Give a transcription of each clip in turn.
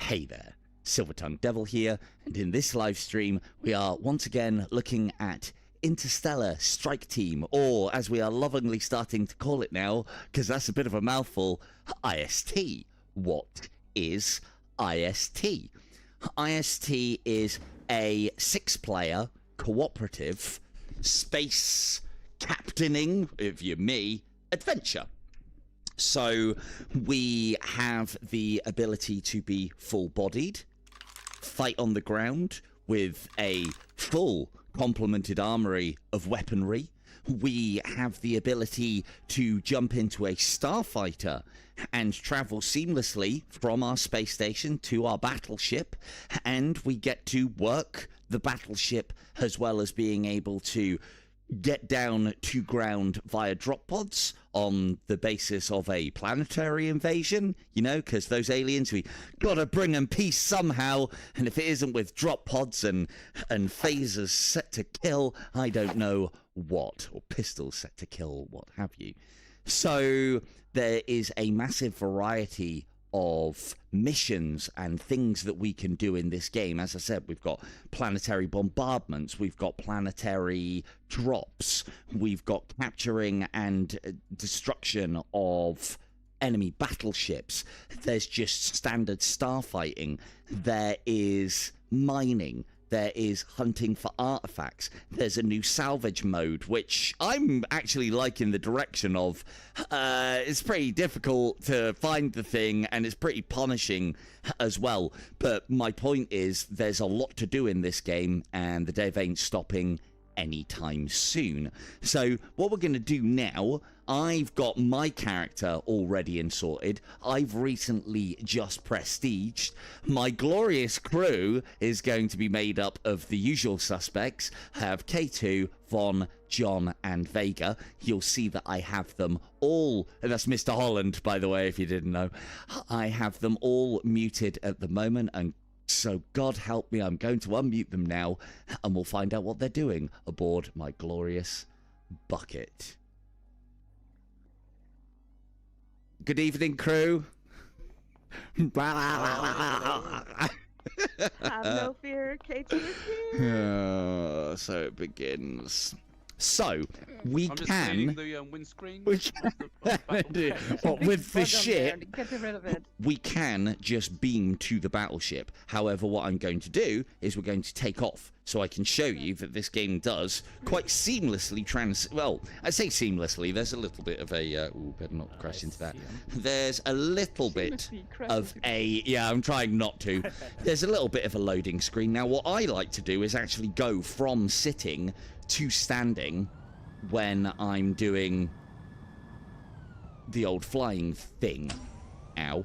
Hey there, Silver-Tongued Devil here, and in this live stream we are once again looking at Interstellar Strike Team, or as we are lovingly starting to call it now, because that's a bit of a mouthful, IST. What is IST? IST is a 6-player cooperative space captaining, if you're me, adventure. So we have the ability to be full-bodied, fight on the ground with a full complemented armory of weaponry. We have the ability to jump into a starfighter and travel seamlessly from our space station to our battleship, and we get to work the battleship as well as being able to get down to ground via drop pods on the basis of a planetary invasion, you know, because those aliens, we gotta bring them peace somehow, and if it isn't with drop pods and phasers set to kill, I don't know what, or pistols set to kill, what have you. So there is a massive variety of missions and things that we can do in this game. As I said, we've got planetary bombardments, we've got planetary drops, we've got capturing and destruction of enemy battleships, there's just standard starfighting, there is mining, there is hunting for artifacts, there's a new salvage mode, which I'm actually liking the direction of. It's pretty difficult to find the thing, and it's pretty punishing as well. But my point is, there's a lot to do in this game, and the dev ain't stopping anytime soon. So what we're going to do now, I've got my character already and sorted. I've recently just prestiged. My glorious crew is going to be made up of the usual suspects. I have K2, Von, John, and Vega. You'll see that I have them all, and that's Mr. Holland, by the way, if you didn't know. I have them all muted at the moment, and so God help me, I'm going to unmute them now, and we'll find out what they're doing aboard my glorious bucket. Good evening, crew. Have no fear, K2 is here. So it begins. So we I'm just can. cleaning the windscreen. With the ship, Get rid of it. we can just beam to the battleship. However, what I'm going to do is we're going to take off, so I can show you that this game does quite seamlessly well, I say seamlessly, there's a little bit of a ooh, better not crash into that. There's a little bit of a, yeah, I'm trying not to. There's a little bit of a loading screen. Now what I like to do is actually go from sitting to standing when I'm doing the old flying thing. Ow.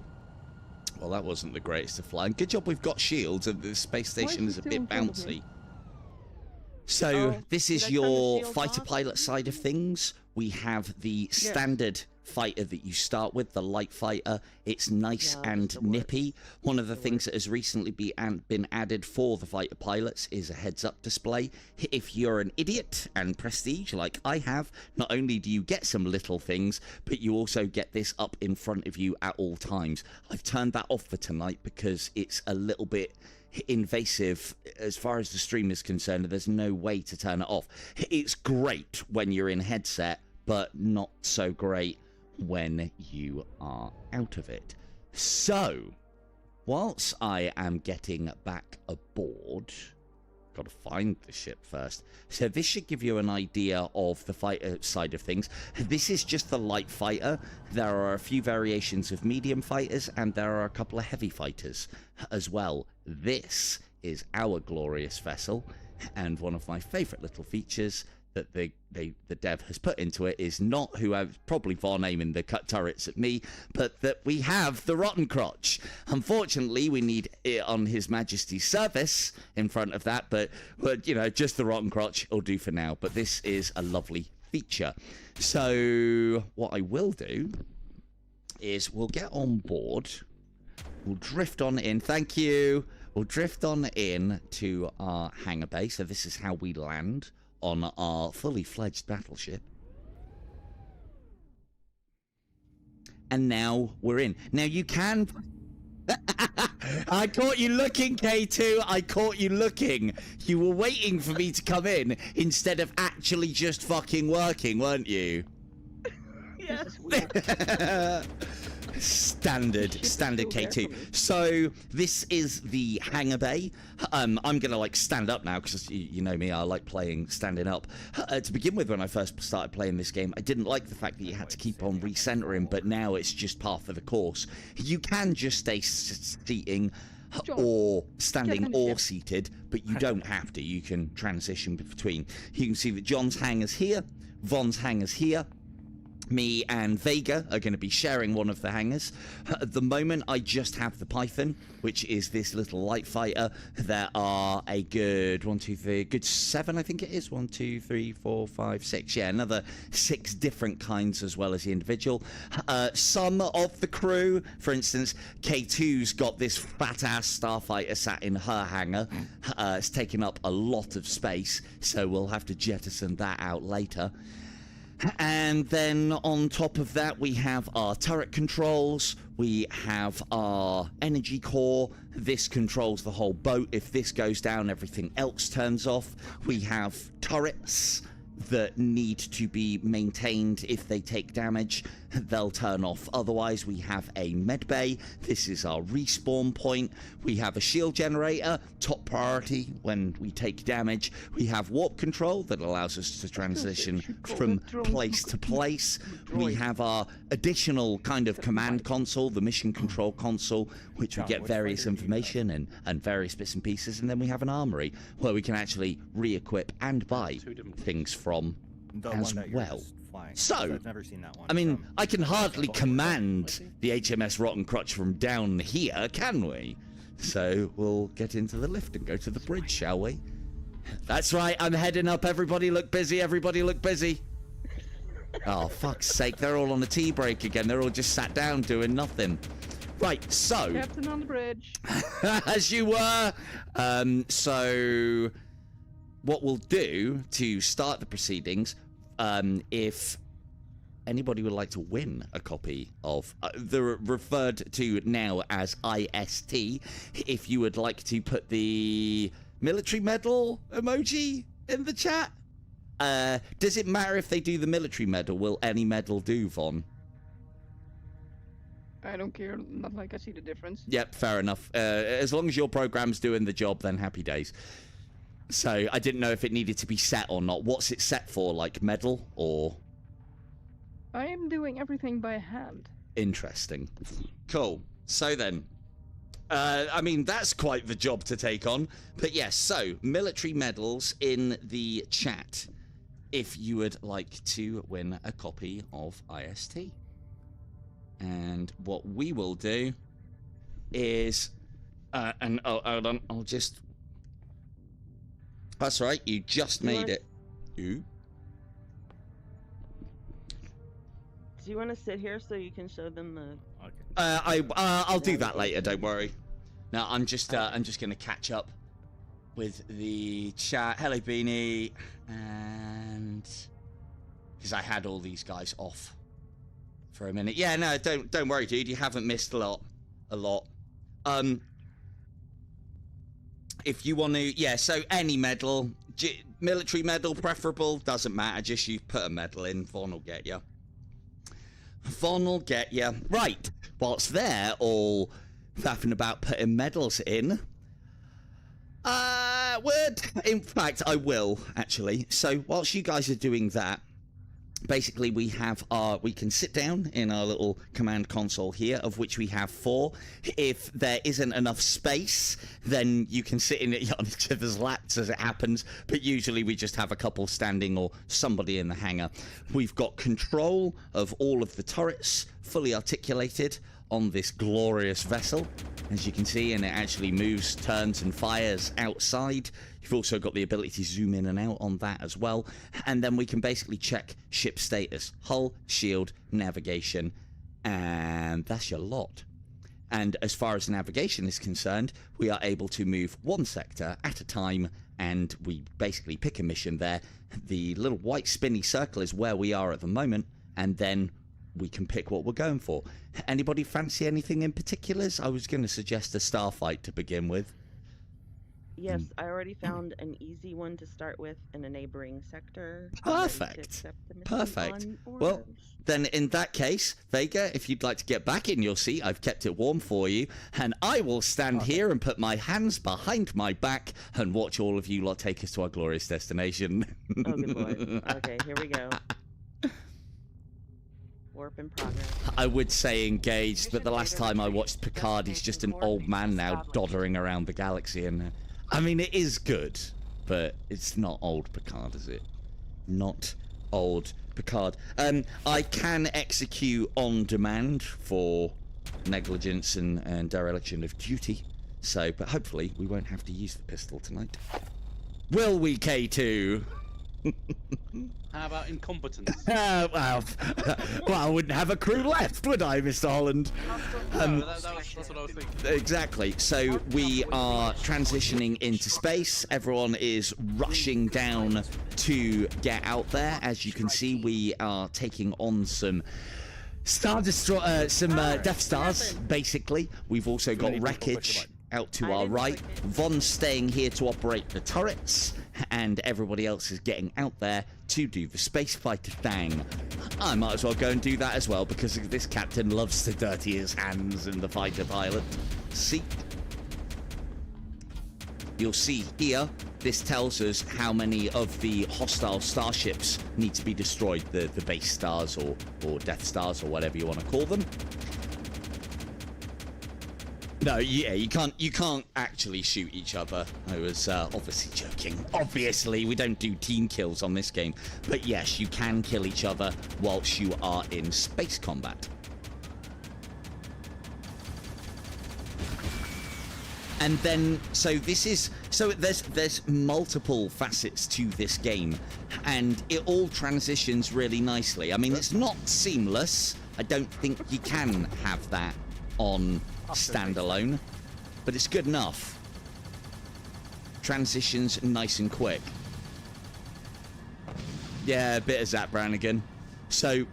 Well, that wasn't the greatest of flying. Good job we've got shields, and the space station is a bit bouncy. So this is your fighter pilot side of things. We have the standard fighter that you start with, the light fighter. It's nice and nippy. One of the things that has recently been added for the fighter pilots is a heads-up display. If you're an idiot and prestige like I have, not only do you get some little things, but you also get this up in front of you at all times. I've turned that off for tonight because it's a little bit invasive as far as the stream is concerned. There's no way to turn it off. It's great when you're in headset, but not so great when you are out of it. So whilst I am getting back aboard, gotta find the ship first. So this should give you an idea of the fighter side of things. This is just the light fighter. There are a few variations of medium fighters, and there are a couple of heavy fighters as well. This is our glorious vessel, and one of my favorite little features that the dev has put into it is not who I've probably Von aiming the cut turrets at me, but that we have the Rotten Crotch. Unfortunately, we need it on His Majesty's service in front of that, but you know, just the Rotten Crotch will do for now. But this is a lovely feature. So what I will do is we'll get on board, we'll drift on in. Thank you. We'll drift on in to our hangar bay. So this is how we land on our fully fledged battleship. And now we're in. Now you can I caught you looking, K2. I caught you looking. You were waiting for me to come in instead of actually just fucking working, weren't you? Yeah. This is weird. Standard Ship is K2. still there for me. So this is the hangar bay. I'm gonna like stand up now because you know me, I like playing standing up. To begin with, when I first started playing this game, I didn't like the fact that you had to keep on recentering, but now it's just part of the course. You can just stay seating or standing or seated, but you don't have to. You can transition between. You can see that John's hangar's here, Von's hangar's here. Me and Vega are going to be sharing one of the hangars. At the moment, I just have the Python, which is this little light fighter. There are a good 1, 2, 3, good 7, I think it is. 1, 2, 3, 4, 5, 6. Yeah, another 6 different kinds as well as the individual. Some of the crew, for instance, K2's got this fat-ass starfighter sat in her hangar. It's taken up a lot of space, so we'll have to jettison that out later. And then on top of that, we have our turret controls, we have our energy core. This controls the whole boat. If this goes down, everything else turns off. We have turrets that need to be maintained. If they take damage, they'll turn off. Otherwise, we have a med bay. This is our respawn point. We have a shield generator, top priority when we take damage. We have warp control that allows us to transition from place to place. We have our additional kind of command console, the mission control console, which we get various information and various bits and pieces. And then we have an armory where we can actually re-equip and buy things from as well. So, I've never seen that one. I mean, I can hardly command the HMS Rotten Crutch from down here, can we? So, we'll get into the lift and go to the bridge, shall we? That's right, I'm heading up. Everybody look busy, everybody look busy. Oh, fuck's sake, they're all on the tea break again. They're all just sat down doing nothing. Right, so... Captain on the bridge. as you were. So, what we'll do to start the proceedings, if anybody would like to win a copy of they're referred to now as IST, if you would like to put the military medal emoji in the chat. Does it matter if they do the military medal? Will any medal do, Von? I don't care. Not like I see the difference. Yep, fair enough. As long as your program's doing the job, then happy days. So, I didn't know if it needed to be set or not. What's it set for? Like medal or... I am doing everything by hand. Interesting. Cool. So then, I mean, that's quite the job to take on. But yes, so, military medals in the chat if you would like to win a copy of IST. And what we will do is... hold on, I'll just... That's right, you just made it. You? Do you want to sit here so you can show them the? Okay. I'll do that later. Don't worry. Now I'm just gonna catch up with the chat. Hello, Beanie, and because I had all these guys off for a minute. Yeah, no, don't worry, dude. You haven't missed a lot. If you want to, yeah. So any medal, military medal preferable, doesn't matter. Just you put a medal in. Vaughn will get you. Von will get you. Right, whilst they're all faffing about putting medals in, in fact, I will, actually. So, whilst you guys are doing that, basically we can sit down in our little command console here, of which we have 4. If there isn't enough space, then you can sit in on each other's laps as it happens, but usually we just have a couple standing or somebody in the hangar. We've got control of all of the turrets, fully articulated on this glorious vessel, as you can see, and it actually moves, turns and fires outside. You've also got the ability to zoom in and out on that as well. And then we can basically check ship status, hull, shield, navigation, and that's your lot. And as far as navigation is concerned, we are able to move one sector at a time, and we basically pick a mission there. The little white spinny circle is where we are at the moment, and then we can pick what we're going for. Anybody fancy anything in particulars? I was going to suggest a starfight to begin with. Yes, I already found an easy one to start with in a neighboring sector. Perfect. Perfect. Well, then in that case, Vega, if you'd like to get back in your seat, I've kept it warm for you, and I will stand here and put my hands behind my back and watch all of you lot take us to our glorious destination. Oh, good lord. Okay, here we go. Warp in progress. I would say engaged, but the last time I watched Picard, he's just an old man now doddering around the galaxy, and I mean, it is good, but it's not old Picard, is it? Not old Picard. I can execute on demand for negligence and dereliction of duty, so, but hopefully we won't have to use the pistol tonight. Will we, K2? How about incompetence? Well, I wouldn't have a crew left, would I, Mr. Holland? That's what I was thinking. Exactly. So we are transitioning into space. Everyone is rushing down to get out there. As you can see, we are taking on some Death Stars, basically. We've also got wreckage out to our right. Von's staying here to operate the turrets, and everybody else is getting out there to do the space fighter thing. I might as well go and do that as well, because this captain loves to dirty his hands in the fighter pilot seat. You'll see here, this tells us how many of the hostile starships need to be destroyed, the base stars or Death Stars or whatever you want to call them. No, yeah, you can't actually shoot each other. I was obviously joking. Obviously, we don't do team kills on this game. But yes, you can kill each other whilst you are in space combat. And then, there's multiple facets to this game, and it all transitions really nicely. I mean, it's not seamless. I don't think you can have that on standalone, but it's good enough. Transitions nice and quick. Yeah, a bit of Zap Brannigan. So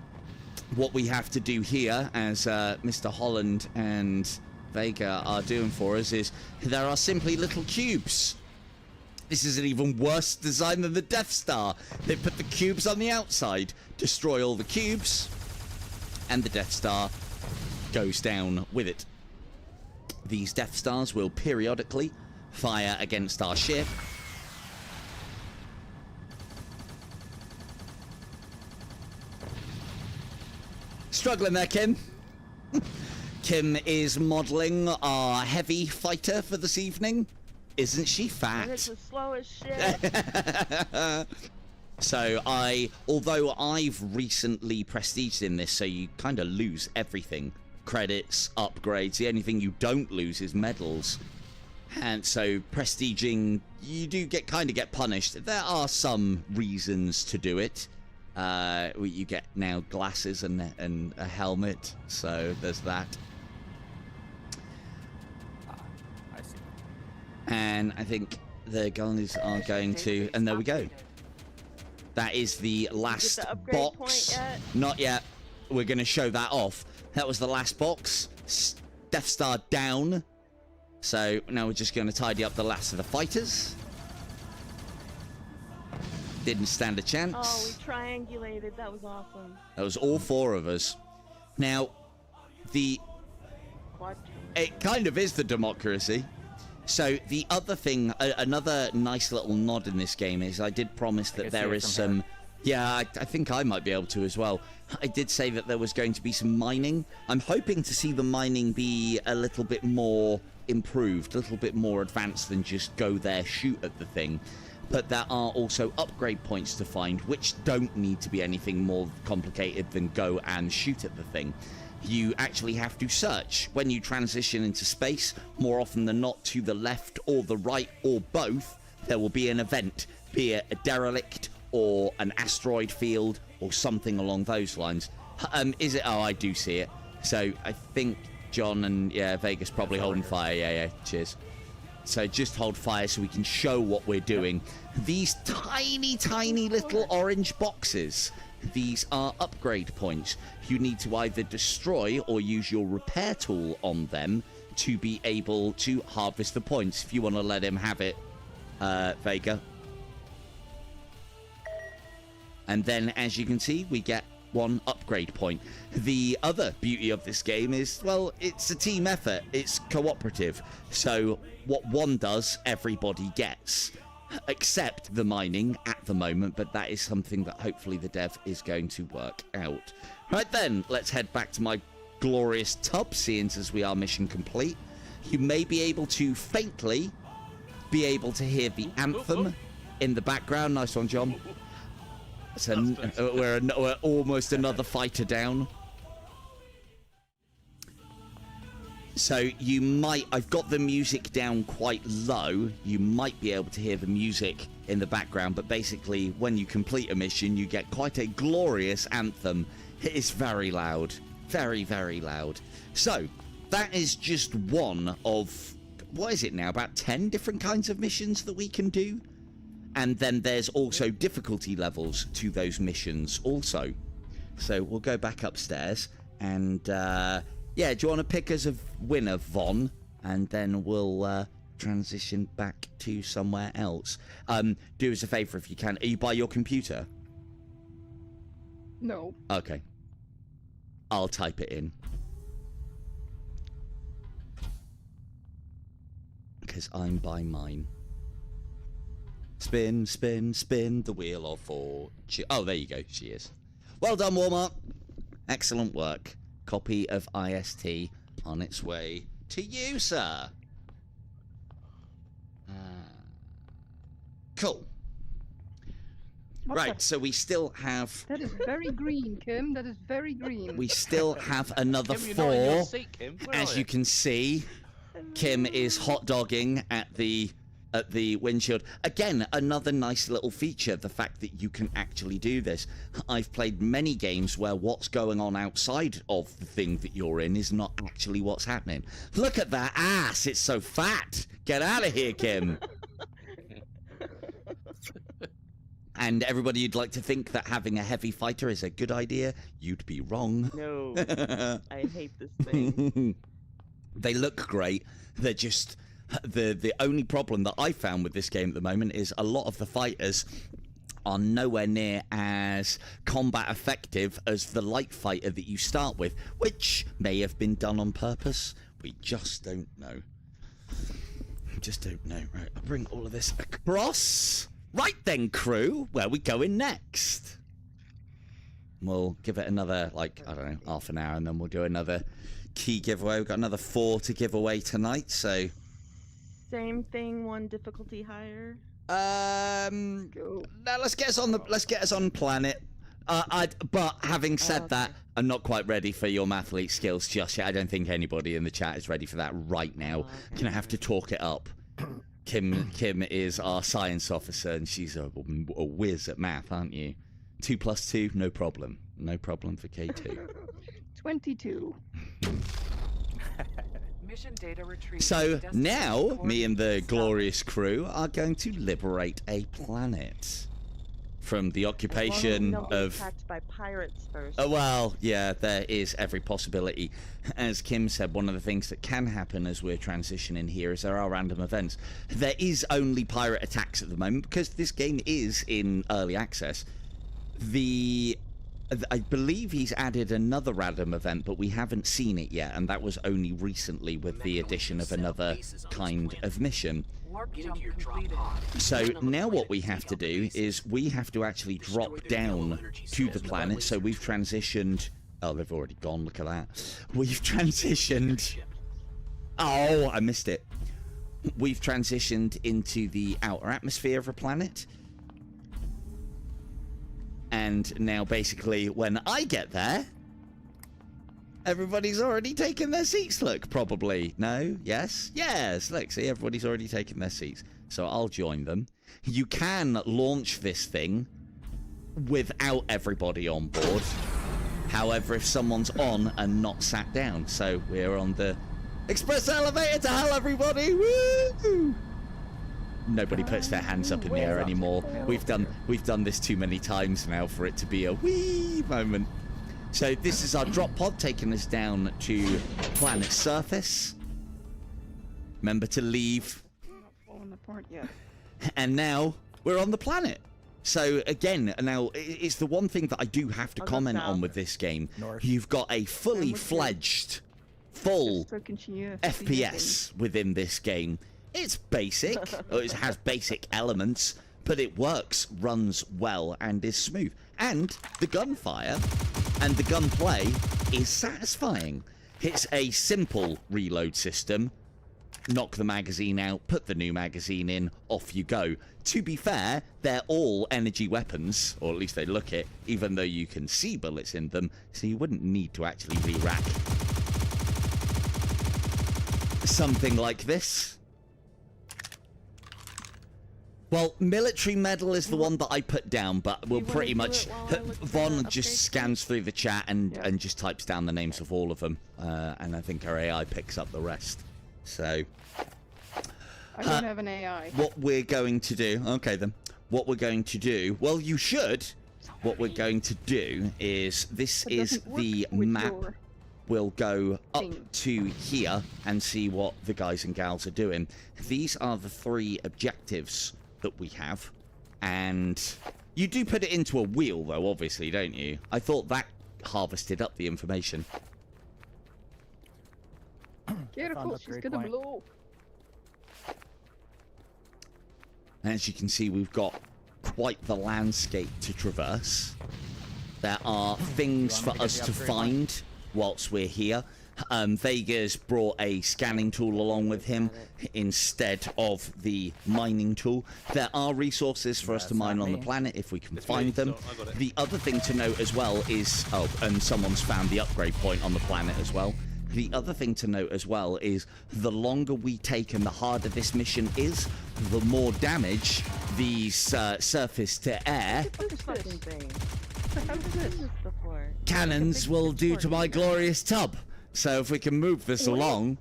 what we have to do here, as Mr. Holland and Vega are doing for us, is there are simply little cubes. This is an even worse design than the Death Star. They put the cubes on the outside, destroy all the cubes, and the Death Star goes down with it. These Death Stars will periodically fire against our ship. Struggling there, Kim. Kim is modelling our heavy fighter for this evening. Isn't she fat? It's the slowest shit. So although I've recently prestiged in this, so you kind of lose everything. Credits, upgrades, the only thing you don't lose is medals. And so prestiging, you do kind of get punished. There are some reasons to do it. You get now glasses and a helmet, so there's that. I see. And I think the guns are going to, and there we go. That is the last Get the upgrade box. point yet? Not yet. We're going to show that off. That was the last box. Death Star down. So now we're just going to tidy up the last of the fighters. Didn't stand a chance. Oh, we triangulated. That was awesome. That was all four of us. Now, Quad. it kind of is the democracy. So the other thing, another nice little nod in this game is I did promise that there is some... Yeah, I think I might be able to as well. I did say that there was going to be some mining. I'm hoping to see the mining be a little bit more improved, a little bit more advanced than just go there, shoot at the thing. But there are also upgrade points to find, which don't need to be anything more complicated than go and shoot at the thing. You actually have to search. When you transition into space, more often than not to the left or the right or both, there will be an event, be it a derelict or an asteroid field or something along those lines. Is it? Oh, I do see it. So I think John and Vegas probably holding fire. Yeah, cheers. So just hold fire so we can show what we're doing. These tiny little orange boxes these are upgrade points. You need to either destroy or use your repair tool on them to be able to harvest the points. If you want to let him have it, Vega. And then, as you can see, we get 1 upgrade point. The other beauty of this game is, well, it's a team effort. It's cooperative. So what one does, everybody gets. Except the mining at the moment, but that is something that hopefully the dev is going to work out. Right then, let's head back to my glorious tub, seeing as we are mission complete. You may be able to faintly be able to hear the anthem in the background. Nice one, John. So we're almost another fighter down. So you might, I've got the music down quite low. You might be able to hear the music in the background, but basically when you complete a mission, you get quite a glorious anthem. It is very loud. Very, very loud. So that is just one of, what is it now, about 10 different kinds of missions that we can do? And then there's also difficulty levels to those missions also. So we'll go back upstairs and, yeah, do you want to pick as a winner, Von? And then we'll transition back to somewhere else. Do us a favour if you can. Are you by your computer? No. Okay. I'll type it in. Because I'm by mine. Spin, spin, spin the wheel of fortune. Oh, there you go. She is. Well done, Walmart. Excellent work. Copy of IST on its way to you, sir. Cool. What's Right, that? so we still have... That is very green, Kim. That is very green. We still have another Kim, you're not in your 4. seat, Kim. Where As are you can see, Kim is hot dogging at the windshield. Again, another nice little feature, the fact that you can actually do this. I've played many games where what's going on outside of the thing that you're in is not actually what's happening. Look at that ass, it's so fat. Get out of here, Kim. And everybody, you'd like to think that having a heavy fighter is a good idea. You'd be wrong. No, I hate this thing. They look great. They're just... The only problem that I found with this game at the moment is a lot of the fighters are nowhere near as combat effective as the light fighter that you start with, which may have been done on purpose. We just don't know. Just don't know. Right, I'll bring all of this across. Right then, crew, where are we going next? We'll give it another, like, I don't know, half an hour, and then we'll do another key giveaway. We've got another 4 to give away tonight, so... Same thing, 1 difficulty higher. Go. No, let's get us on planet. But having said that, I'm not quite ready for your mathlete skills just yet. I don't think anybody in the chat is ready for that right now. Gonna have to talk it up. Kim is our science officer, and she's a whiz at math, aren't you? 2 + 2, no problem. No problem for K2. 22. Mission data retrieved. So now, me and the glorious crew are going to liberate a planet from the occupation Don't get of... attacked by pirates first. well, yeah, there is every possibility. As Kim said, one of the things that can happen as we're transitioning here is there are random events. There is only pirate attacks at the moment because this game is in early access. I believe he's added another random event, but we haven't seen it yet, and that was only recently with the addition of another kind of mission. Warp jump completed. So now what we have to do is we have to actually drop down to the planet. So we've transitioned... Oh, they've already gone. Look at that. We've transitioned... Oh, I missed it. We've transitioned into the outer atmosphere of a planet. And now basically when I get there, everybody's already taken their seats, look, probably. No? Yes? Yes. Look, see, everybody's already taken their seats. So I'll join them. You can launch this thing without everybody on board. However, if someone's on and not sat down. So we're on the express elevator to hell, everybody. Woo! nobody puts their hands up in the air anymore. We've done this too many times now for it to be a wee moment. So this is our drop pod taking us down to planet's surface. Remember to leave. Not falling apart yet. And now we're on the planet. So again, now it's the one thing that I do have to I'll go comment on south. with this game. North. You've got a fully with you. fledged, full Just talking to you. FPS within this game. It's basic, or it has basic elements, but it works, runs well, and is smooth. And the gunfire and the gunplay is satisfying. It's a simple reload system. Knock the magazine out, put the new magazine in, off you go. To be fair, they're all energy weapons, or at least they look it, even though you can see bullets in them, so you wouldn't need to actually re-rack something like this. Well, military medal is the one that I put down, but we'll You wanna pretty do much... it while I look for Von the just upgrade scans through the chat and, Yeah. and just types down the names of all of them. And I think our AI picks up the rest. So, I don't have an AI. what we're going to do... Okay, then. What we're going to do... Well, you should. What we're going to do is... This That is doesn't work the with map. your- We'll go up thing. to here and see what the guys and gals are doing. These are the 3 objectives that we have. And you do put it into a wheel, though, obviously, don't you? I thought that harvested up the information. Careful, she's upgrade gonna point. blow. And as you can see, we've got quite the landscape to traverse. There are things want for me to us get to the upgrade find whilst we're here. Vega's brought a scanning tool along with him instead of the mining tool. There are resources for us to That's mine not on the me. planet if we can It's find me, them. so I got it. The other thing to note as well is... Oh, and someone's found the upgrade point on the planet as well. The other thing to note as well is the longer we take and the harder this mission is, the more damage these surface to air This fucking thing. How I've does seen this? this before. cannons will do to my glorious tub. So if we can move this along,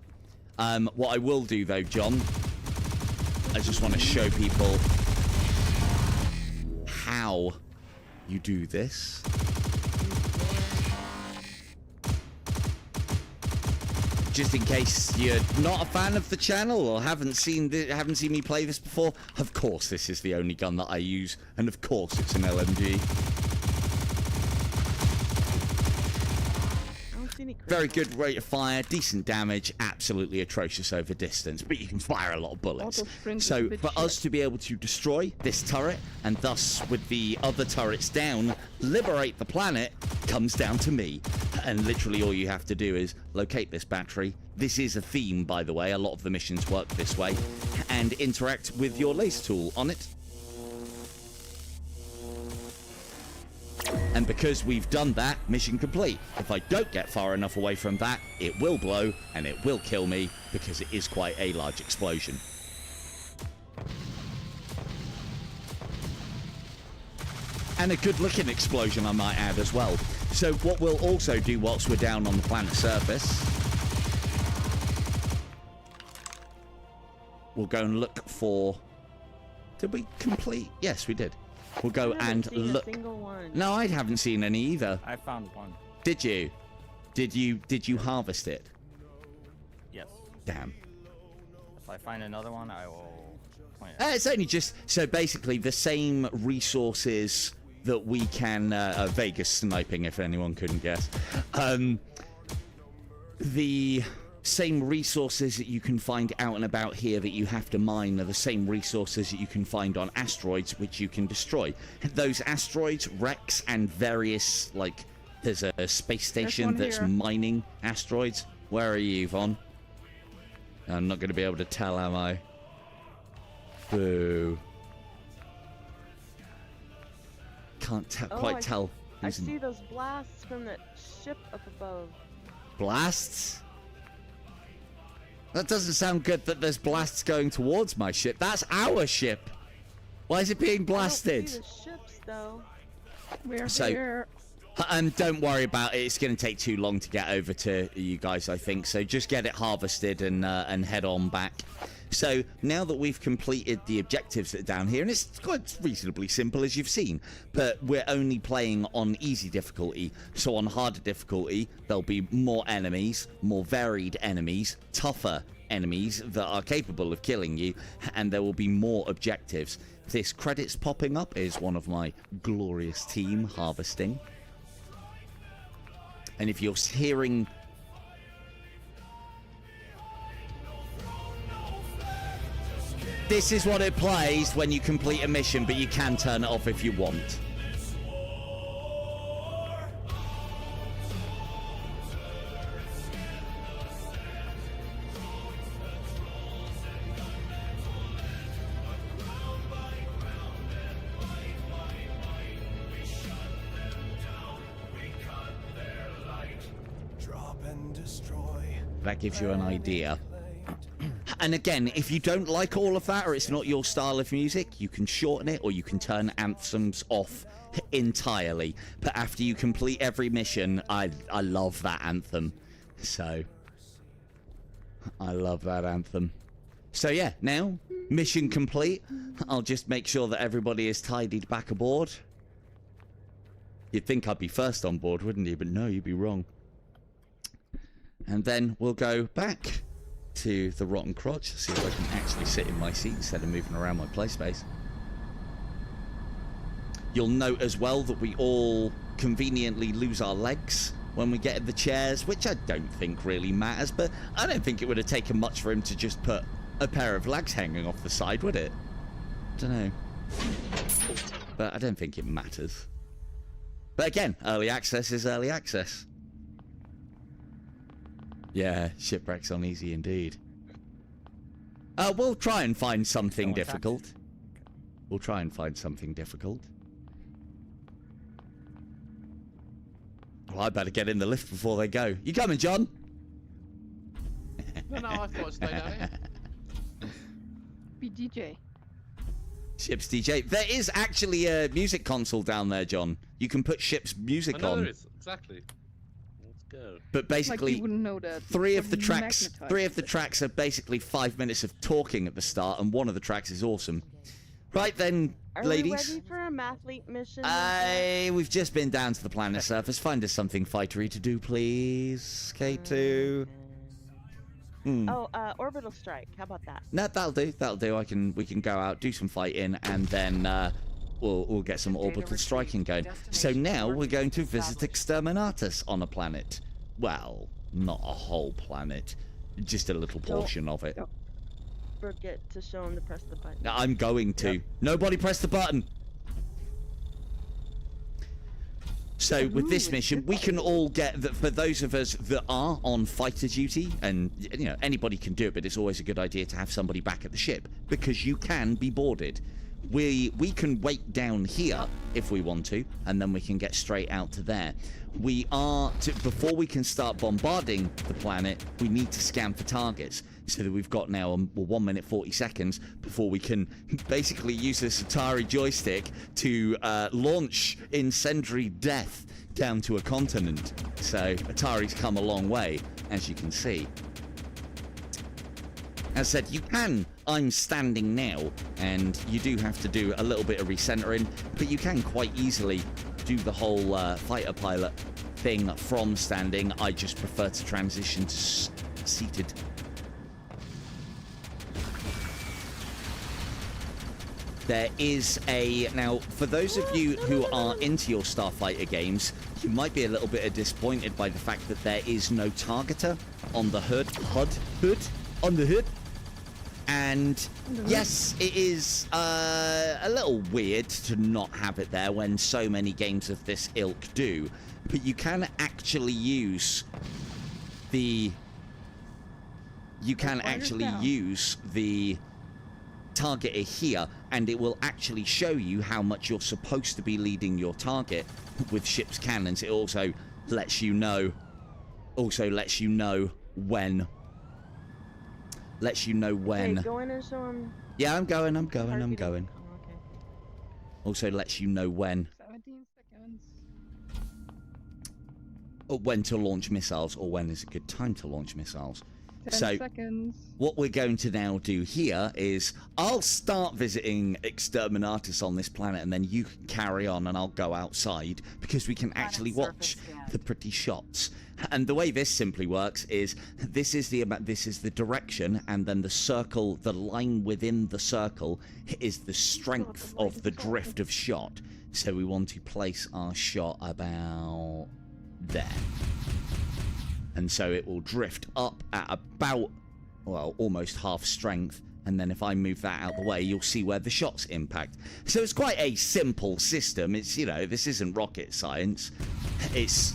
what I will do though, John, I just want to show people how you do this. Just in case you're not a fan of the channel or haven't seen me play this before, of course this is the only gun that I use, and of course it's an LMG. I don't see any Very crystals. good rate of fire, decent damage, absolutely atrocious over distance, but you can fire a lot of bullets. Auto-sprint is a So bit for us shit. to be able to destroy this turret, and thus with the other turrets down, liberate the planet, comes down to me. And literally all you have to do is locate this battery. This is a theme, by the way, a lot of the missions work this way. And interact with your laser tool on it. And because we've done that, mission complete. If I don't get far enough away from that, it will blow and it will kill me because it is quite a large explosion. And a good looking explosion, I might add as well. So what we'll also do whilst we're down on the planet's surface, we'll go and look for... Did we complete? Yes, we did. We'll go I haven't and seen look. A single one. No, I haven't seen any either. I found one. Did you? Did you harvest it? Yes. Damn. If I find another one, I will point it. It's only just so basically the same resources that we can Vegas sniping, if anyone couldn't guess. The same resources that you can find out and about here that you have to mine are the same resources that you can find on asteroids, which you can destroy. Those asteroids, wrecks, and various, like, there's a space station one that's here. mining asteroids. Where are you, Von? I'm not going to be able to tell, am I? Boo. Can't quite tell. I who's in- see those blasts from that ship up above. Blasts? That doesn't sound good that there's blasts going towards my ship. That's our ship. Why is it being I blasted? don't see the ships though. We're So- here. Don't worry about it. It's going to take too long to get over to you guys, I think. So just get it harvested and head on back. So now that we've completed the objectives that are down here, and it's quite reasonably simple as you've seen, but we're only playing on easy difficulty. So on harder difficulty, there'll be more enemies, more varied enemies, tougher enemies that are capable of killing you, and there will be more objectives. This credits popping up is one of my glorious team harvesting. And if you're hearing... This is what it plays when you complete a mission, but you can turn it off if you want. That gives you an idea. And again, if you don't like all of that, or it's not your style of music, you can shorten it, or you can turn anthems off entirely. But after you complete every mission, I love that anthem. So, I love that anthem. So yeah, now, mission complete. I'll just make sure that everybody is tidied back aboard. You'd think I'd be first on board, wouldn't you? But no, you'd be wrong. And then we'll go back to the rotten crotch, see if I can actually sit in my seat instead of moving around my play space. You'll note as well that we all conveniently lose our legs when we get in the chairs, which I don't think really matters, but I don't think it would have taken much for him to just put a pair of legs hanging off the side, would it? Don't know. But I don't think it matters. But again, early access is early access. Yeah, shipwrecks on easy indeed. We'll try and find something difficult. We'll try and find something difficult. Well, I better get in the lift before they go. You coming, John? No, I thought I'd stay down here. Be DJ. Ship's DJ. There is actually a music console down there, John. You can put ship's music I know on. there is, exactly. Let's go. But basically, Like you wouldn't know that. three of the Magnetized. tracks are basically 5 minutes of talking at the start, and one of the tracks is awesome. Right then, Are ladies. we ready for a mathlete mission? We've just been down to the planet surface. Find us something fightery to do, please. K2. Oh, orbital strike. How about that? No, that'll do. That'll do. We can go out, do some fighting, and then we'll get some orbital striking going. So now we're going to visit Exterminatus on a planet. Well, not a whole planet, just a little portion of it. Don't forget to show him to press the button. I'm going to. Yep. Nobody press the button. So with this mission, we can all get, for those of us that are on fighter duty, and you know anybody can do it, but it's always a good idea to have somebody back at the ship, because you can be boarded. We can wait down here if we want to, and then we can get straight out to there. Before we can start bombarding the planet, we need to scan for targets. So that we've got now 1 minute 40 seconds before we can basically use this Atari joystick to launch incendiary death down to a continent. So Atari's come a long way, as you can see. As I said, I'm standing now, and you do have to do a little bit of recentering, but you can quite easily do the whole fighter pilot thing from standing. I just prefer to transition to seated. There is now, for those of you who are into your Starfighter games, you might be a little bit disappointed by the fact that there is no targeter on the hood. And yes, it is a little weird to not have it there when so many games of this ilk do. But you can actually use the targeter here, and it will actually show you how much you're supposed to be leading your target with ship's cannons. It also lets you know when. Okay, go in and show him. Yeah, I'm going. Oh, okay. Also lets you know when. 17 seconds. Or when to launch missiles, or when is a good time to launch missiles. 10 So- seconds. What we're going to now do here is I'll start visiting Exterminatus on this planet, and then you can carry on, and I'll go outside because we can actually watch the pretty shots. And the way this simply works is this is the direction, and then the circle, the line within the circle, is the strength of the drift of shot. So we want to place our shot about there. And so it will drift up at about, well, almost half strength. And then if I move that out the way, you'll see where the shots impact. So it's quite a simple system. It's, you know, this isn't rocket science. It's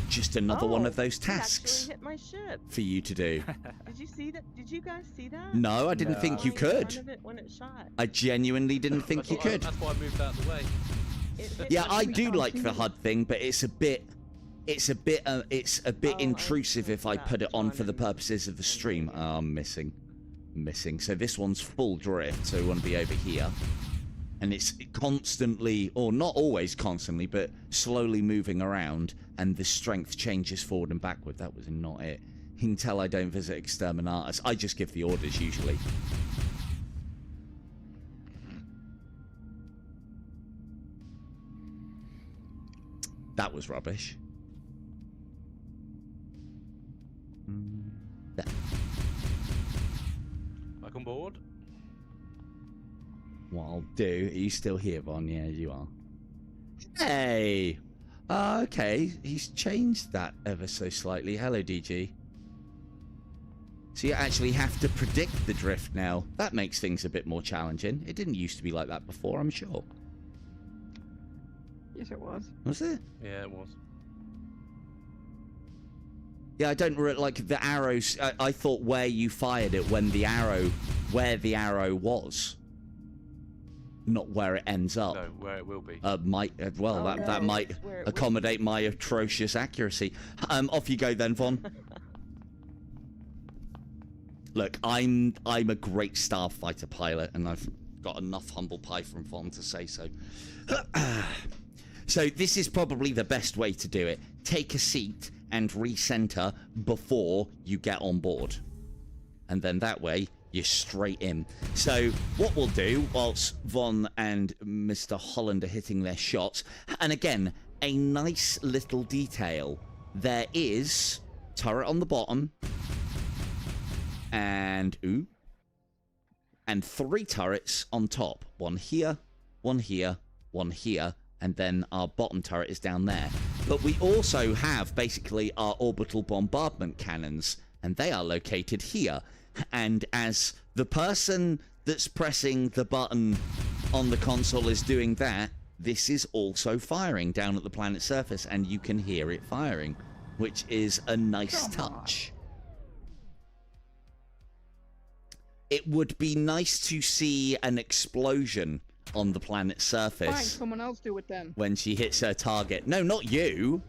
just another one of those it tasks actually hit my ship. for you to do. Did you see that? Did you guys see that? No, I didn't think you Right in front could. of it when it shot. I genuinely didn't think you could. That's why I moved out of the way. It hit Yeah, my I ship. do like the HUD thing, but it's a bit Oh, I intrusive if I forgot put it on one for the and- purposes of the and stream. maybe- Oh, I'm missing. So this one's full drift, so we want to be over here. And it's constantly, or not always constantly, but slowly moving around, and the strength changes forward and backward. That was not it. You can tell I don't visit Exterminatus. I just give the orders usually. That was rubbish. There. Back on board. What I'll do... Are you still here, Von? Yeah, you are. Hey! Okay, he's changed that ever so slightly. Hello, DG. So you actually have to predict the drift now. That makes things a bit more challenging. It didn't used to be like that before, I'm sure. Yes, it was. Was it? Yeah, it was. Yeah, I don't like the arrows. I thought where you fired it when the arrow, where the arrow was, not where it ends up. No, where it will be. Might well Oh, that no, might it's where it will accommodate my atrocious accuracy. Off you go then, Von. Look, I'm a great starfighter pilot, and I've got enough humble pie from Von to say so. So this is probably the best way to do it. Take a seat and recenter before you get on board. And then that way, you're straight in. So what we'll do, whilst Von and Mr. Holland are hitting their shots, and again, a nice little detail. There is turret on the bottom, and 3 turrets on top. One here, one here, one here, and then our bottom turret is down there. But we also have basically our orbital bombardment cannons, and they are located here. And as the person that's pressing the button on the console is doing that, this is also firing down at the planet's surface, and you can hear it firing, which is a nice touch. It would be nice to see an explosion on the planet's surface. Fine, someone else do it then. When she hits her target. No, not you.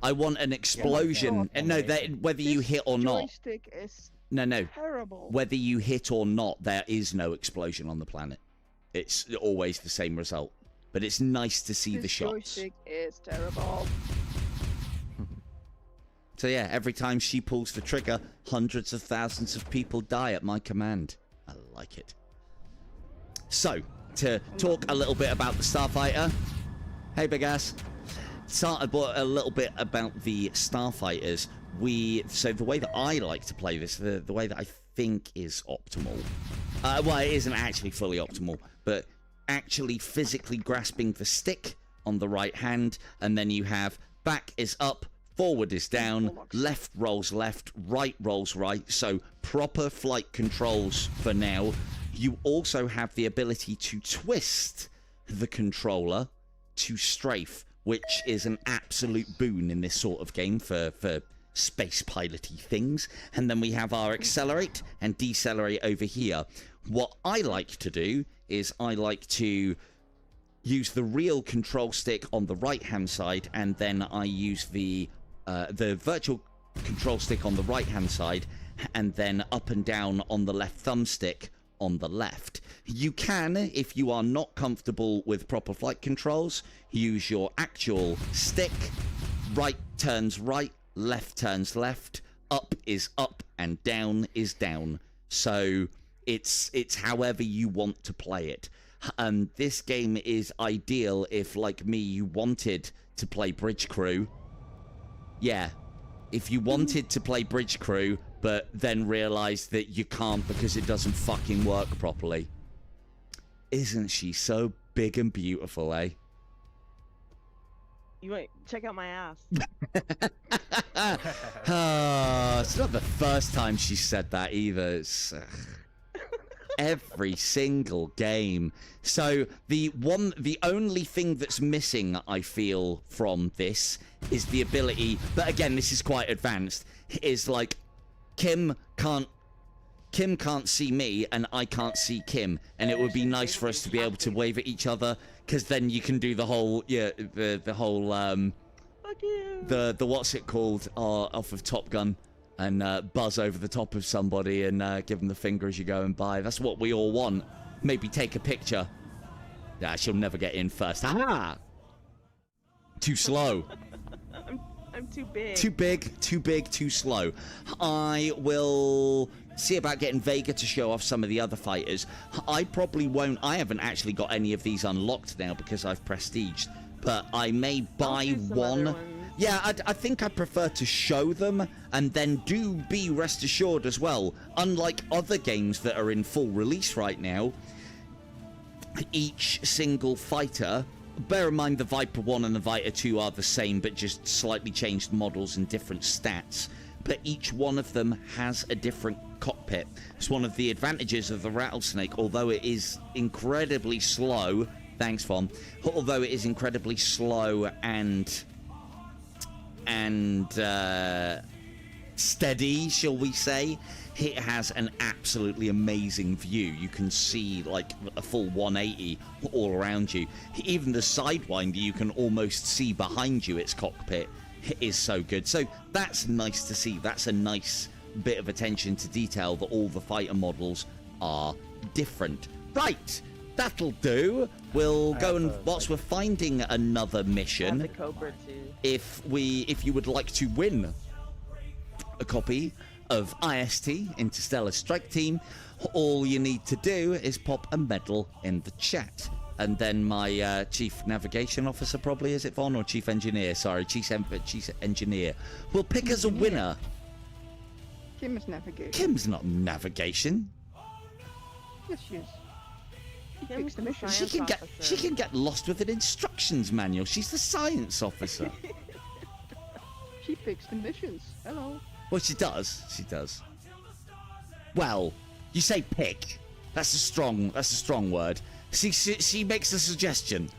I want an explosion. And no, whether you hit or not. Joystick is No. terrible. Whether you hit or not, there is no explosion on the planet. It's always the same result. But it's nice to see the This shots. joystick is terrible. So yeah, every time she pulls the trigger, hundreds of thousands of people die at my command. I like it. So, to talk a little bit about the Starfighter. Hey, big ass. A little bit about the Starfighters. So the way that I like to play this, the way that I think is optimal. Well, it isn't actually fully optimal, but actually physically grasping the stick on the right hand, and then you have back is up, forward is down, left rolls left, right rolls right. So proper flight controls for now. You also have the ability to twist the controller to strafe, which is an absolute boon in this sort of game for space piloty things. And then we have our accelerate and decelerate over here. What I like to do is I like to use the real control stick on the right hand side, and then I use the virtual control stick on the right hand side, and then up and down on the left thumbstick on the left. You can, if you are not comfortable with proper flight controls, use your actual stick. Right turns right, left turns left, up is up and down is down. So it's however you want to play it. This game is ideal if, like me, you wanted to play Bridge Crew. Yeah, if you wanted to play Bridge Crew, but then realized that you can't because it doesn't fucking work properly. Isn't she so big and beautiful, eh? You wait, check out my ass. Oh, it's not the first time she said that either. It's every single game. So the only thing that's missing, I feel, from this is the ability, but again, this is quite advanced, is like Kim can't see me and I can't see Kim, and it would be nice for us to be able to wave at each other, because then you can do the whole the whole Fuck you. the what's it called off of Top Gun, and buzz over the top of somebody and give them the finger as you're going by. That's what we all want. Maybe take a picture. Nah, she'll never get in first. Ah! Too slow. I'm too big. Too big, too slow. I will see about getting Vega to show off some of the other fighters. I probably won't. I haven't actually got any of these unlocked now because I've prestiged, but I may buy do some one. other ones. Yeah, I think I prefer to show them, and then do be rest assured as well, unlike other games that are in full release right now, each single fighter, bear in mind the Viper 1 and the Viper 2 are the same, but just slightly changed models and different stats, but each one of them has a different cockpit. It's one of the advantages of the Rattlesnake, although it is incredibly slow. Thanks, Von. Although it is incredibly slow and steady, shall we say, it has an absolutely amazing view. You can see like a full 180 all around you. Even the Sidewinder, you can almost see behind you. Its cockpit is so good. So that's nice to see. That's a nice bit of attention to detail, that all the fighter models are different. Right, that'll do. We'll go and whilst we're finding another I have mission, the Cobra too. if you would like to win a copy of IST, Interstellar Strike Team, all you need to do is pop a medal in the chat, and then my chief navigation officer, probably, is it Von, or chief engineer? Sorry, chief engineer will pick us a winner. Kim is navigation. Kim's not navigation. Yes, she is. She Kim's fixed the the mission. science She can get lost with an instructions manual. She's the science officer. She fixed the missions. Hello. Well, she does. She does. Well, you say pick. That's a strong word. She makes a suggestion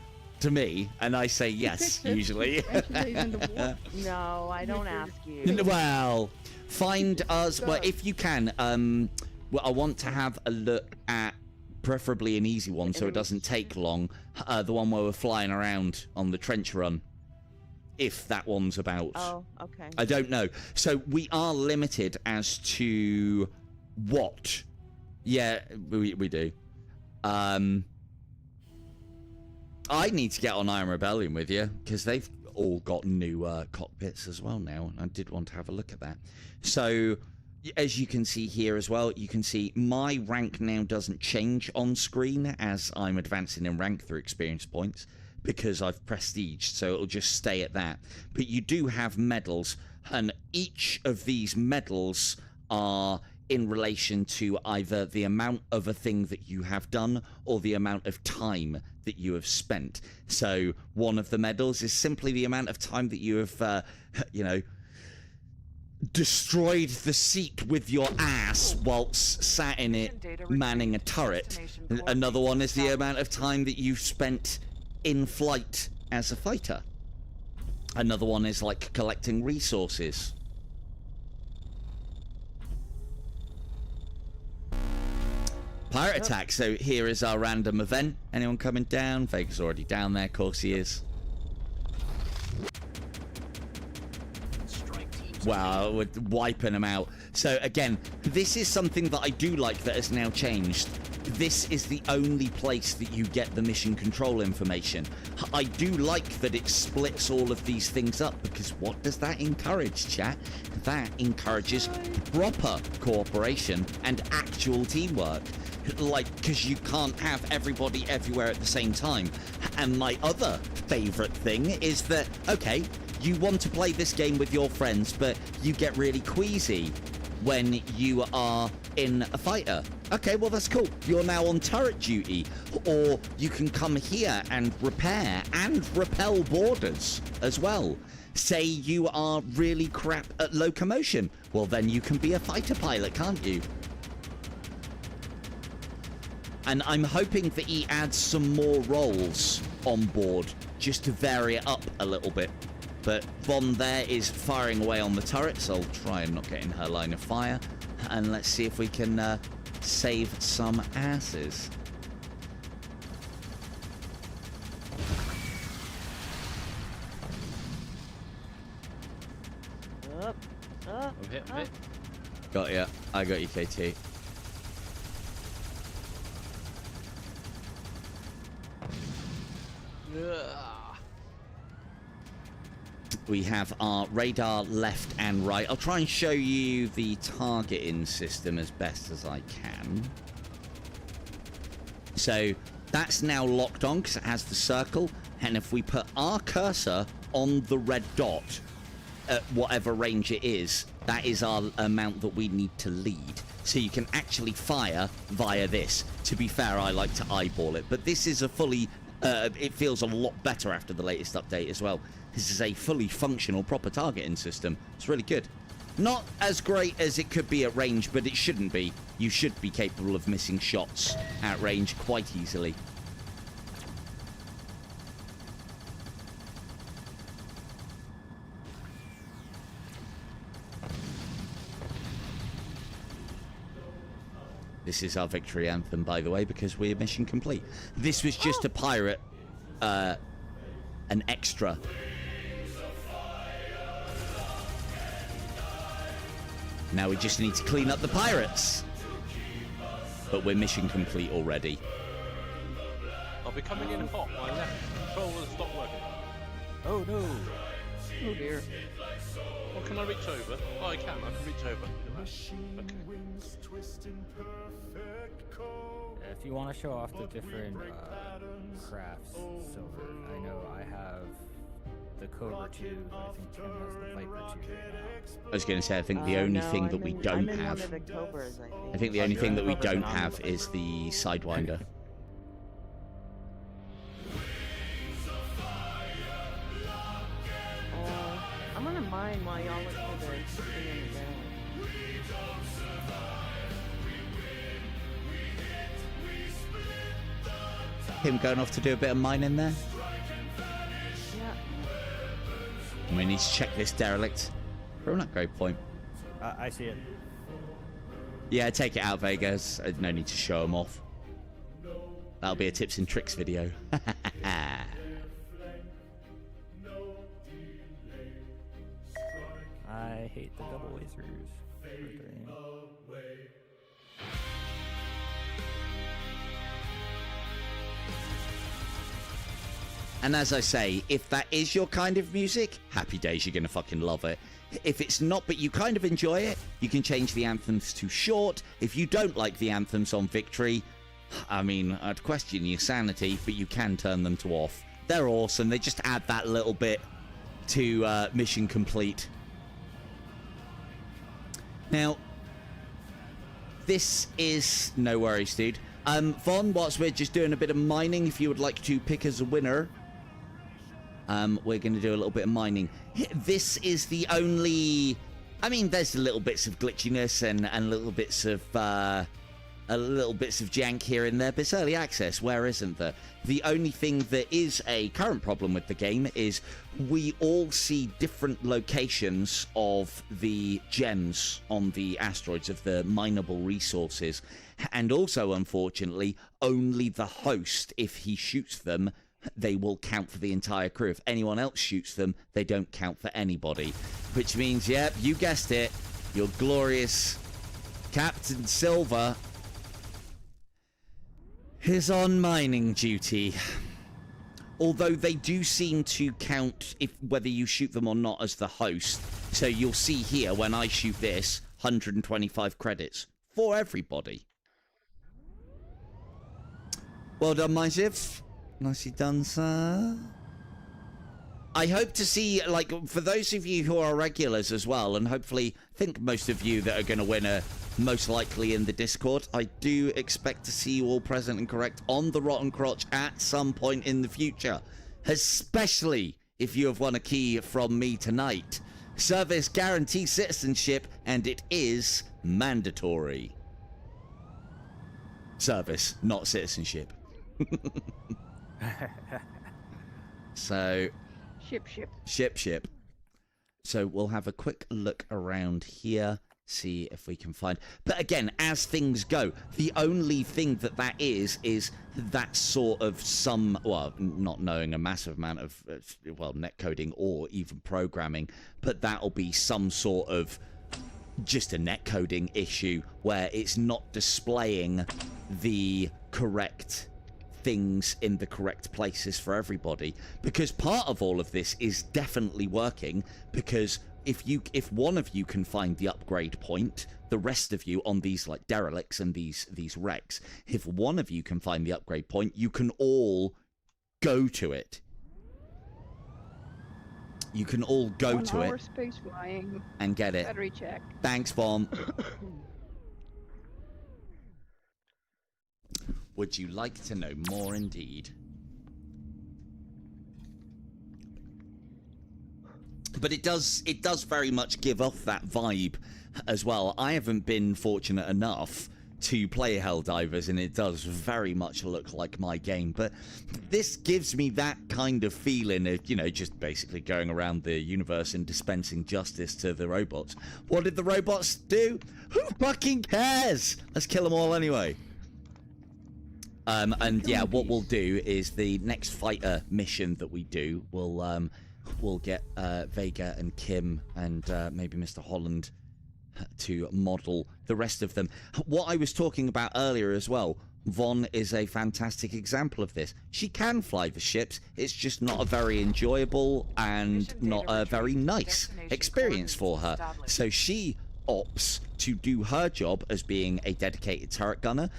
to me, and I say yes, usually. And she lays in the water. No, I don't ask you. Well, find us. Well, if you can. Well, I want to have a look at preferably an easy one, so it doesn't take long. The one where we're flying around on the trench run. If that one's about. Oh, okay. I don't know. So we are limited as to what. Yeah, we do. I need to get on Iron Rebellion with you, because they've all got new cockpits as well now, and I did want to have a look at that. So, as you can see here as well, you can see my rank now doesn't change on screen as I'm advancing in rank through experience points, because I've prestiged, so it'll just stay at that. But you do have medals, and each of these medals are in relation to either the amount of a thing that you have done or the amount of time that you have spent. So one of the medals is simply the amount of time that you have, destroyed the seat with your ass whilst sat in it manning a turret. Another one is the amount of time that you've spent in flight as a fighter. Another one is like collecting resources. Pirate attack. So here is our random event. Anyone coming down? Vega's already down there. Of course he is. Wow, we're wiping them out. So again, this is something that I do like that has now changed. this is the only place that you get the mission control information. I do like that it splits all of these things up, because what does that encourage, chat? That encourages proper cooperation and actual teamwork. Like, because you can't have everybody everywhere at the same time. And my other favorite thing is that, okay, you want to play this game with your friends, but you get really queasy when you are in a fighter. Okay, well, that's cool. You're now on turret duty. Or you can come here and repair and repel borders as well. Say you are really crap at locomotion. Well, then you can be a fighter pilot, can't you? And I'm hoping that he adds some more roles on board just to vary it up a little bit. But Von there is firing away on the turrets. I'll try and not get in her line of fire. And let's see if we can save some asses. Up. I'm hit, I'm hit. Got ya. I got you, KT. We have our radar left and right. I'll try and show you the targeting system as best as I can. So that's now locked on because it has the circle. And if we put our cursor on the red dot at whatever range it is, that is our amount that we need to lead. So you can actually fire via this. To be fair, I like to eyeball it. But this is a fully... it feels a lot better after the latest update as well. This is a fully functional, proper targeting system. It's really good. Not as great as it could be at range, but it shouldn't be. You should be capable of missing shots at range quite easily. This is our victory anthem, by the way, because we're mission complete. This was just a pirate, an extra. Now we just need to clean up the pirates. But we're mission complete already. I'll be coming in hot. My left controller stopped working. Oh no! Oh dear. Well, can I reach over? Oh, I can reach over. Okay. If you want to show off the different crafts, Silver, I know I have the Cobra 2, but I think Tim has the Viper 2 right now. I was going to say, I think the only No, thing that I'm we in- don't I'm in have... one of the Cobras, I think. I think the only thing that we don't have is the Sidewinder. I'm gonna mine while y'all look for the thing in the ground. Him going off to do a bit of mining there. Yeah. And we need to check this derelict. We're on upgrade point. I see it. Yeah, take it out, Vegas. No need to show them off. That'll be a tips and tricks video. I hate the double lasers. And as I say, if that is your kind of music, happy days, you're going to fucking love it. If it's not, but you kind of enjoy it, you can change the anthems to short. If you don't like the anthems on Victory, I mean, I'd question your sanity, but you can turn them to off. They're awesome. They just add that little bit to mission complete. Now, this is... No worries, dude. Von, whilst we're just doing a bit of mining, if you would like to pick as a winner... we're going to do a little bit of mining. This is the only... I mean, there's little bits of glitchiness and little bits of jank here and there, but it's early access. Where isn't there? The only thing that is a current problem with the game is we all see different locations of the gems on the asteroids, of the mineable resources, and also, unfortunately, only the host, if he shoots them, they will count for the entire crew. If anyone else shoots them, they don't count for anybody. Which means, yep, you guessed it, your glorious Captain Silver is on mining duty. Although they do seem to count if whether you shoot them or not as the host. So you'll see here when I shoot this, 125 credits for everybody. Well done, my Ziv. Nicely done, sir. I hope to see, like, for those of you who are regulars as well, and hopefully, I think most of you that are going to win are most likely in the Discord, I do expect to see you all present and correct on the Rotten Crotch at some point in the future. Especially if you have won a key from me tonight. Service guarantees citizenship, and it is mandatory. Service, not citizenship. So... Ship. So we'll have a quick look around here, see if we can find... But again, as things go, the only thing that is that sort of some... Well, not knowing a massive amount of, well, net coding or even programming, but that'll be some sort of just a net coding issue where it's not displaying the correct things in the correct places for everybody, because part of all of this is definitely working, because if one of you can find the upgrade point, the rest of you on these like derelicts and these wrecks, if one of you can find the upgrade point, you can all go to it. You can all go to it space flying and get it. Battery check. Thanks, Bomb. Would you like to know more indeed? But it does very much give off that vibe as well. I haven't been fortunate enough to play Helldivers, and it does very much look like my game. But this gives me that kind of feeling of, you know, just basically going around the universe and dispensing justice to the robots. What did the robots do? Who fucking cares? Let's kill them all anyway. And yeah, what we'll do is the next fighter mission that we do, we'll get Vega and Kim and maybe Mr. Holland to model the rest of them. What I was talking about earlier as well, Vaughn is a fantastic example of this. She can fly the ships, it's just not a very enjoyable and not a very nice experience for her. So she opts to do her job as being a dedicated turret gunner.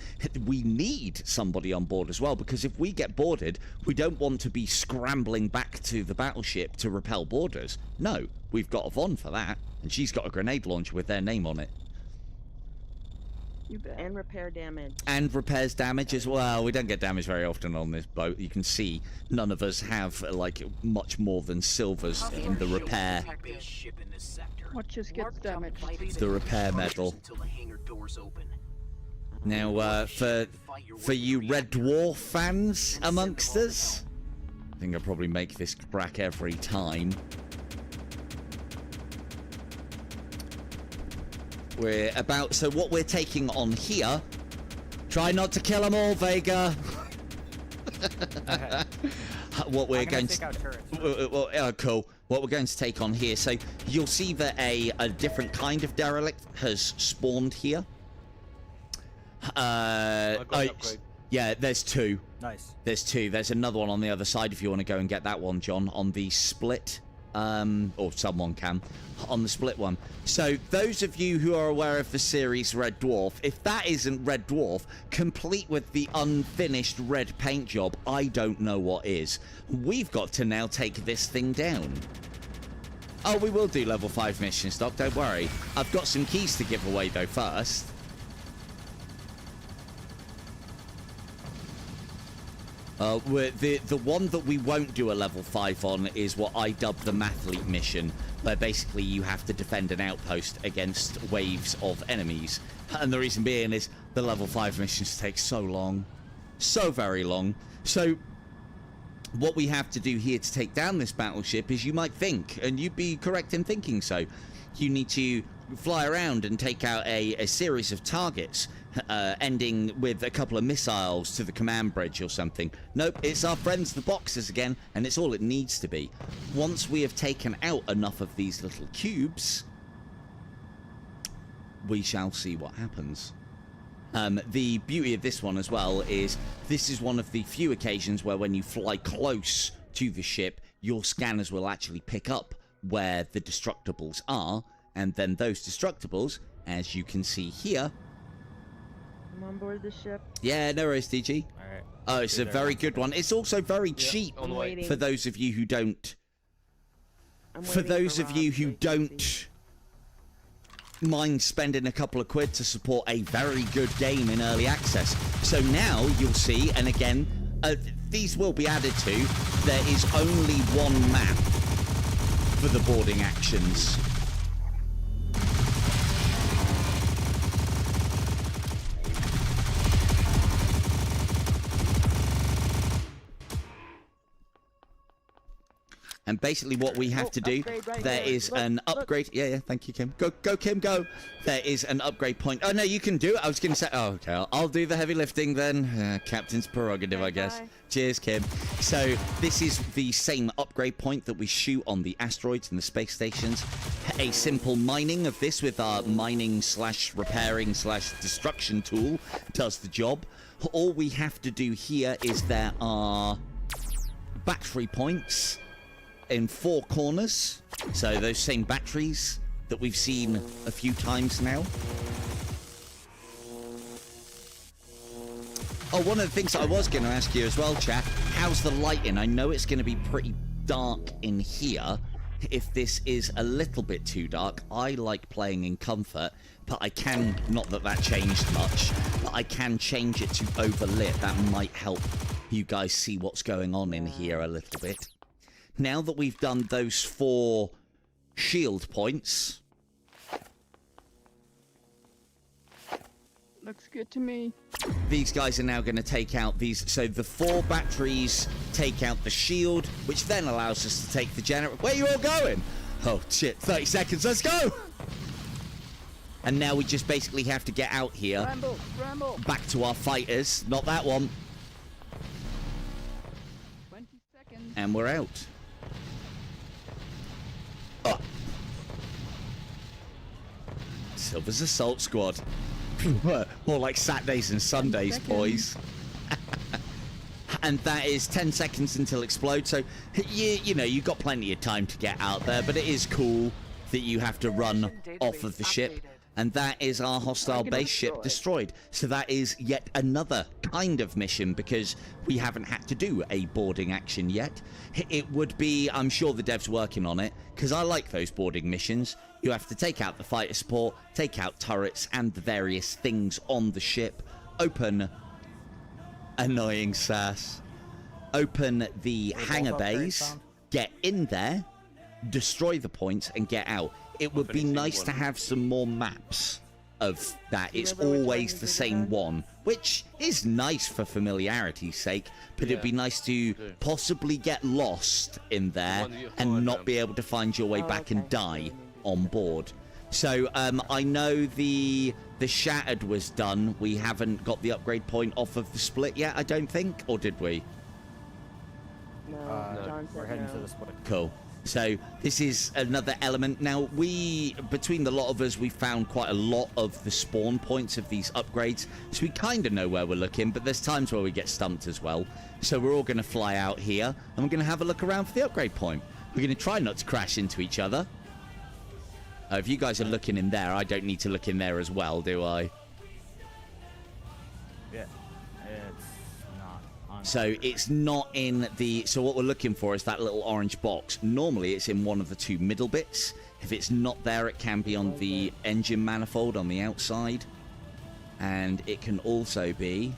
We need somebody on board as well, because if we get boarded, we don't want to be scrambling back to the battleship to repel boarders. No, we've got Yvonne for that, and she's got a grenade launcher with their name on it. You bet. And repair damage. And repairs damage as well. We don't get damage very often on this boat. You can see none of us have like much more than silvers in the repair. What just gets damaged? The repair medal. Now, for you Red Dwarf fans amongst us, I think I'll probably make this crack every time. So what we're taking on here, try not to kill them all, Vega. What we're going to... cool. What we're going to take on here, so you'll see that a different kind of derelict has spawned here. Yeah, there's two. Nice. There's two. There's another one on the other side if you want to go and get that one, John, on the split. Or someone can, on the split one. So those of you who are aware of the series Red Dwarf, if that isn't Red Dwarf, complete with the unfinished red paint job, I don't know what is. We've got to now take this thing down. Oh, we will do level 5 missions, Doc, don't worry. I've got some keys to give away, though, first. The one that we won't do a level 5 on is what I dubbed the Mathlete mission, where basically you have to defend an outpost against waves of enemies. And the reason being is the level 5 missions take so long. So very long. So what we have to do here to take down this battleship is, you might think, and you'd be correct in thinking so, you need to fly around and take out a series of targets, ending with a couple of missiles to the command bridge or something. Nope, it's our friends the Boxers again, and it's all it needs to be. Once we have taken out enough of these little cubes, we shall see what happens. The beauty of this one as well is this is one of the few occasions where when you fly close to the ship, your scanners will actually pick up where the destructibles are, and then those destructibles, as you can see here. I'm on board the ship. Yeah, no worries, DG. All right. Oh, it's Be a there very in good one. It's also very cheap on the I'm way. waiting. for those of you who don't. I'm For waiting those of Rob you so who he can don't see. mind spending a couple of quid to support a very good game in early access. So now you'll see, and again, these will be added to, there is only one map for the boarding actions. And basically what we have to do, upgrade right there there. is Look, an look. upgrade. Yeah, thank you, Kim. Go, Kim, go. There is an upgrade point. Oh, no, you can do it. I was going to say, oh, okay, I'll do the heavy lifting then. Captain's prerogative, I guess. Bye. Cheers, Kim. So this is the same upgrade point that we shoot on the asteroids and the space stations. A simple mining of this with our mining/repairing/destruction tool does the job. All we have to do here is there are battery points in 4 corners, so those same batteries that we've seen a few times now. Oh, one of the things I was going to ask you as well, chat, how's the lighting? I know it's going to be pretty dark in here. If this is a little bit too dark, I like playing in comfort, but I can, not that that changed much, but I can change it to overlit. That might help you guys see what's going on in here a little bit. Now that we've done those 4 shield points, Looks good to me. these guys are now going to take out these. So the 4 batteries take out the shield, which then allows us to take the generator. Where are you all going? Oh, shit. 30 seconds. Let's go. And now we just basically have to get out here, Ramble, ramble. back to our fighters. Not that one. 20 seconds. And we're out. Oh. Silver's Assault Squad. More like Saturdays and Sundays, seconds. boys. And that is 10 seconds until explode. So, you know, you've got plenty of time to get out there, but it is cool that you have to run Mission off database of the ship. updated. And that is our hostile Target base ship destroyed. So that is yet another kind of mission, because we haven't had to do a boarding action yet. It would be, I'm sure the devs working on it, because I like those boarding missions. You have to take out the fighter support, take out turrets and the various things on the ship, open annoying sass, open the hangar upgrade bays, sound? get in there, destroy the points and get out. It would be nice to have some more maps of that. It's Remember which always ones the we same had? one, which is nice for familiarity's sake, but it'd be nice to possibly get lost in there one that you and find, not be able to find your way Oh, back and okay. die on board. So I know the Shattered was done. We haven't got the upgrade point off of the split yet, I don't think, or did we? No, No, John we're said heading no. to the split. Cool. So this is another element. Now, between the lot of us, we found quite a lot of the spawn points of these upgrades. So we kind of know where we're looking, but there's times where we get stumped as well. So we're all going to fly out here, and we're going to have a look around for the upgrade point. We're going to try not to crash into each other. If you guys are looking in there, I don't need to look in there as well, do I? Yeah, it's not on. So it's not in the... So what we're looking for is that little orange box. Normally it's in one of the 2 middle bits. If it's not there, it can be on the engine manifold on the outside. And it can also be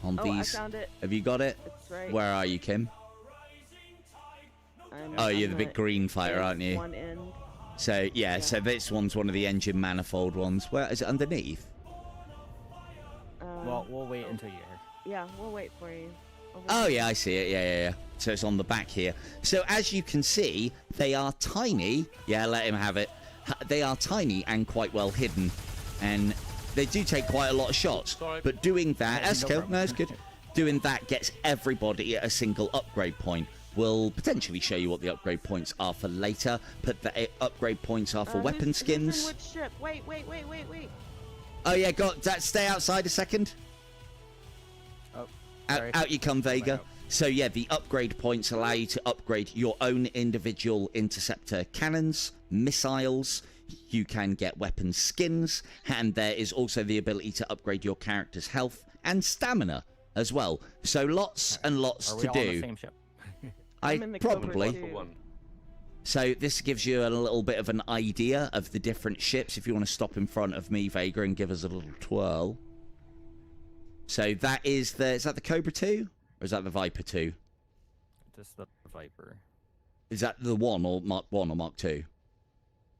on Oh, these... I found it. Have you got it? It's right. Where are you, Kim? Oh, you're the big green fighter, aren't you? One end. So, yeah, so this one's one of the engine manifold ones. Where is it underneath? Well, we'll wait until you're here. Yeah, we'll wait for you. Over Oh, there. yeah, I see it. Yeah. So it's on the back here. So as you can see, they are tiny. Yeah, let him have it. They are tiny and quite well hidden. And they do take quite a lot of shots. Sorry. But doing that... Yeah, That's no cool. problem. No, it's good. Doing that gets everybody at a single upgrade point. We'll potentially show you what the upgrade points are for later. But the upgrade points are for weapon who's in skins. which ship? Wait. Oh yeah, stay outside a second. Oh, Out, sorry. out you come, Vega. out. So yeah, the upgrade points allow you to upgrade your own individual interceptor cannons, missiles. You can get weapon skins, and there is also the ability to upgrade your character's health and stamina as well. So lots and lots Are we to all on the do. same ship? I'm in the Cobra Probably. too. For one. So this gives you a little bit of an idea of the different ships. If you want to stop in front of me, Vega, and give us a little twirl. So that is that the Cobra 2? Or is that the Viper 2? Just the Viper. Is that the 1 or Mark 1 or Mark 2?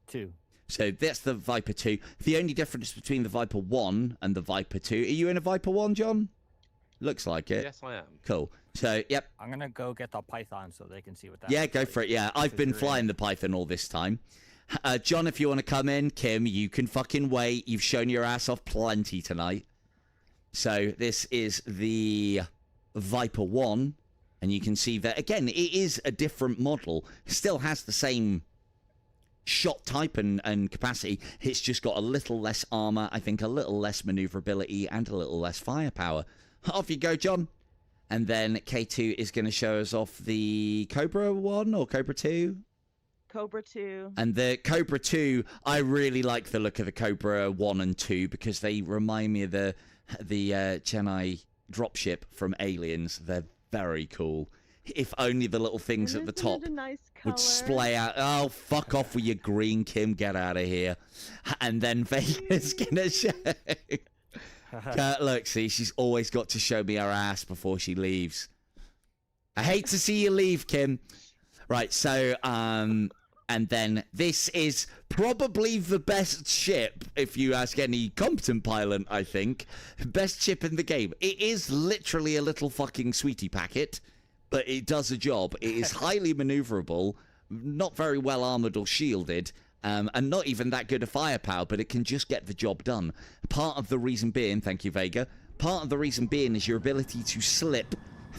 2. So that's the Viper 2. The only difference between the Viper 1 and the Viper 2... Are you in a Viper 1, John? Looks like it. Yes, I am. Cool. So, yep. I'm gonna go get the Python so they can see what that Yeah, looks go like. for it. Yeah, I've been Because you're flying in. the Python all this time. John, if you want to come in, Kim, you can fucking wait. You've shown your ass off plenty tonight. So this is the Viper 1. And you can see that, again, it is a different model. It still has the same shot type and capacity. It's just got a little less armor, I think a little less maneuverability, and a little less firepower. Off you go, John. And then K2 is going to show us off the Cobra 1 or Cobra 2. Cobra 2. And the Cobra 2, I really like the look of the Cobra 1 and 2 because they remind me of the Chennai dropship from Aliens. They're very cool. If only the little things at the Isn't top it a nice would color? splay out. Oh, fuck off with your green, Kim. Get out of here. And then Vega's going to show... Look, see, she's always got to show me her ass before she leaves. I hate to see you leave, Kim. Right, so, and then this is probably the best ship, if you ask any competent pilot, I think. Best ship in the game. It is literally a little fucking sweetie packet, but it does a job. It is highly maneuverable, not very well armored or shielded, and not even that good a firepower, but it can just get the job done. Part of the reason being, thank you, Vega, part of the reason being is your ability to slip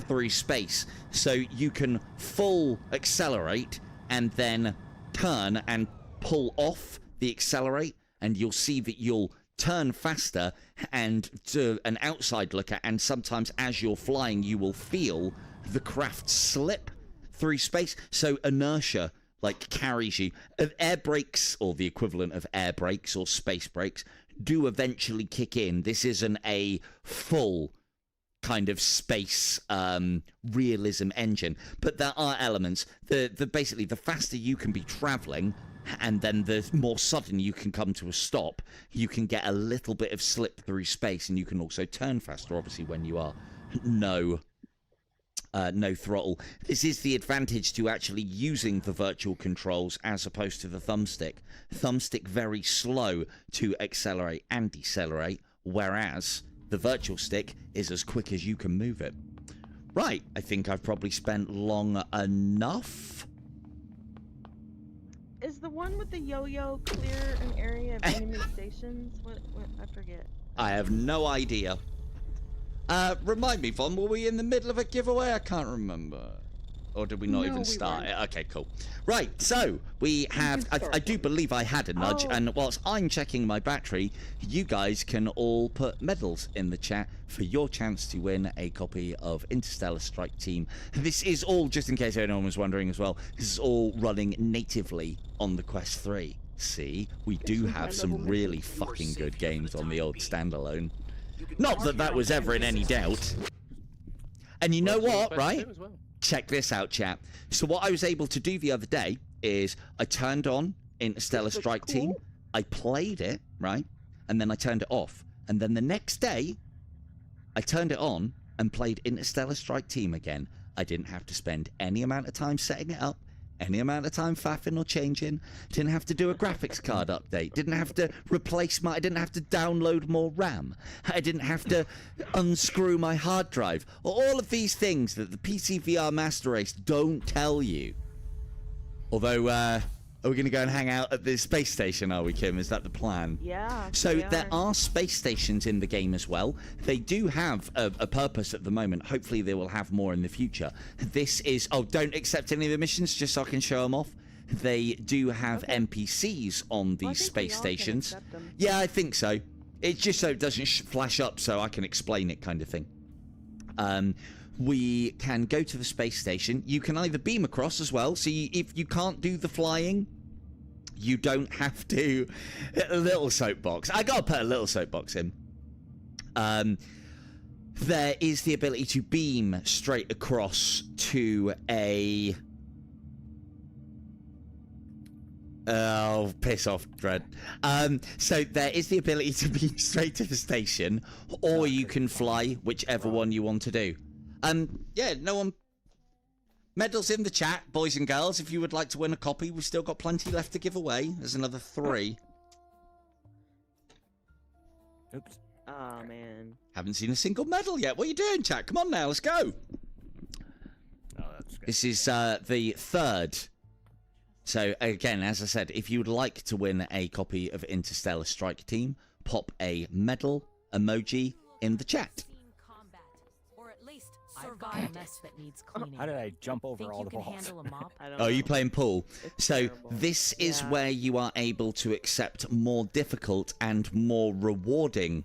through space. So you can full accelerate and then turn and pull off the accelerate, and you'll see that you'll turn faster, and to an outside looker, and sometimes as you're flying, you will feel the craft slip through space. So inertia like carries you. Air brakes, or the equivalent of air brakes or space brakes, do eventually kick in. This isn't a full kind of space realism engine, but there are elements. Basically, the faster you can be traveling, and then the more sudden you can come to a stop, you can get a little bit of slip through space, and you can also turn faster, obviously, when you are no throttle. This is the advantage to actually using the virtual controls as opposed to the thumbstick. Thumbstick very slow to accelerate and decelerate, whereas the virtual stick is as quick as you can move it. Right, I think I've probably spent long enough. Is the one with the yo-yo clear an area of enemy stations? What? I forget. I have no idea. Remind me, Vaughn, were we in the middle of a giveaway? I can't remember. Or did we not No, even we start weren't. it? Okay, cool. Right, so we have... I do believe I had a nudge, Oh. and whilst I'm checking my battery, you guys can all put medals in the chat for your chance to win a copy of Interstellar Strike Team. This is all, just in case anyone was wondering as well, this is all running natively on the Quest 3. See, we do have some really fucking good games on the old standalone. Not that that was ever in any doubt. And you know what, right? Check this out, chat. So what I was able to do the other day is I turned on Interstellar Strike Team, I played it, right? And then I turned it off. And then the next day, I turned it on and played Interstellar Strike Team again. I didn't have to spend any amount of time setting it up, any amount of time faffing or changing. Didn't have to do a graphics card update. Didn't have to replace I didn't have to download more RAM. I didn't have to unscrew my hard drive. All of these things that the PC VR Master Race don't tell you. Although, are we going to go and hang out at the space station, are we, Kim? Is that the plan? Yeah. So we there are space stations in the game as well. They do have a purpose at the moment. Hopefully they will have more in the future. This is... Oh, don't accept any of the missions just so I can show them off. They do have Okay. NPCs on Well, I these think we space all can stations. accept them. Yeah, I think so. It's just so it doesn't flash up so I can explain it kind of thing. We can go to the space station. You can either beam across as well. So if you can't do the flying, you don't have to. A little soapbox. I gotta put a little soapbox in. There is the ability to beam straight across to a... Oh, piss off, Dread. So there is the ability to beam straight to the station, or you can fly, whichever one you want to do. Yeah, no one... Medals in the chat, boys and girls. If you would like to win a copy, we've still got plenty left to give away. There's another 3. Oops. Oh, man. Haven't seen a single medal yet. What are you doing, chat? Come on now, let's go. Oh, that's good. This is the 3rd. So, again, as I said, if you would like to win a copy of Interstellar Strike Team, pop a medal emoji in the chat. How did I jump over all the balls? I don't Oh, know. you playing pool? It's So terrible. this is Yeah. where you are able to accept more difficult and more rewarding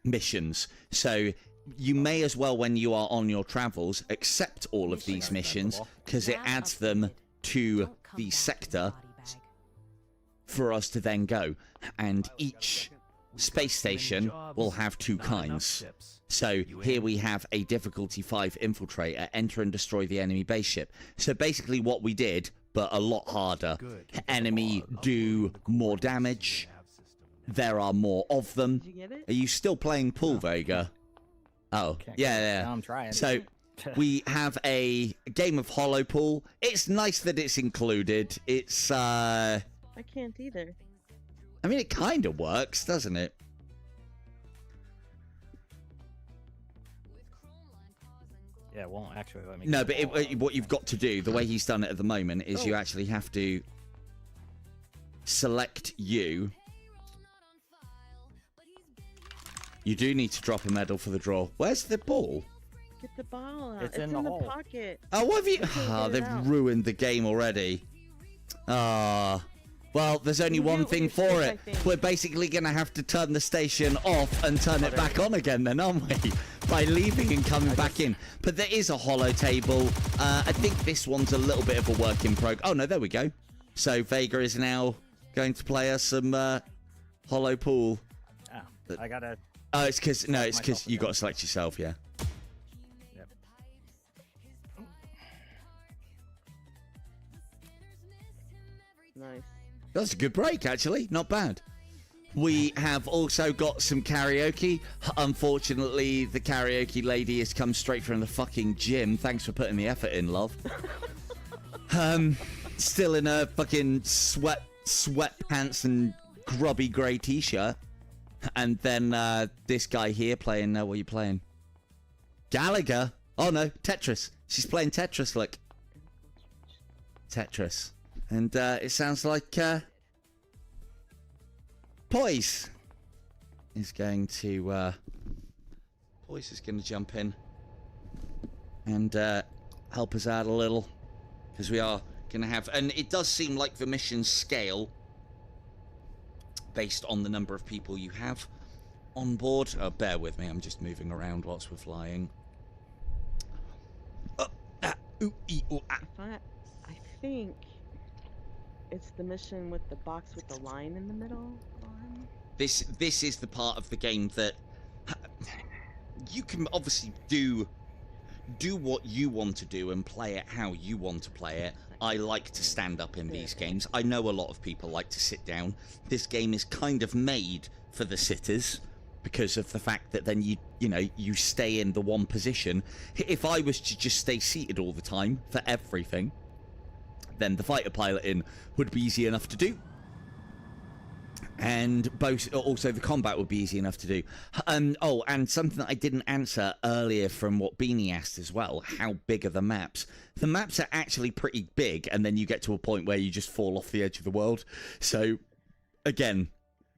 missions. So you may as well, when you are on your travels, accept all of these missions because it adds them to the sector for us to then go. And each space station will have 2 kinds. So here we have a difficulty 5 infiltrator, enter and destroy the enemy base ship. So basically what we did, but a lot harder. Enemy do more damage. There are more of them. Did you get it? Are you still playing pool, Vega? Oh, yeah. I'm trying. So we have a game of Hollow Pool. It's nice that it's included. It's, I can't either. I mean, it kind of works, doesn't it? Yeah, it won't actually let me. No, but what you've got to do, the way he's done it at the moment, is you actually have to select you. You do need to drop a medal for the draw. Where's the ball? Get the ball out. It's It's in in the the hole. pocket. Oh, what have you... can't Oh, get it they've out. ruined the game already. Ah. Well, there's only You one do thing it for twice, it. I think. We're basically going to have to turn the station off and turn it back on again then, aren't we? By leaving and coming back in. But there is a hollow table. I think this one's a little bit of a work in progress. Oh, no, there we go. So Vega is now going to play us some hollow pool. Oh, I gotta. Oh, it's because... No, it's Myself because you again. got to select yourself, yeah. Yep. Nice. That's a good break, actually. Not bad. We have also got some karaoke. Unfortunately, the karaoke lady has come straight from the fucking gym. Thanks for putting the effort in, love. Still in a fucking sweatpants and grubby grey t-shirt. And then this guy here playing... what are you playing? Gallagher? Oh, no. Tetris. She's playing Tetris, look. Tetris. And it sounds like... Poise is going to Poise is going to jump in and help us out a little, because we are going to have, and it does seem like the missions scale based on the number of people you have on board. Bear with me, I'm just moving around whilst we're flying. I think it's the mission with the box with the line in the middle. This is the part of the game that you can obviously do what you want to do and play it how you want to play it. I like to stand up in these games. I know a lot of people like to sit down. This game is kind of made for the sitters because of the fact that then you stay in the one position. If I was to just stay seated all the time for everything, then the fighter piloting would be easy enough to do. And also the combat would be easy enough to do. Oh, and something that I didn't answer earlier from what Beanie asked as well, how big are the maps? The maps are actually pretty big, and then you get to a point where you just fall off the edge of the world. So, again,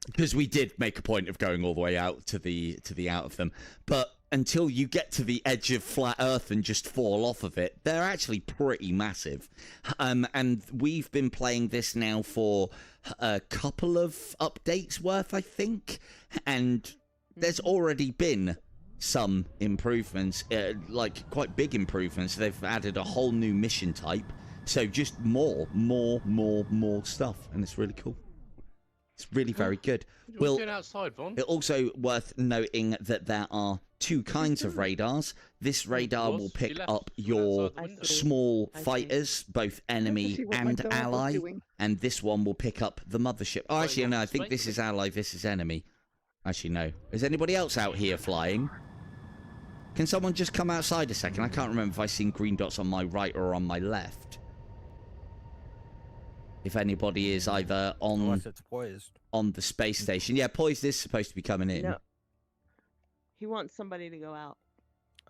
because we did make a point of going all the way out to the out of them, but until you get to the edge of flat Earth and just fall off of it, they're actually pretty massive. And we've been playing this now for a couple of updates worth, I think, and there's already been some improvements, like quite big improvements. They've added a whole new mission type, so just more stuff, and it's really cool. It's really very good. You're doing outside, Von. It's also worth noting that there are two kinds of radars. This radar will pick up your small fighters, both enemy see what my and dog was ally, doing. and this one will pick up the mothership. Oh, actually, no, I think this is ally, this is enemy. Actually, no. Is anybody else out here flying? Can someone just come outside a second? I can't remember if I've seen green dots on my right or on my left. If anybody is either Unless it's poised. on the space station. Yeah, poised is supposed to be coming in. No. He wants somebody to go out.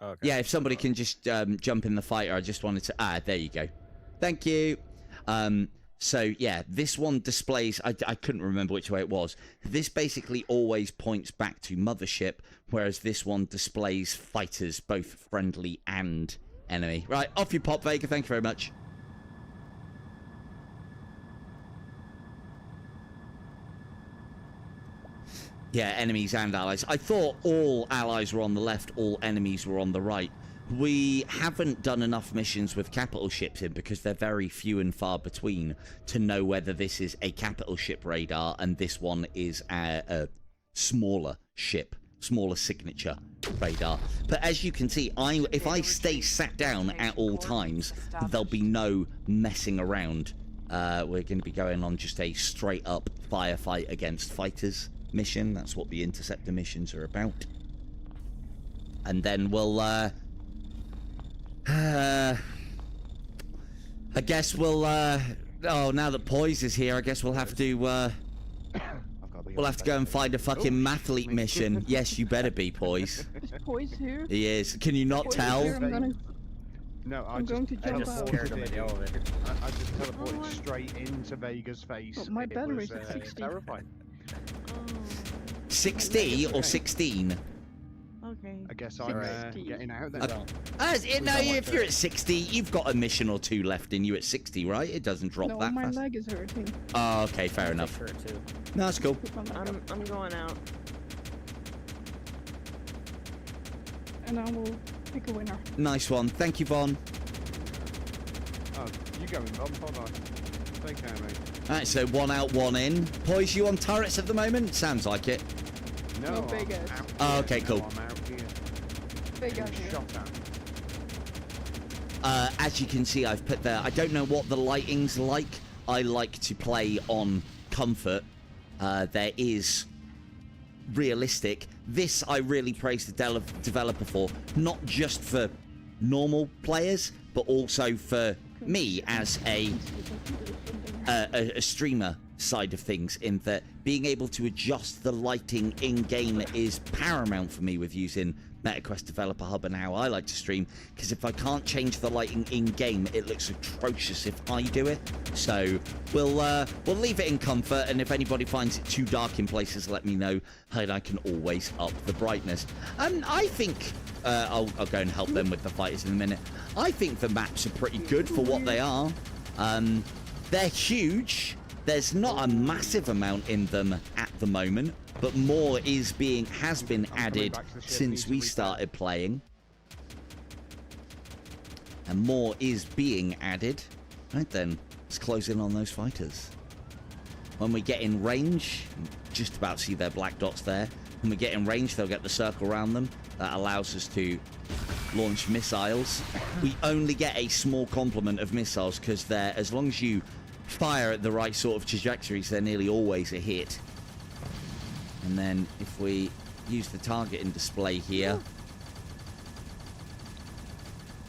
Okay. Yeah, if somebody can just jump in the fighter, I just wanted to... Ah, there you go. Thank you. So, yeah, this one displays... I couldn't remember which way it was. This basically always points back to mothership, whereas this one displays fighters, both friendly and enemy. Right, off you pop, Vega. Thank you very much. Yeah, enemies and allies. I thought all allies were on the left, all enemies were on the right. We haven't done enough missions with capital ships in because they're very few and far between to know whether this is a capital ship radar and this one is a smaller ship, smaller signature radar. But as you can see, if I stay sat down at all times, there'll be no messing around. We're going to be going on just a straight up firefight against fighters mission. That's what the interceptor missions are about. And then we'll I guess we'll oh, now that Poise is here, I guess we'll have to go and find a fucking mathlete mission. Yes, you better be, Poise. Is Poise here? He is. Can you not Poise tell? here, I'm going to I jump just out. scared him in the elevator. I just teleported straight into Vega's face. Oh, my It battery's was, at 60. terrifying. 60 or 16? Okay. I guess I'm 60. getting out then. No, if you're at 60, you've got a mission or two left in you at 60, right? It doesn't drop No, that my fast. leg is hurting. Oh, okay, fair enough. Sure, too. No, that's cool. Put my leg up, I'm going out. and I will pick a winner. Nice one. Thank you, Vaughn. Oh, you going, Bob? Hold on. Take care, mate. Alright, so one out, one in. Poise, you on turrets at the moment? Sounds like it. No, big I'm ass. out Oh, here. okay, cool. No, I'm out here. Big Getting out here. shot at. As you can see, I've put there. I don't know what the lighting's like. I like to play on comfort. There is realistic. This I really praise the developer for, not just for normal players, but also for me as a streamer side of things, in that being able to adjust the lighting in game is paramount for me with using MetaQuest Developer Hub and how I like to stream, because if I can't change the lighting in game, it looks atrocious if I do it. So we'll leave it in comfort, and if anybody finds it too dark in places, let me know, and I can always up the brightness. I think I'll go and help them with the fighters in a minute. I think the maps are pretty good for what they are. They're huge. There's not a massive amount in them at the moment, but more has been added since we started playing. And more is being added. Right then, let's close in on those fighters. When we get in range, just about see their black dots there. When we get in range, they'll get the circle around them. That allows us to launch missiles. We only get a small complement of missiles because they're, as long as you fire at the right sort of trajectories, they're nearly always a hit. And then if we use the targeting display here,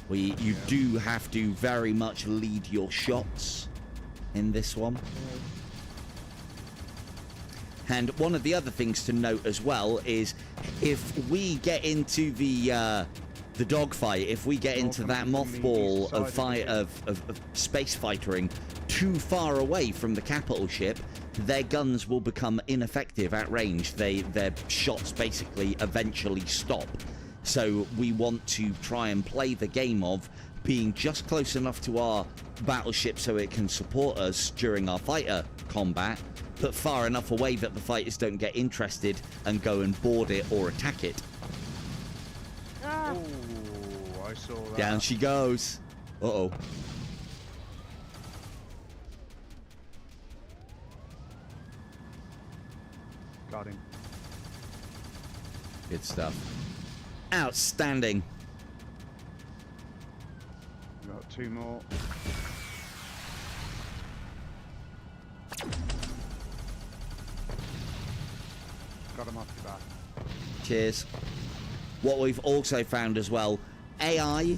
you do have to very much lead your shots in this one. And one of the other things to note as well is if we get into the dogfight, if we get into that mothball of space fightering too far away from the capital ship, their guns will become ineffective at range. Their shots basically eventually stop. So we want to try and play the game of being just close enough to our battleship so it can support us during our fighter combat, but far enough away that the fighters don't get interested and go and board it or attack it. Ah, Oh, I saw that. Down she goes. Uh-oh. Got him. Good stuff. Outstanding. Got 2 more. Got him off your back. Cheers. What we've also found as well, AI.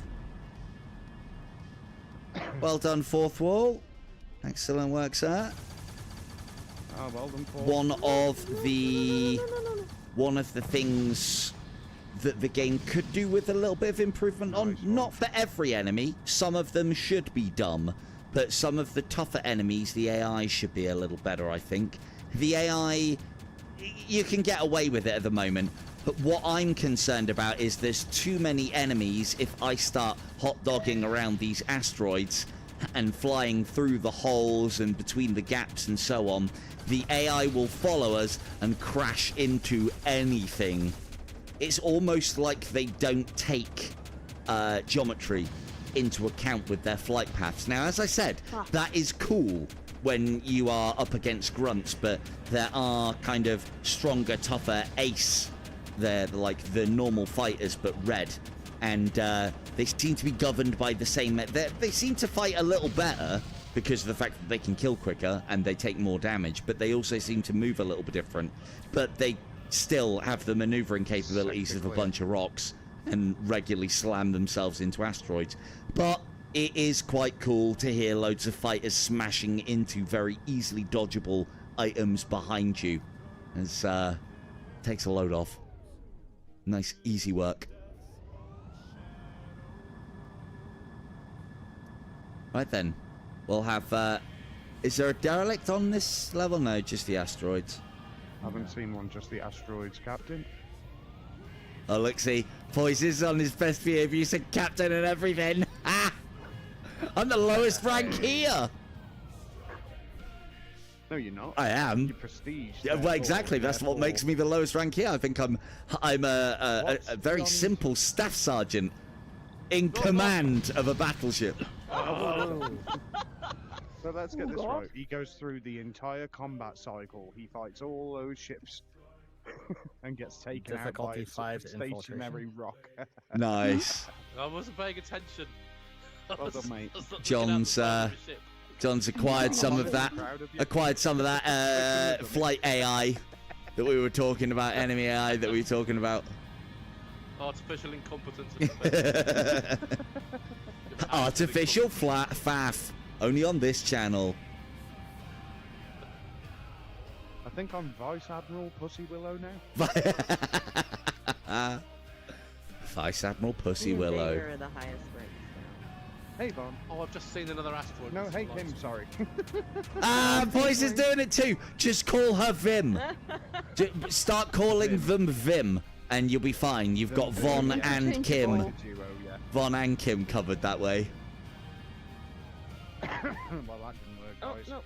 Well done, fourth wall. Excellent work, sir. Oh, well done, Paul. One of the things that the game could do with a little bit of improvement on, Nice one. not for every enemy, some of them should be dumb, but some of the tougher enemies, the AI should be a little better, I think. The AI, you can get away with it at the moment, but what I'm concerned about is there's too many enemies if I start hot-dogging around these asteroids and flying through the holes and between the gaps and so on. The AI will follow us and crash into anything. It's almost like they don't take geometry into account with their flight paths. Now, as I said, that is cool when you are up against grunts, but there are kind of stronger, tougher ace. They're like the normal fighters, but red. And they seem to be governed by the same... They seem to fight a little better because of the fact that they can kill quicker and they take more damage, but they also seem to move a little bit different. But they still have the maneuvering capabilities of a bunch of rocks and regularly slam themselves into asteroids. But it is quite cool to hear loads of fighters smashing into very easily dodgeable items behind you. It takes a load off. Nice, easy work. Right then, we'll have... is there a derelict on this level? No, just the asteroids. I haven't seen one, just the asteroids, Captain. Oh, look, see. Voices on his best behavior. You said captain and everything. Ah! I'm the lowest rank here. No, you're not. I am. Your prestige. Yeah, well, exactly. That's what makes me the lowest rank here. I think I'm a very simple staff sergeant in command of a battleship. So let's get this right. He goes through the entire combat cycle. He fights all those ships and gets taken out by Difficulty a 5 stationary rock. Nice. I wasn't paying attention. Well done, mate. I was looking John's, at the ship. John's acquired some of that. Flight AI that we were talking about, enemy AI that we were talking about. Artificial incompetence. Artificial faff. Only on this channel. I think I'm Vice Admiral Pussy Willow now. Vice Admiral Pussy me and Willow. Vader are the highest ranks Hey, Von. Oh, I've just seen another asteroid. No, That's hey, nice. him, sorry. Voice is doing it too. Just call her Vim. Start calling them Vim, and you'll be fine. You've got Von and Kim. Duo, yeah. Von and Kim covered that way. Well, that didn't work, now. guys. Oh,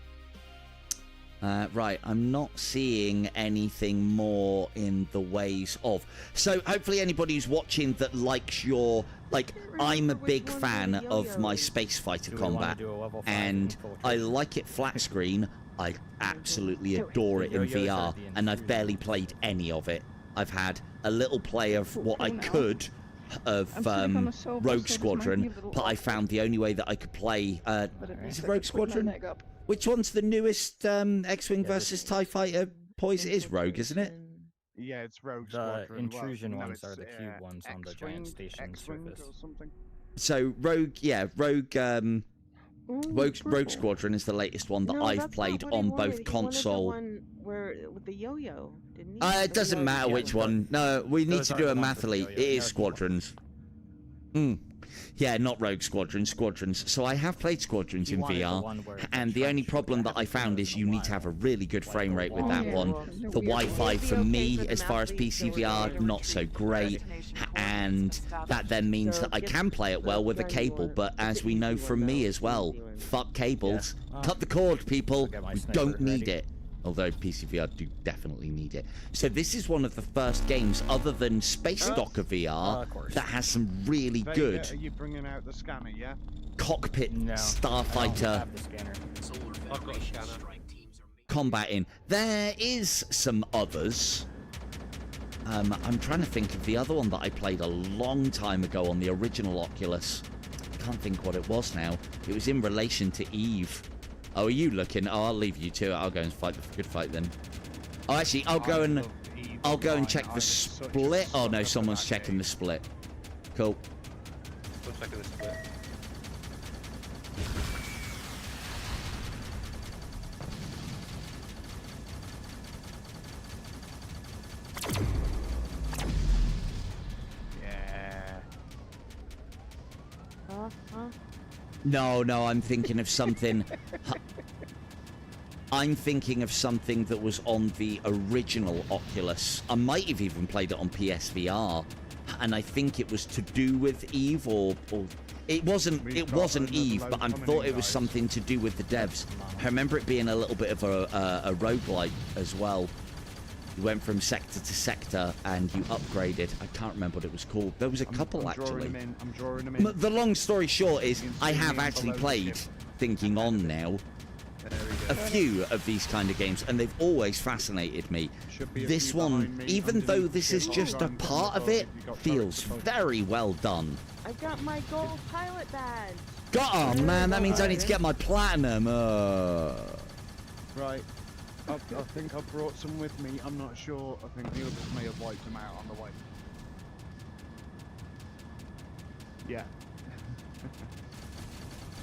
no. Right, I'm not seeing anything more in the ways of. So hopefully anybody who's watching that likes your... Like, I'm a big fan of my space fighter Do we wanna combat, do a level 5 and infiltration? I like it flat screen. I absolutely adore it in Yo-yos are VR, the and I've intrusion. barely played any of it. I've had a little play of what I could of I'm sitting on a sofa, so Rogue this might Squadron, be a little but I awkward. found the only way that I could play... But it is means it I Rogue can put my Squadron? leg up. Which one's the newest X-Wing Yeah, versus TIE Fighter poison? It is Rogue, isn't it? Yeah, it's Rogue The Squadron. intrusion well, no, ones are it's, the cube ones on the X-Wing, giant station X-Wing surface. or something. So Rogue, yeah, Rogue Ooh, Rogue purple. Squadron is the latest one that No, I've that's not played what he on wanted. both He console. wanted the one where with the yo-yo, didn't he? It doesn't matter which one. No, we need Those to are do the a ones with the mathlete. yo-yo. It is American Squadrons. Yeah, not Rogue Squadrons, Squadrons. So I have played Squadrons You in wanted the VR, one where and the the only trench problem would that I have to found go is in you the need to have a wild. really good Like frame the rate with wall. that Yeah, one. well, The we are- Wi-Fi It'd be for okay me, for the as far as mathlete, so we're PCVR, going to not so retreat. great. Destination and that then means So that I get can play it well with a done cable. your- But get as the we know easy one, from me though, as the well, easy one. fuck cables. Yeah. Cut the cord, people. Get my We sniper don't need ready. it. Although PCVR do definitely need it. So this is one of the first games, other than Space Docker VR, of course. that has some really Vega, good are you bringing out the scanner, yeah? cockpit No, I don't starfighter have the scanner. I've got a scanner. combat in. There is some others. I'm trying to think of the other one that I played a long time ago on the original Oculus. I can't think what it was now. It was in relation to Eve. Oh, are you looking? Oh, I'll leave you to it. I'll go and fight the good fight then. Oh, actually, I'll go and check the split. Oh no, someone's checking the split. Cool. I'm checking this split. Yeah. Huh? No, I'm thinking of something. I'm thinking of something that was on the original Oculus. I might have even played it on PSVR, and I think it was to do with Eve, or it wasn't. We've It got wasn't another Eve, load but I coming thought in, it was guys. something to do with the devs. I remember it being a little bit of a roguelike as well. You went from sector to sector and you upgraded. I can't remember what it was called. There was a couple I'm drawing actually. him in. I'm drawing him in. The long story short is, You can I see have me on actually below the played, ship. thinking on now, There we a go. few of these kind of games, and they've always fascinated me. Should be a This few one, behind me, even underneath though the this ship, is I'll just try a and get part them of above it, if you got feels turrets above. very well done. I've got my gold pilot badge. God, oh man, that means I need to get my platinum. Right. I think I brought some with me. I'm not sure. I think the others may have wiped them out on the way. Yeah.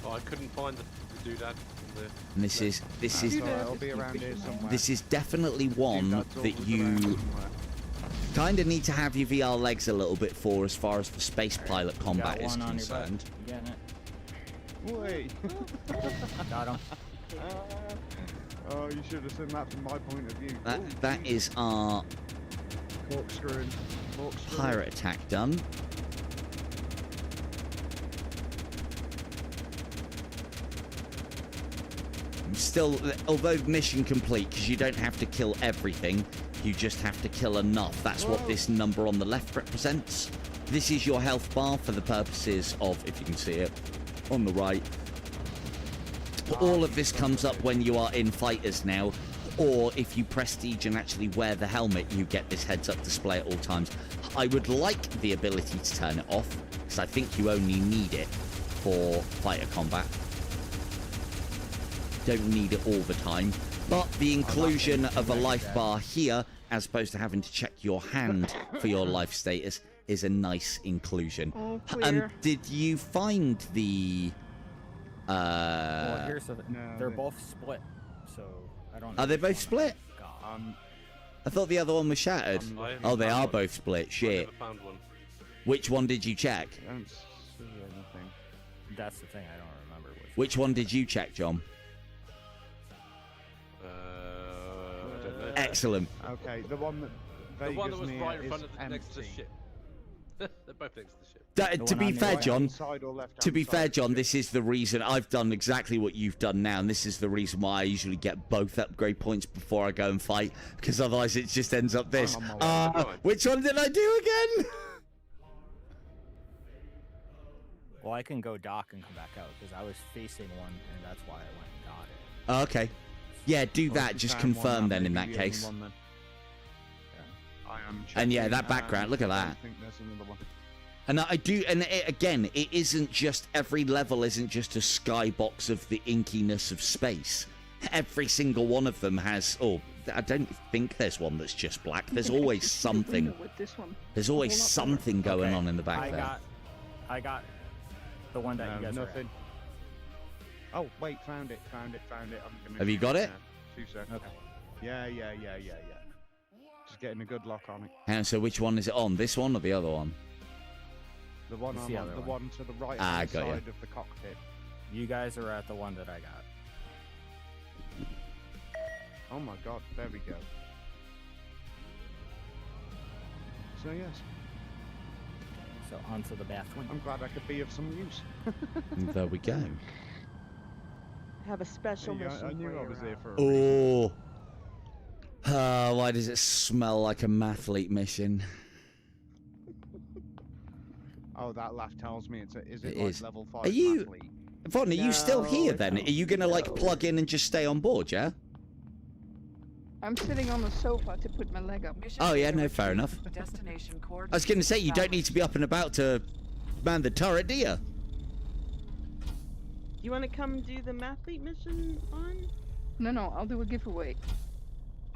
Oh, I couldn't find the doodad in the. And this is That's all right, I'll be around here somewhere. this is definitely one Doodads all that around you somewhere. kind of need to have your VR legs a little bit for, as far as the space pilot You combat got is one on your butt. concerned. You getting it? Wait. Got him. Oh, you should have seen that from my point of view. That is our Corkscrewing. pirate attack done. Still, although mission complete, because you don't have to kill everything, you just have to kill enough. That's what this number on the left represents. This is your health bar for the purposes of, if you can see it, on the right. All of this comes up when you are in fighters now, or if you prestige and actually wear the helmet, you get this heads-up display at all times. I would like the ability to turn it off, because I think you only need it for fighter combat. Don't need it all the time. But the inclusion of a life bar here, as opposed to having to check your hand for your life status, is a nice inclusion. All clear. Did you find the... Well, here's the. no, They're they- both split, so I don't. know Are they which both one I split? got. I thought the other one was shattered. I Oh, they found are one. both split. I Shit. never found one. Which one did you check? I don't see anything. That's the thing. I don't remember Which one did you check, John? I don't know. Excellent. Okay, the one that The Vegas one that was near right in is front of the, next to the empty. ship. They're both next to the ship. To one be on the fair, right John, Side or left to be hand fair, side? John, this is the reason I've done exactly what you've done now, and this is the reason why I usually get both upgrade points before I go and fight, because otherwise it just ends up this. I'm on my way. Which one did I do again? Well, I can go dock and come back out because I was facing one, and that's why I went and got it. Okay. Yeah, do Or if that. you Just found one, confirm that then may in be that the only case. one then. I am And yeah, checking, that background, look at I that. don't think there's another one. And I do, and again, it isn't just, every level isn't just a skybox of the inkiness of space. Every single one of them has, I don't think there's one that's just black. There's always something. With this one. There's always Hold up, something going Okay, on in the back there. I got the one that No, you guys are at. nothing. Oh, wait, found it. I'm gonna Have you shoot got it? now. 2 seconds. Okay. Yeah. Just getting a good lock on it. And so which one is it on? This one or the other one? The one It's I'm the on, other the one. one to the right Ah, hand got ya. side of the cockpit. You guys are at the one that I got. Oh my god, there we go. So yes. So onto the bathroom. I'm glad I could be of some use. And there we go. I have a special There you go, mission I knew for I you, was there Rob. for a reason. Oh. Why does it smell like a mathlete mission? Oh, that laugh tells me it's a. Is it It like is. level 5 Are you- athlete? Vaughn, are you still No, here it's then? Are not. you gonna like No. plug in and just stay on board, yeah? I'm sitting on the sofa to put my leg up. Mission Oh, yeah, data no, fair retrieved. enough. Destination I was gonna say, you don't need to be up and about to man the turret, do you? You want to come do the mathlete mission on? No, I'll do a giveaway.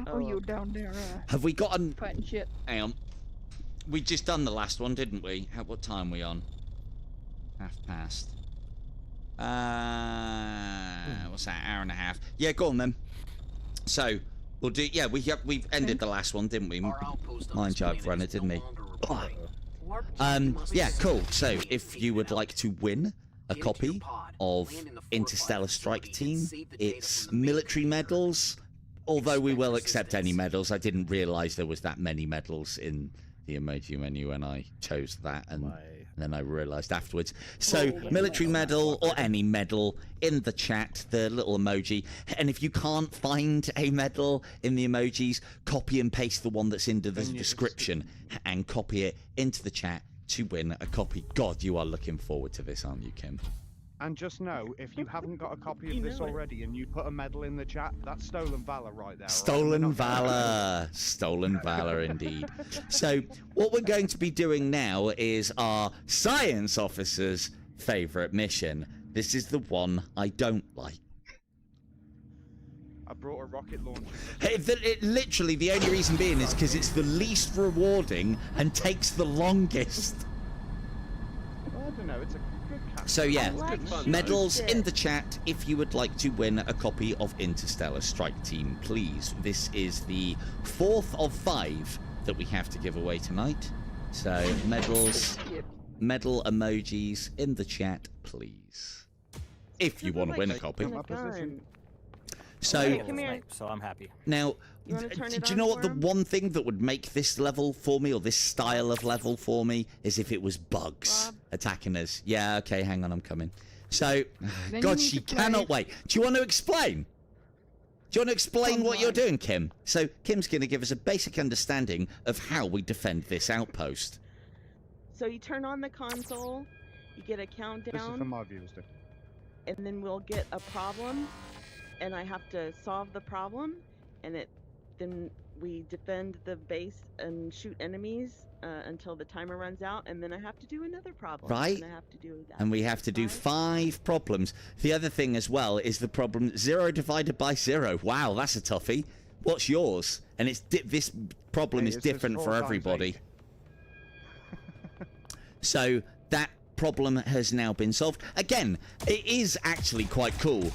Oh, Oh, you okay. down there Have we gotten... fighting shit. Hang on. We just done the last one, didn't we? What time are we on? 1:30. What's that? Hour and a half. Yeah, go on then. So we'll do. Yeah, we've ended the last one, didn't we? Mind jive runner, didn't he? Yeah, cool. So if you would like to win a copy of Interstellar Strike Team, it's military medals. Although we will accept any medals. I didn't realise there was that many medals in the emoji menu when I chose that, and then I realised afterwards. So, military medal or any medal in the chat, the little emoji. And if you can't find a medal in the emojis, copy and paste the one that's in the description and copy it into the chat to win a copy. God, you are looking forward to this, aren't you, Kim? And just know, if you haven't got a copy You of this know it. already and you put a medal in the chat, that's stolen valor right there. alright? We're Stolen not- valor. Stolen valor indeed. So what we're going to be doing now is our science officer's favourite mission. This is the one I don't like. I brought a rocket launcher. Literally, the only reason being is because it's the least rewarding and takes the longest. Well, I don't know, it's a good cat. So yeah, like fun, medals shit. in the chat if you would like to win a copy of Interstellar Strike Team, please. This is the 4th of 5 that we have to give away tonight. So medals, medal emojis in the chat, please. If you want to win a copy. On a gun. So Hey, come here. So I'm happy. now, You wanna turn do it you on know for what the him? one thing that would make this level for me, or this style of level for me, is if it was bugs Rob? attacking us. Yeah, okay, hang on, I'm coming. So, Then God, you need she to play- cannot wait. Do you want to explain? Do you want to explain what you're doing, Kim? So, Kim's going to give us a basic understanding of how we defend this outpost. So you turn on the console, you get a This is for countdown, my viewers, dude. and then we'll get a problem, and I have to solve the problem, and then we defend the base and shoot enemies until the timer runs out, and then I have to do another problem. Right. And I have to do that. And we have to do Right? 5 problems. The other thing as well is the problem 0 divided by 0. Wow, that's a toughie. What's yours? And it's this problem Hey, is it's just different 4 for times everybody. 8. So that problem has now been solved. Again, it is actually quite cool.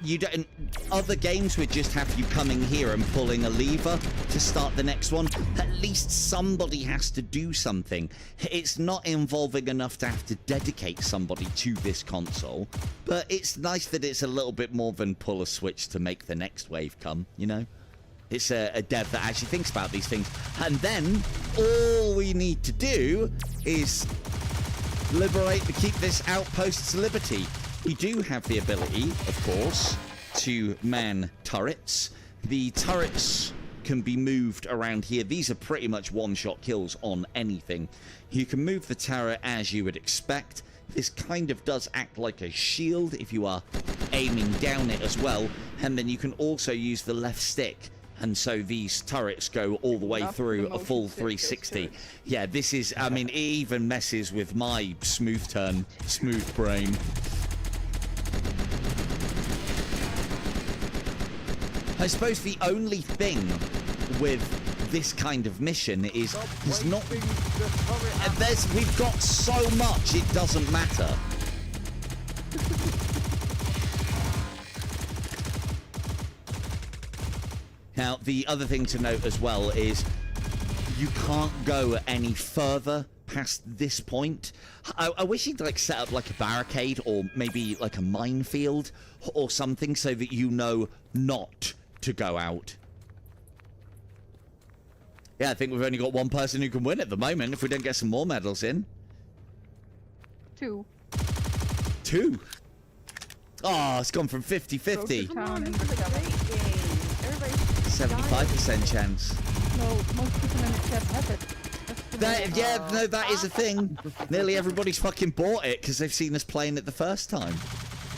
You don't. Other games would just have you coming here and pulling a lever to start the next one. At least somebody has to do something. It's not involving enough to have to dedicate somebody to this console, but it's nice that it's a little bit more than pull a switch to make the next wave come, you know? It's a dev that actually thinks about these things. And then all we need to do is keep this outpost's liberty. We do have the ability, of course, to man turrets. The turrets can be moved around here. These are pretty much one-shot kills on anything. You can move the turret as you would expect. This kind of does act like a shield if you are aiming down it as well. And then you can also use the left stick. And so these turrets go all the way Enough through of a the full motion 360. pictures. Yeah, this is, I mean, it even messes with my smooth brain. I suppose the only thing with this kind of mission is there's not... We've got so much, it doesn't matter. Now, the other thing to note as well is you can't go any further past this point. I wish he'd like set up like a barricade or maybe like a minefield or something so that you know not to go out. Yeah, I think we've only got one person who can win at the moment if we don't get some more medals in. 2. 2. Oh, it's gone from 50-50. Come on, Town this and is a discover. great game. Everybody's 75% chance. No, most people in the chat have it. That's the way. No, that is a thing. Nearly everybody's fucking bought it because they've seen us playing it the first time.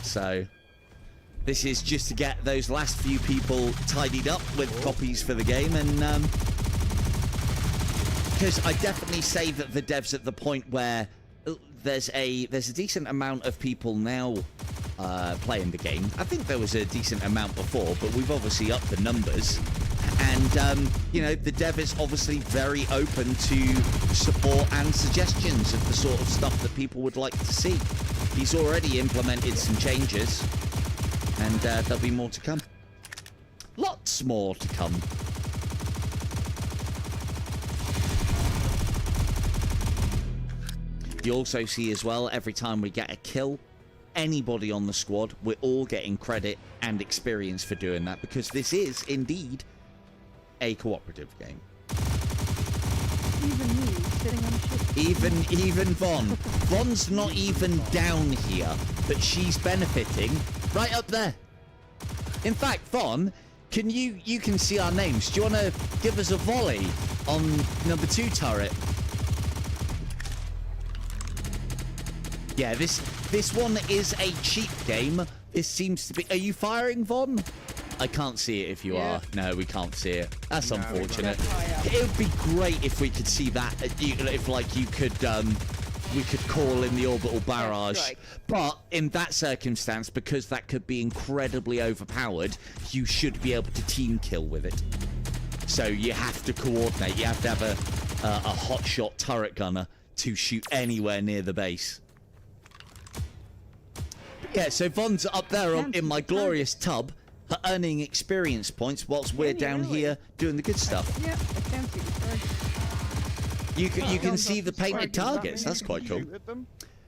So, this is just to get those last few people tidied up with copies for the game, and because I definitely say that the devs at the point where there's a decent amount of people now playing the game. I think there was a decent amount before, but we've obviously upped the numbers. And, you know, the dev is obviously very open to support and suggestions of the sort of stuff that people would like to see. He's already implemented some changes, and there'll be more to come. Lots more to come. You also see as well, every time we get a kill, anybody on the squad, we're all getting credit and experience for doing that, because this is indeed a cooperative game. Even me, sitting on shit. Even Von. Von's not even down here, but she's benefiting right up there. In fact, Von, you can see our names. Do you want to give us a volley on number 2 turret? Yeah, this one is a cheap game. This seems to be... Are you firing, Von? I can't see it if you are. No, we can't see it. That's unfortunate. It would be great if we could see that. If, like, you could... we could call in the orbital barrage. But in that circumstance, because that could be incredibly overpowered, you should be able to team kill with it. So you have to coordinate. You have to have a hotshot turret gunner to shoot anywhere near the base. Yeah, so Von's up there in my glorious tub, earning experience points whilst we're down here doing the good stuff. Yeah, I can see the target. You can see the painted targets. That's quite cool.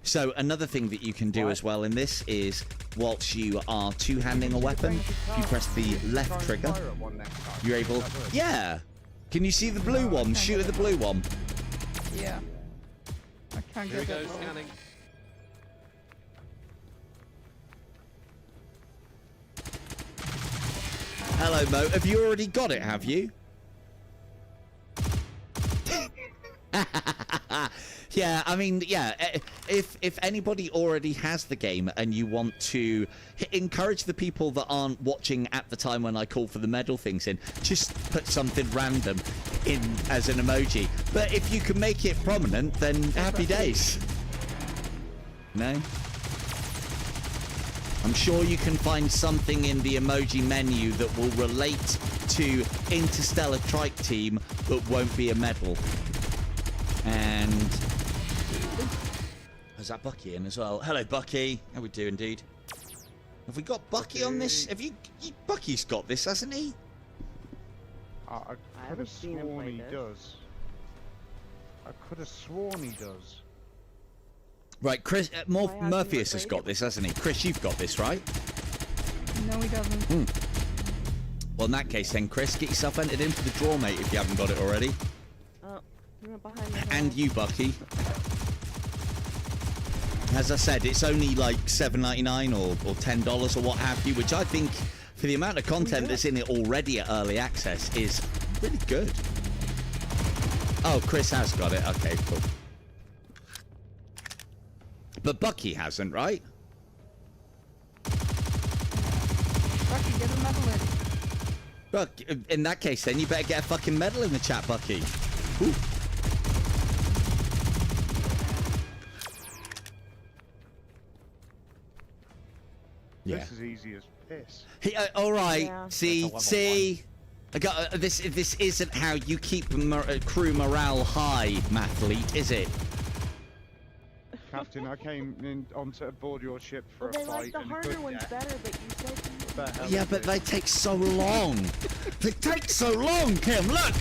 So another thing that you can do as well in this is, whilst you are two-handing a weapon, if you press the left trigger, you're able... Yeah! Can you see the blue one? Shoot at the blue one. Yeah. I can't Here we get go, that low. scanning. Hello, Mo. Have you already got it, have you? Yeah, I mean, yeah, if anybody already has the game and you want to encourage the people that aren't watching at the time when I call for the medal things in, just put something random in as an emoji. But if you can make it prominent, then happy days. No? I'm sure you can find something in the emoji menu that will relate to Interstellar Trike Team but won't be a medal. And... Is that Bucky in as well? Hello, Bucky. How we doing, dude? Have we got Bucky on this? Have you... Bucky's got this, hasn't he? I could haven't have seen him sworn play he this. does. I could have sworn he does. Right, Chris... Why hasn't he Morpheus has played got it? this, hasn't he? Chris, you've got this, right? No, he doesn't. Well, in that case then, Chris, get yourself entered in for the draw, mate, if you haven't got it already. Oh, you're behind the And hill. you, Bucky. As I said, it's only like $7.99 or $10 or what have you, which I think, for the amount of content that's in it already at early access, is really good. Oh, Chris has got it. Okay, cool. But Bucky hasn't, right? Bucky, get a medal in. Look, in that case, then you better get a fucking medal in the chat, Bucky. Ooh. Yeah. This is easy as piss. Hey, all right. Yeah. See. I got this. This isn't how you keep crew morale high, Mathlete, is it? Captain, I came in onto board your ship for Well, a they fight like the and harder couldn't ones get- better, but you said you... What the hell Yeah, is but this? they take so long. They take so long, Kim. Look.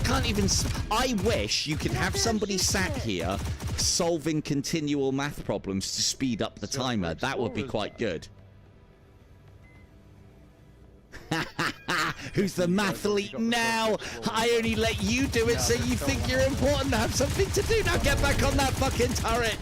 Can't even. I wish you could have somebody sat here solving continual math problems to speed up the Silver timer. That would be Explorer's quite good. Who's the mathlete now? I only let you do it, so you think you're important to have something to do. Now get back on that fucking turret.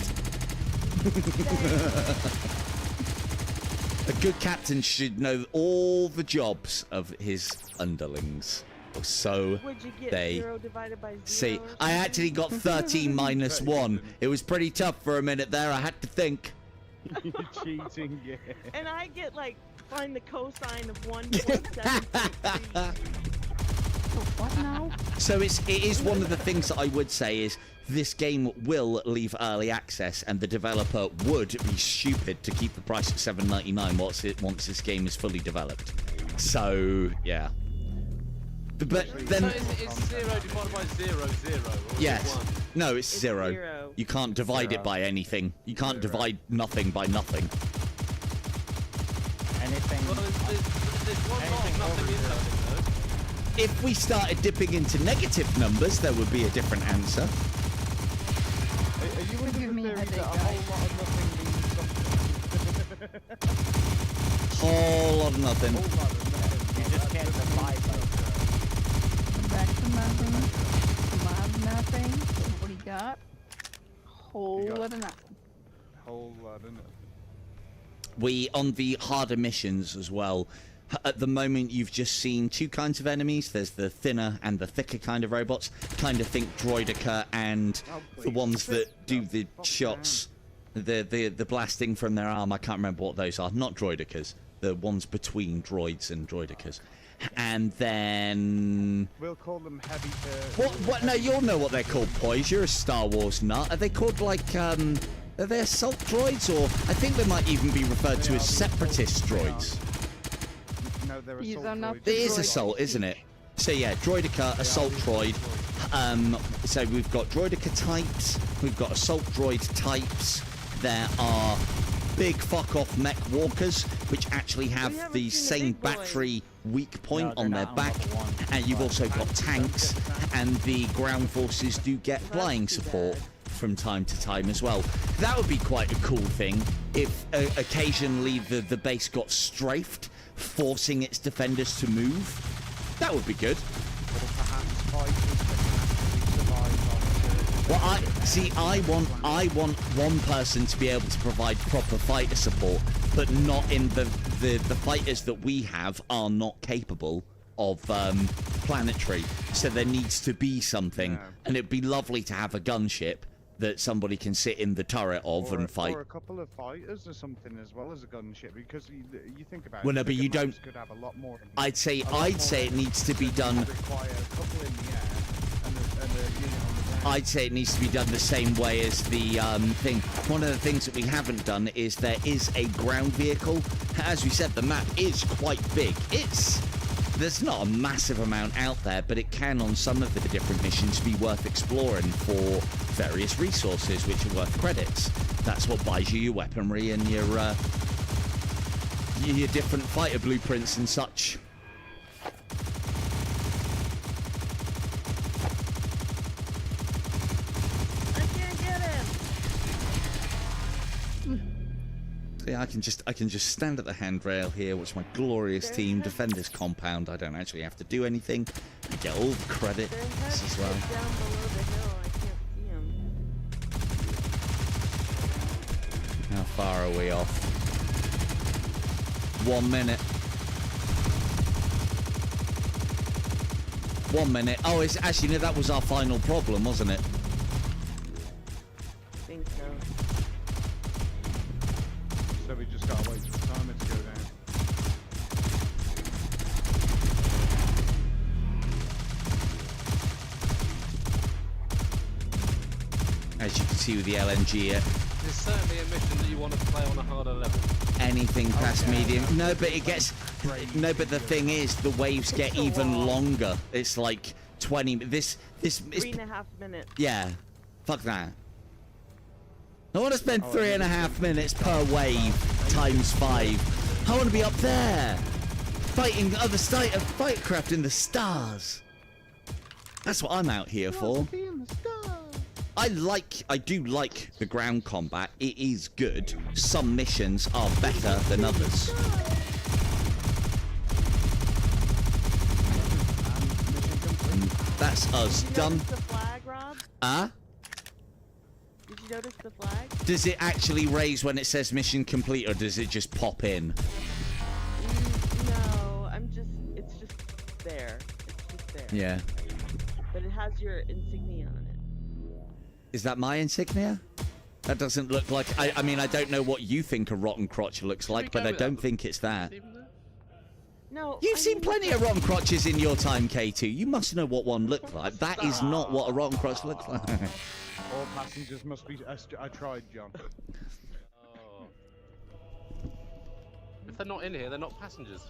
A good captain should know all the jobs of his underlings. Or so Would you get they 0 divided by 0? see. or I something? actually got 13 minus 1. It was pretty tough for a minute there. I had to think. You're cheating, yeah. And I get like find the cosine of 1.7. What now? So it is one of the things that I would say is this game will leave early access, and the developer would be stupid to keep the price at $7.99 once this game is fully developed. So yeah. But then So is 0 divided by 0 0? Or yes, is it 1? no, it's It's 0. 0. You can't divide it by anything. You can't divide nothing by nothing. Anything. Well, there's one lot Anything of nothing over in zero. nothing, If we started dipping into negative numbers, there would be a different answer. Are you under Give the me a theory that a headache, whole lot of nothing means something? Whole lot of nothing. Whole lot of nothing. You just can't divide by Back to nothing. Command nothing. What do you got? Whole got- lot of nothing. Whole lot of nothing. We, on the harder missions as well, at the moment you've just seen two kinds of enemies. There's the thinner and the thicker kind of robots. Kind of think Droidica and Oh, the please. ones that do Oh, the fuck shots, the blasting from their arm. I can't remember what those are. Not Droidicas. The ones between droids and Droidicas. And then... We'll call them heavy What? No, you'll know what they're called, Poise. You're a Star Wars nut. Are they called, like, are they assault droids? Or I think they might even be referred to They as are the separatist assault- they are. droids. No, they're These assault are not droids. the It is droids. assault, isn't it? So yeah, Droidica, assault droid. So we've got Droidica types, we've got assault droid types. There are big fuck-off mech walkers, which actually have haven't the seen the same big boys. battery weak point No, they're on their not on back. level 1, And you've but also got tanks, and the ground forces do get That's flying too support bad. from time to time as well. That would be quite a cool thing if occasionally the base got strafed, forcing its defenders to move. That would be good. Or perhaps fighters that can actually survive on Well, I want one person to be able to provide proper fighter support, but not in the fighters that we have are not capable of planetary. So there needs to be something, No. and it'd be lovely to have a gunship that somebody can sit in the turret of or and fight. Or a couple of fighters or something as well as a gunship, because you think about it. Well, no, but bigger you maps don't- Could have a lot more. I'd say a lot more it needs to be that done. Require a couple in the air and a unit on the ground. I'd say it needs to be done the same way as the thing. One of the things that we haven't done is there is a ground vehicle. As we said, the map is quite big. There's not a massive amount out there, but it can, on some of the different missions, be worth exploring for various resources, which are worth credits. That's what buys you your weaponry and your different fighter blueprints and such. I can't get him. Yeah, I can just stand at the handrail here, watch my glorious Their team head- defend this compound. I don't actually have to do anything. I get all the credit Their head as is well. down below the hill. I can't see him. How far are we off? 1 minute. 1 minute. Oh, it's actually no, that was our final problem, wasn't it? I think so. So we just gotta wait for the timer to go down. As you can see with the LNG, There's certainly a mission that you want to play on a harder level. anything past yeah, medium. yeah. No, but it gets. No, but the thing is, the waves get so even long. longer. It's like 20. This is 3.5 minutes. Yeah, fuck that. I want to spend 3.5 minutes per wave times 5. I want to be up there, fighting other fighter craft in the stars. That's what I'm out here for. I do like the ground combat. It is good. Some missions are better than others. And that's us Did you done. notice the flag, Rob? Ah? Did you notice the flag? Does it actually raise when it says mission complete, or does it just pop in? No, it's just there. It's just there. Yeah. But it has your insignia on it. Is that my insignia? That doesn't look like... I mean, I don't know what you think a rotten crotch looks like, but I don't think it's that. No. You've seen plenty of rotten crotches in your time, K2. You must know what one looks like. That is not what a rotten crotch looks like. All passengers must be... I tried, John. Oh. If they're not in here, they're not passengers.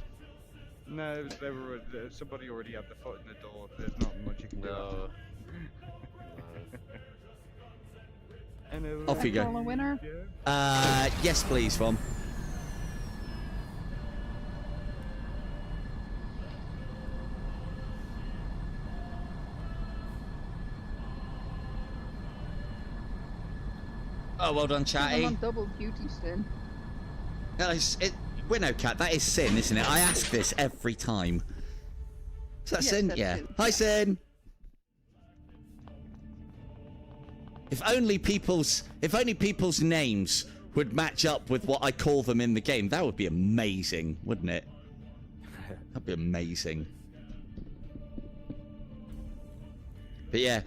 No, they were. Somebody already had the foot in the door. There's not much you can do. No. Off you go. Call a winner? Yes, please, Vom. Oh, well done, I'm Chatty. on double duty, Sin. No, Winnow Cat, that is Sin, isn't it? I ask this every time. Is that Yes, Sin? that's Yeah. Sin. Hi, Sin. If only people's names would match up with what I call them in the game, that would be amazing, wouldn't it? That'd be amazing. But yeah,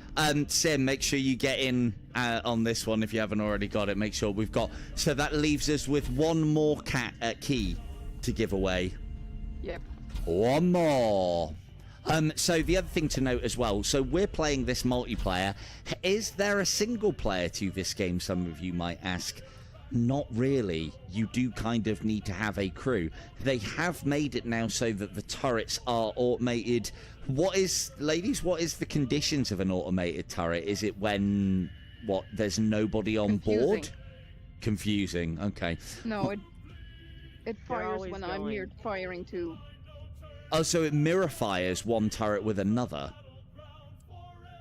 Sim, make sure you get in on this one if you haven't already got it. Make sure we've got... So that leaves us with one more key to give away. Yep. One more. So the other thing to note as well, so we're playing this multiplayer. Is there a single player to this game, some of you might ask? Not really. You do kind of need to have a crew. They have made it now so that the turrets are automated. Ladies, what is the conditions of an automated turret? Is it when, there's nobody on board? Confusing, okay. No, it fires always when I'm going. here firing too. Oh, so it mirror fires one turret with another.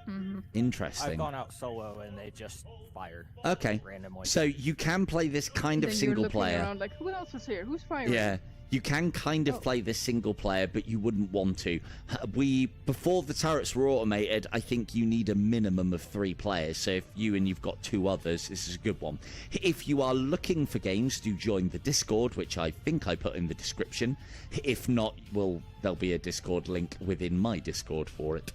Mm-hmm. Interesting. I've gone out solo and they just fire. Okay. Randomly. So you can play this kind of Then single you're looking player. around like, who else is here? Who's firing? Yeah. You can kind of Oh. play this single player, but you wouldn't want to. Before the turrets were automated, I think you need a minimum of 3 players. So if you've got 2 others, this is a good one. If you are looking for games, do join the Discord, which I think I put in the description. If not, there'll be a Discord link within my Discord for it.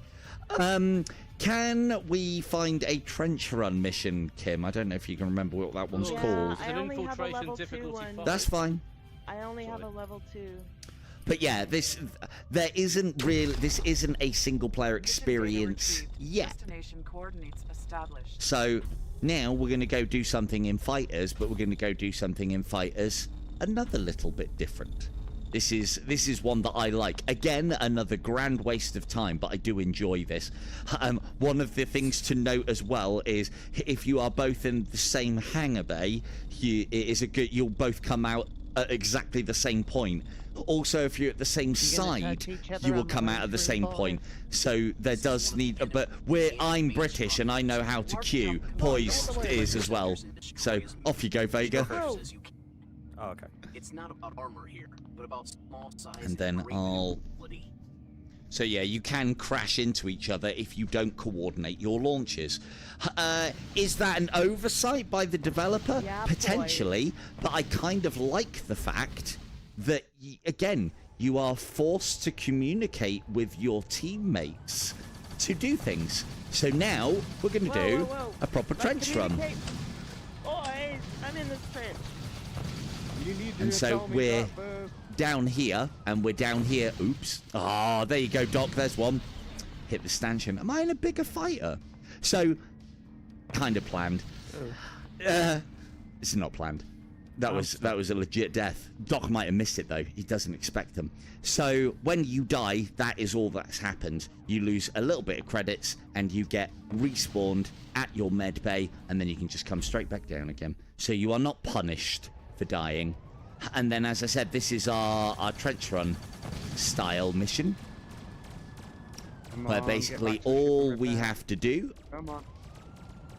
Can we find a trench run mission, Kim? I don't know if you can remember what that one's Yeah, called. It's I an only have a infiltration level 2 difficulty one. 5. That's fine. I only have a level 2. But yeah, this isn't a single player experience yet. Destination coordinates established. So now we're going to go do something in Fighters, but we're going to go do something in Fighters another little bit different. This is one that I like. Again, another grand waste of time, but I do enjoy this. One of the things to note as well is if you are both in the same hangar bay, you'll both come out at exactly the same point. Also, if you're at the same side, you will come out at the same point. So there does need... But I'm British and I know how to queue. Poised is as well. So off you go, Vega. Oh, okay. It's not about armor here, but about small size And then great I'll... maneuverability. So yeah, you can crash into each other if you don't coordinate your launches. Is that an oversight by the developer? Yeah, potentially, but I kind of like the fact that, again, you are forced to communicate with your teammates to do things. So now we're going to do Whoa. a proper Let's trench run. communicate. Boys, I'm in this trench. You need to And so tell me we're that first. down here, and we're down here. Oops. Ah, there you go, Doc. There's one. Hit the stanchion. Am I in a bigger fighter? So, kind of planned. It's not planned. That was a legit death. Doc might have missed it though. He doesn't expect them. So when you die, that is all that's happened. You lose a little bit of credits, and you get respawned at your med bay, and then you can just come straight back down again. So you are not punished for dying. And then, as I said, this is our trench run style mission, Come where on, basically get back to the ship all and we repair. have to do Come on.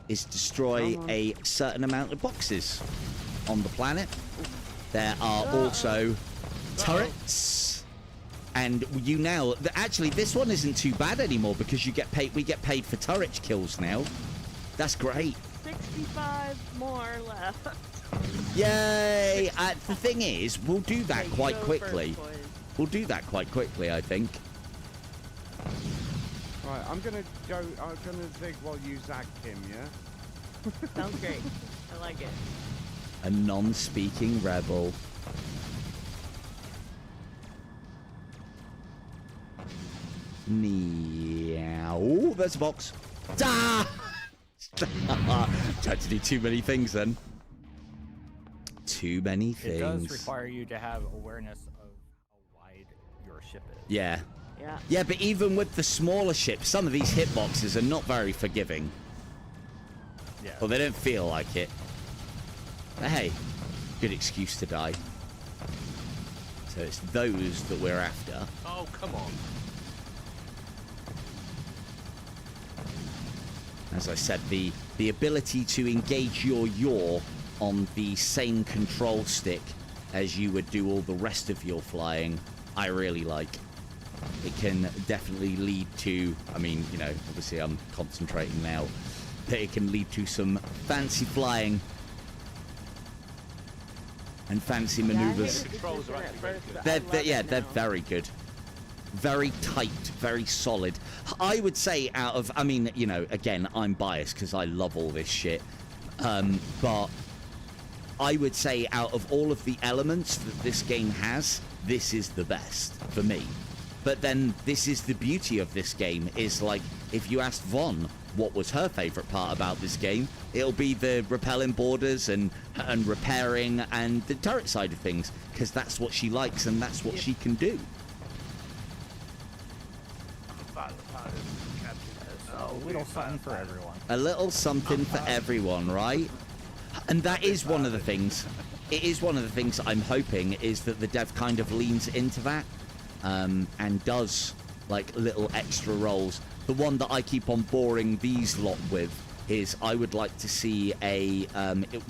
is destroy Come on. a certain amount of boxes on the planet. There are also turrets, and actually this one isn't too bad anymore because we get paid for turret kills now. That's great. 65 more left. Yay! The thing is, we'll do that Okay, quite go quickly. first, boys. We'll do that quite quickly, I think. Right, I'm gonna zig while you zag him, yeah? Sounds great. I like it. A non-speaking rebel. Meow. Oh, there's a box. Ah! Tried to do too many things then. Too many It does things. require you to have awareness of how wide your ship is. Yeah. Yeah. Yeah, but even with the smaller ships, some of these hitboxes are not very forgiving. Yeah. Well, they don't feel like it. But hey, good excuse to die. So it's those that we're after. Oh, come on. As I said, the ability to engage your yaw on the same control stick as you would do all the rest of your flying, I really like. It can definitely lead to, I mean, you know, obviously I'm concentrating now, but it can lead to some fancy flying and fancy maneuvers. Yeah, Controls are actually very good. They're very good. Very tight, very solid. I would say out of, I mean, you know, again, I'm biased because I love all this shit. But I would say out of all of the elements that this game has, this is the best for me. But then this is the beauty of this game, is like, if you asked Vaughn what was her favourite part about this game, it'll be the repelling borders and repairing and the turret side of things, because that's what she likes and that's what she can do. A little something for everyone. A little something for everyone, right? And that is one of the things. It is one of the things I'm hoping is that the dev kind of leans into that and does like little extra roles. The one that I keep on boring these lot with is I would like to see a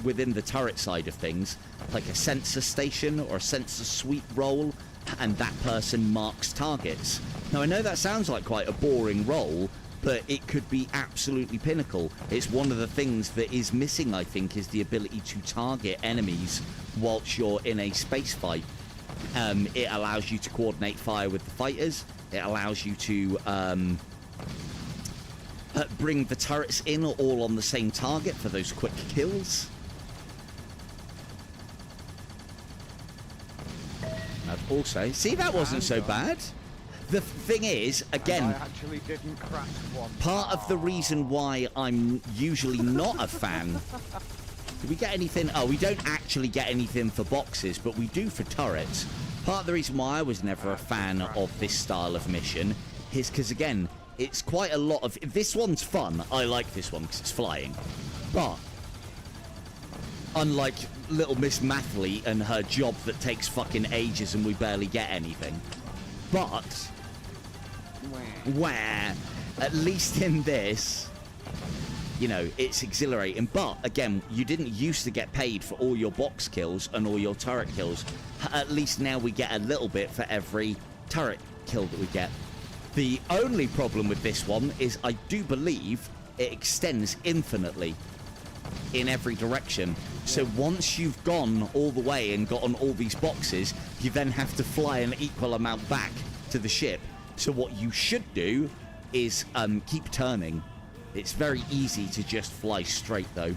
within the turret side of things, like a sensor station or a sensor suite role, and that person marks targets. Now I know that sounds like quite a boring role, but it could be absolutely pinnacle. It's one of the things that is missing, I think, is the ability to target enemies whilst you're in a space fight. It allows you to coordinate fire with the fighters. It allows you to bring the turrets in all on the same target for those quick kills. And also, see, that wasn't so bad. The thing is, again, I actually didn't crash one. part of the reason why I'm usually not a fan. Do we get anything? Oh, we don't actually get anything for boxes, but we do for turrets. Part of the reason why I was never a fan of this style of mission is because, again, it's quite a lot of... This one's fun. I like this one because it's flying. But unlike little Miss Mathley and her job that takes fucking ages and we barely get anything. But where, at least in this, you know, it's exhilarating. But again, you didn't used to get paid for all your box kills and all your turret kills. At least now we get a little bit for every turret kill that we get. The only problem with this one is I do believe it extends infinitely in every direction. So once you've gone all the way and gotten all these boxes, you then have to fly an equal amount back to the ship. So what you should do is keep turning. It's very easy to just fly straight though.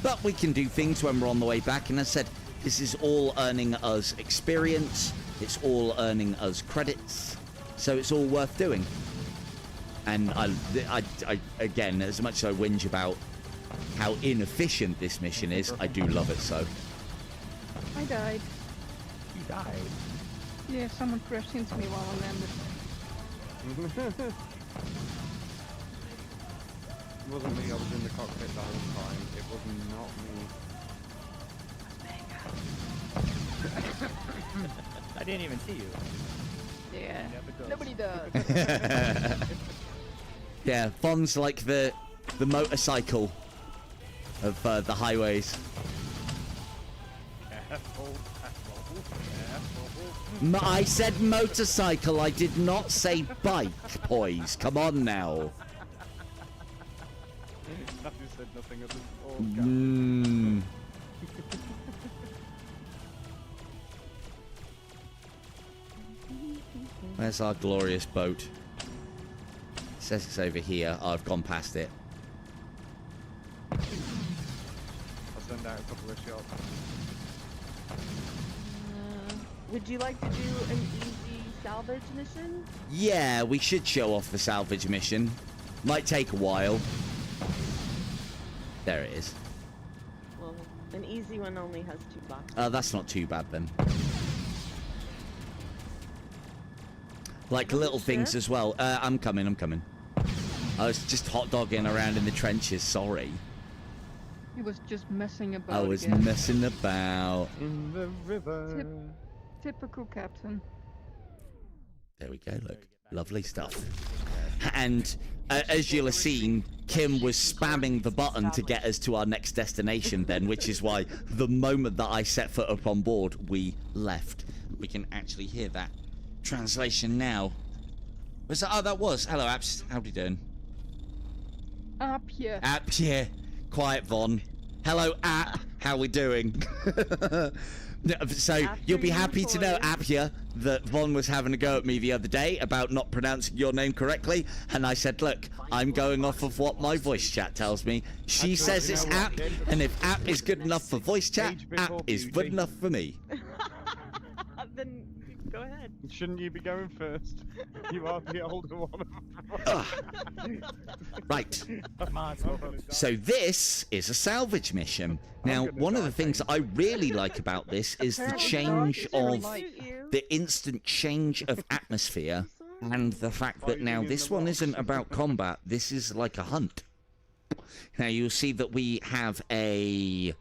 But we can do things when we're on the way back, and as I said, this is all earning us experience, it's all earning us credits, so it's all worth doing. And I again, as much as I whinge about how inefficient this mission is, I do love it so. I died. You died. Yeah, someone crashed into me while I landed. It wasn't me, I was in the cockpit the whole time. It was not me. I didn't even see you. Yeah, but nobody does. Yeah, Von's like the motorcycle of the highways. I said motorcycle. I did not say bike, boys. Come on now. I said nothing at all. Where's our glorious boat? It says it's over here. Oh, I've gone past it. I'll send out a couple of shots. Would you like to do an easy salvage mission? Yeah, we should show off the salvage mission. Might take a while. There it is. Well, an easy one only has 2 boxes. Oh, that's not too bad then. Like little things as well. I'm coming. I was just hot dogging around in the trenches. Sorry. He was just messing about. I was again. messing about. In the river. Typical captain. There we go. Look, lovely stuff. And as you'll have seen, Kim was spamming the button to get us to our next destination. Then, which is why the moment that I set foot up on board, we left. We can actually hear that translation now. Was that? Oh, that was. Hello, Apps. How you doing? Up here. App, yeah. Quiet, Von. Hello, App. How we doing? So, you'll be happy to know, Appia, that Von was having a go at me the other day about not pronouncing your name correctly, and I said, look, I'm going off of what my voice chat tells me. She says it's App, and if App is good enough for voice chat, App is good enough for me. Then go ahead. Shouldn't you be going first? You are the older one. Right. Come on, so So this is a salvage mission. Now, one of the things that I really like about this is the change of the instant change of atmosphere and the fact that now this one isn't about combat. This is like a hunt. Now, you'll see that we have a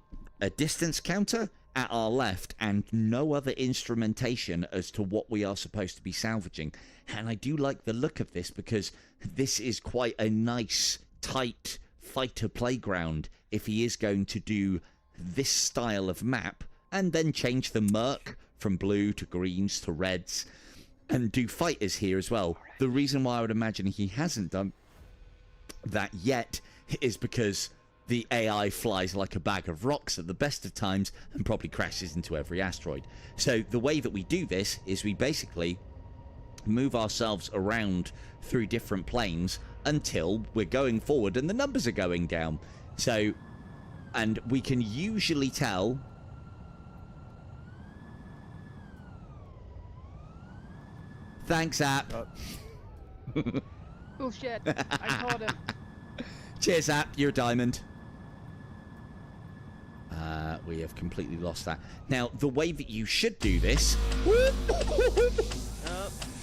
distance counter at our left and no other instrumentation as to what we are supposed to be salvaging. And I do like the look of this because this is quite a nice, tight fighter playground if he is going to do this style of map and then change the merc from blue to greens to reds and do fighters here as well. The reason why I would imagine he hasn't done that yet is because the AI flies like a bag of rocks at the best of times and probably crashes into every asteroid. So the way that we do this is we basically move ourselves around through different planes until we're going forward and the numbers are going down. So, and we can usually tell... Thanks, App. Bullshit. I caught him. Cheers, App. You're a diamond. We have completely lost that. Now, the way that you should do this...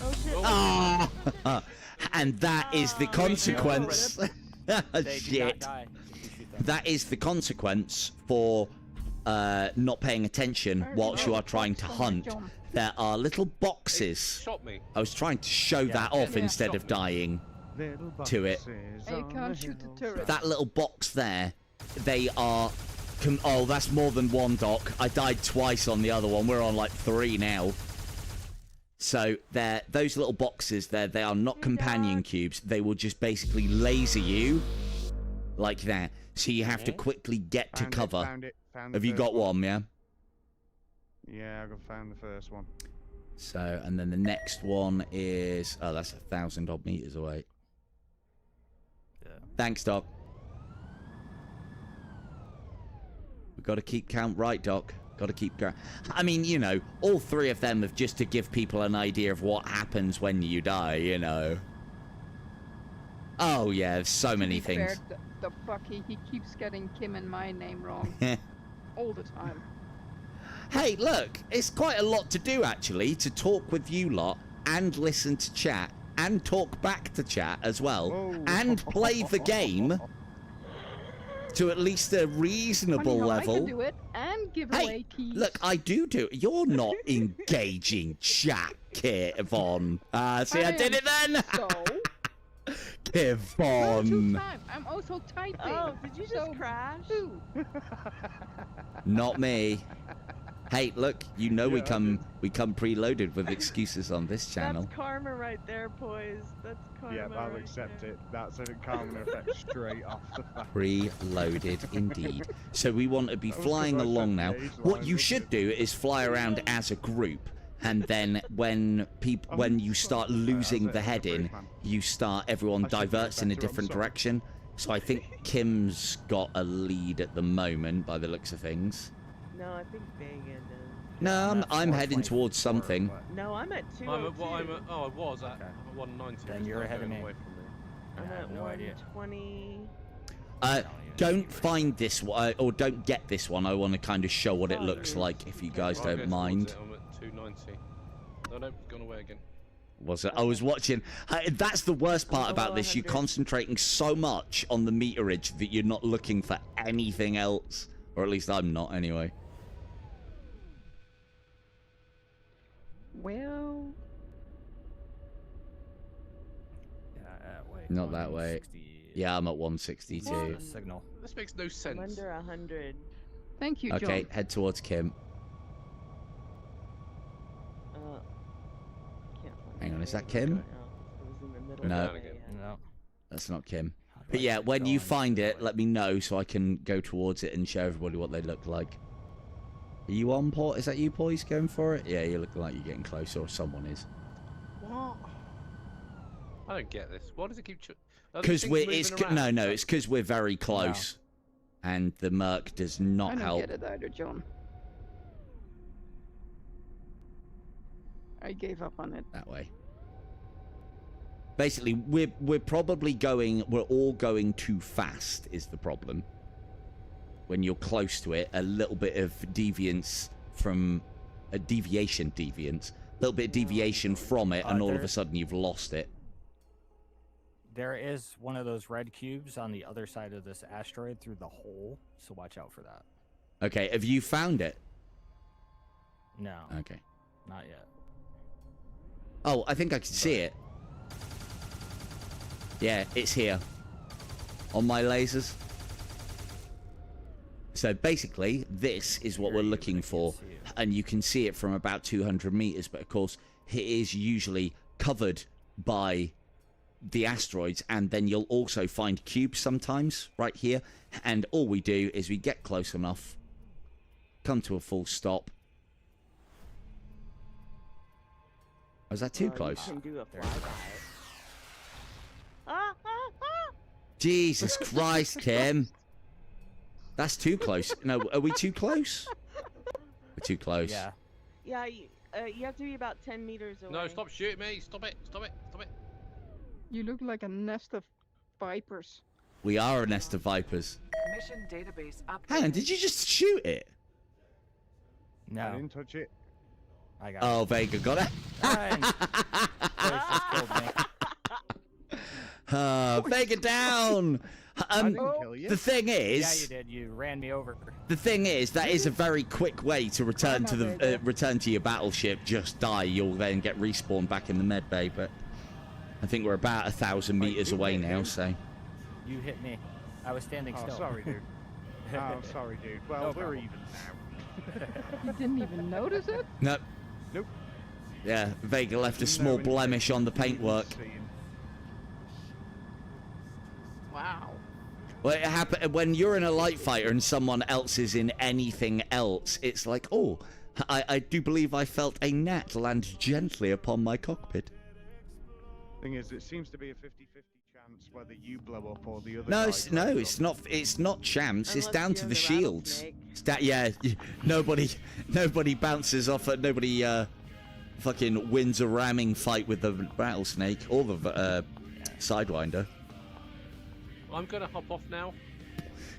Oh shit. and that is the consequence... Shit. That is the consequence for not paying attention whilst you are trying to hunt. There are little boxes. Shot me. I was trying to show that off instead of dying to it. Hey, you can't shoot the turret. That little box there, they are... Oh, that's more than one, Doc. I died twice on the other one. We're on like 3 now. So those little boxes there, they are not companion cubes. They will just basically laser you like that. So you have to quickly get to cover. Found Have you got one, yeah? Yeah, I found the first one. So, and then the next one is... Oh, that's 1,000 odd meters away. Yeah. Thanks, Doc. We've got to keep count right, Doc. Got to keep going. I mean, you know, all 3 of them have just to give people an idea of what happens when you die, you know. Oh, yeah, there's so many things. Fair, the fucky, he keeps getting Kim and my name wrong. All the time. Hey, look, it's quite a lot to do, actually, to talk with you lot and listen to chat and talk back to chat as well and play the game to at least a reasonable Funny how level. I can do it and give away keys. Look, I do. You're not engaging chat, Kevon. See, I did it then. So, Kevon. I'm also typing. Oh, did you just crash? Ooh. Not me. Hey, look, you know we Yeah, I come did. we come preloaded with excuses on this channel. That's karma right there, boys. That's karma. Yeah, I'll right accept there. it. That's a karma effect straight off the bat. Preloaded indeed. So we want to be That was 'cause flying I along set now. the age What line, you wasn't should it? do is fly around as a group, and then when you start losing the heading, everyone I should do it diverts in a better, I'm different sorry. direction. So I think Kim's got a lead at the moment by the looks of things. No, I think Vega does. No, at I'm heading 424, towards something. but- No, I'm at 202. I'm at what I'm at. Oh, I was at. Okay. I'm at 190. Then It's you're not ahead of going me. away from me. I'm I have at no idea. 120. Don't find this one, or don't get this one. I want to kind of show what it looks like, if you guys I'll don't go towards mind. it, I'm at 290. No, no, it's gone away again. Was it? I was watching. That's the worst part about this. You're 100. concentrating so much on the meterage that you're not looking for anything else. Or at least I'm not, anyway. Well, Wait, Not that way. 160. Yeah, I'm at 162. A signal. This makes no I'm sense. under 100. thank you, Okay, John. head towards Kim. Can't find Hang on, it. is that Kim? No, it was in the middle. No. of the Down again. day. No. That's not Kim. How do But I yeah, keep when you going find this it, way? let me know so I can go towards it and show everybody what they look like. Are you on, Paul? Is that you, boys, going for it? Yeah, you're looking like you're getting close, or someone is. What? I don't get this. Why does it keep? Because it's because we're very close, and the Merc does I not don't help. get it either, John. I gave up on it. That way. Basically, we're all going too fast is the problem. When you're close to it, a little bit of deviation from it, a little bit of deviation from it, and all of a sudden you've lost it. There is one of those red cubes on the other side of this asteroid through the hole, so watch out for that. Okay, have you found it? No, Okay. not yet. Oh, I think I can see it. Yeah, it's here. On my lasers. So basically, this is what we're looking for. And you can see it from about 200 meters. But of course, it is usually covered by the asteroids. And then you'll also find cubes sometimes right here. And all we do is we get close enough, come to a full stop. Was that too You close? can do a There. flyby. Ah, ah, ah! Jesus Christ, Kim. That's too close. No, are we too close? We're too close. Yeah. Yeah, you have to be about 10 meters away. No, stop shooting me! Stop it! Stop it! Stop it! You look like a nest of vipers. We are a nest of vipers. Mission database updated. Hang on, did you just shoot it? I No, didn't touch it. I got Oh, Vega got it. it. Joyce just killed me. Vega down. I didn't kill you. The thing Yeah, you is, did. You ran me over. that is a very quick way to return to the return to your battleship. Just die. You'll then get respawned back in the med bay. But I think we're about 1,000 Wait, meters you away hit now. him? So You hit me. I was standing Oh, still. sorry, dude. Oh, sorry, dude. Well, No we're problem. even now. You didn't even notice it? no. Nope. Yeah, Vega left a No small blemish on the indication paintwork. even seen. Wow. Well, it happen when you're in a light fighter and someone else is in anything else. It's like, oh, I do believe I felt a gnat land gently upon my cockpit. Thing is, it seems to be a 50-50 chance whether you blow up or the other. No, guy it's, blows no, up. it's not. It's not chance. It's Unless down you're to in the the shields. rattlesnake. Yeah, nobody bounces off. Nobody fucking wins a ramming fight with the rattlesnake or the sidewinder. I'm gonna hop off now.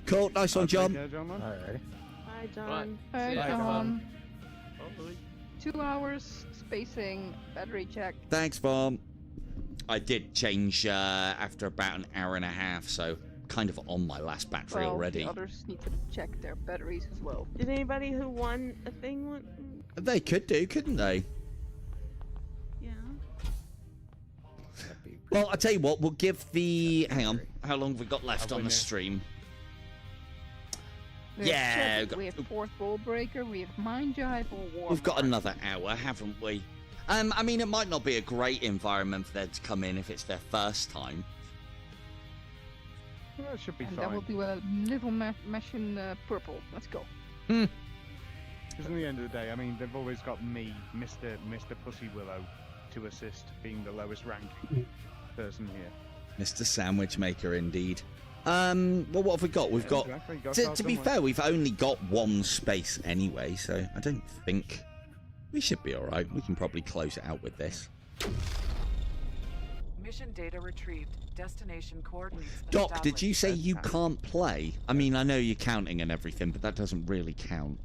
Cool, nice one, John. Okay, John, man. Alright. Hi, John. Hi, See ya, John. Bye. 2 hours spacing, battery check. Thanks, Mom. I did change after about an hour and a half, so kind of on my last battery Well, already. the others need to check their batteries as well. Did anybody who won a thing want? They could do, couldn't they? Yeah. That'd be Well, I tell you what, we'll give the. Hang on, how long have we got left I'll on win the it. stream? We have Yeah, Shepard, we have Fourth Ball Breaker, we have Mind Jive or War. we've got another hour, haven't we? I mean, it might not be a great environment for them to come in if it's their first time. Well, that should be And fine. that will do a little mesh in purple. Let's go. Because in the end of the day, I mean, they've always got me, Mr. Pussy Willow, to assist, being the lowest ranking person here. Mr. Sandwich Maker, indeed. Well, what have we got? We've got... Exactly, got To be fair, we've only got one space anyway, so I don't think... We should be alright. We can probably close it out with this. Mission data retrieved. Destination coordinates. Doc, did you say established. you can't play? I mean, I know you're counting and everything, but that doesn't really count.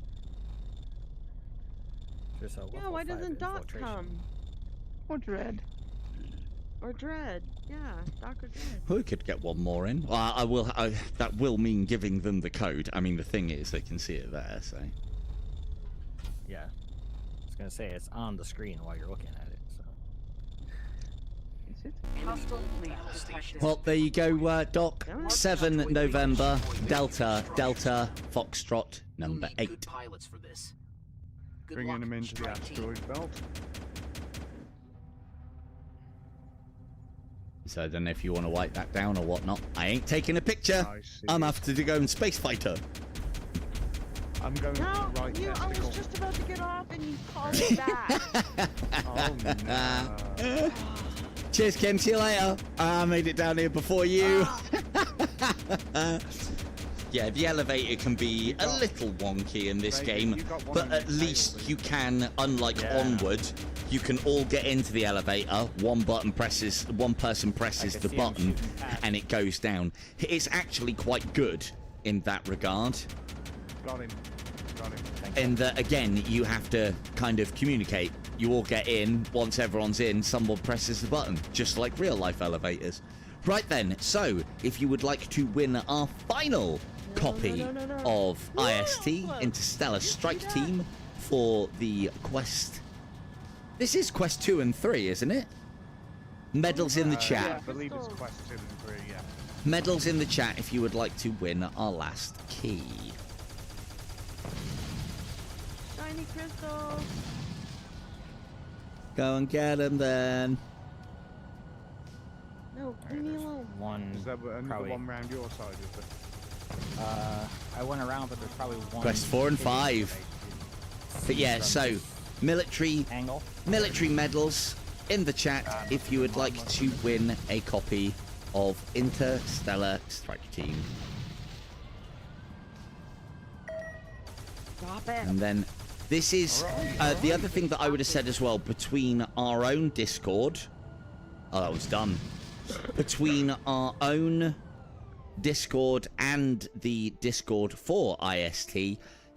Just a Yeah, level why 5 doesn't Doc infiltration. come? Or Dread. Or Dread? Yeah, Doc or Dread. We could get one more in. Well, that will mean giving them the code. I mean, the thing is, they can see it there, so... Yeah. I was gonna say, it's on the screen while you're looking at it, so... Is it? Hostile fleet detected. Well, there you go, Doc. Yeah. 7 November, Delta, Foxtrot, You'll number need 8. good pilots for this. Good Bringing luck, them into the strike team. asteroid belt. So I don't know if you want to wipe that down or whatnot. I ain't taking a picture. I see. I'm after to go in Space Fighter. I'm going No, to the right you. I was testicle. just about to get off, and you called me back. Oh, no. Cheers, Kim. See you later. I made it down here before you. Yeah, the elevator can be a little wonky in this Maybe game, you got one but on at your tail, least please. you can, unlike Onward, you can all get into the elevator. One person presses I the can see 'em button, shooting past. and it goes down. It's actually quite good in that regard. Got him. Got him. In that, again, you have to kind of communicate. You all get in. Once everyone's in, someone presses the button, just like real-life elevators. Right then, so if you would like to win our final copy no. of No. IST, Interstellar Strike Team, for the quest... This is quest 2 and 3, isn't it? Medals in the Yeah, chat. I believe it's quest 2 and 3, yeah. Medals in the chat if you would like to win our last key. Shiny crystals. Go and get them then. No, leave me alone. One, Is there another probably, one round your side, is it? I went around, but there's probably one... Quest 4 and 5. But yeah, From so this military angle. medals in the chat if you would like to win a copy of Interstellar Strike Team. Stop it. And then this is the other thing that I would have said as well, between our own Discord. Oh, that was done. Between our own Discord and the Discord for IST,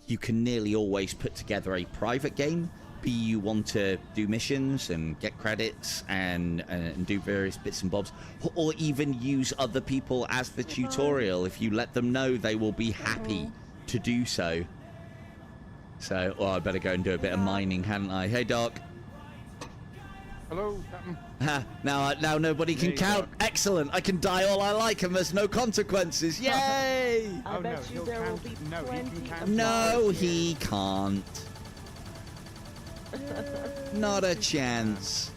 you can nearly always put together a private game. Be you want to do missions and get credits and do various bits and bobs, or even use other people as the tutorial. If you let them know, they will be happy to do so. So, I better go and do a bit of mining, hadn't I? Hey, Doc. Hello, Captain. Ha, now nobody can There you count. go. Excellent. I can die all I like and there's no consequences. Yay! I Oh, bet no, you he'll there will count- be no, he can plenty count of No, volunteers. he can't. Not a chance.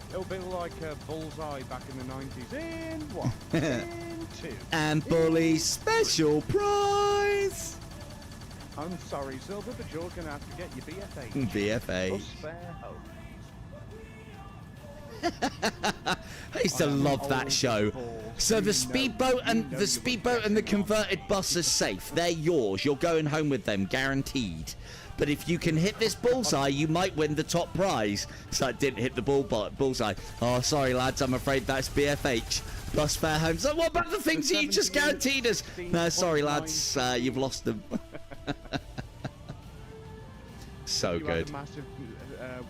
It'll be like a bullseye back in the 90s. In one, in two. And Bully's special prize. I'm sorry, Silver, but you're going to have to get your BFA. BFA. Or spare hope. I used to I am love that old show. before, So you the know- speedboat and you know the you speedboat were and the getting on. converted bus are safe. They're yours. You're going home with them, guaranteed. But if you can hit this bullseye, you might win the top prize. So I didn't hit the bullseye. Oh, sorry, lads. I'm afraid that's BFH. Bus fare home. So what about the things that you just guaranteed us? No, sorry, lads. You've lost them. So You good. had a massive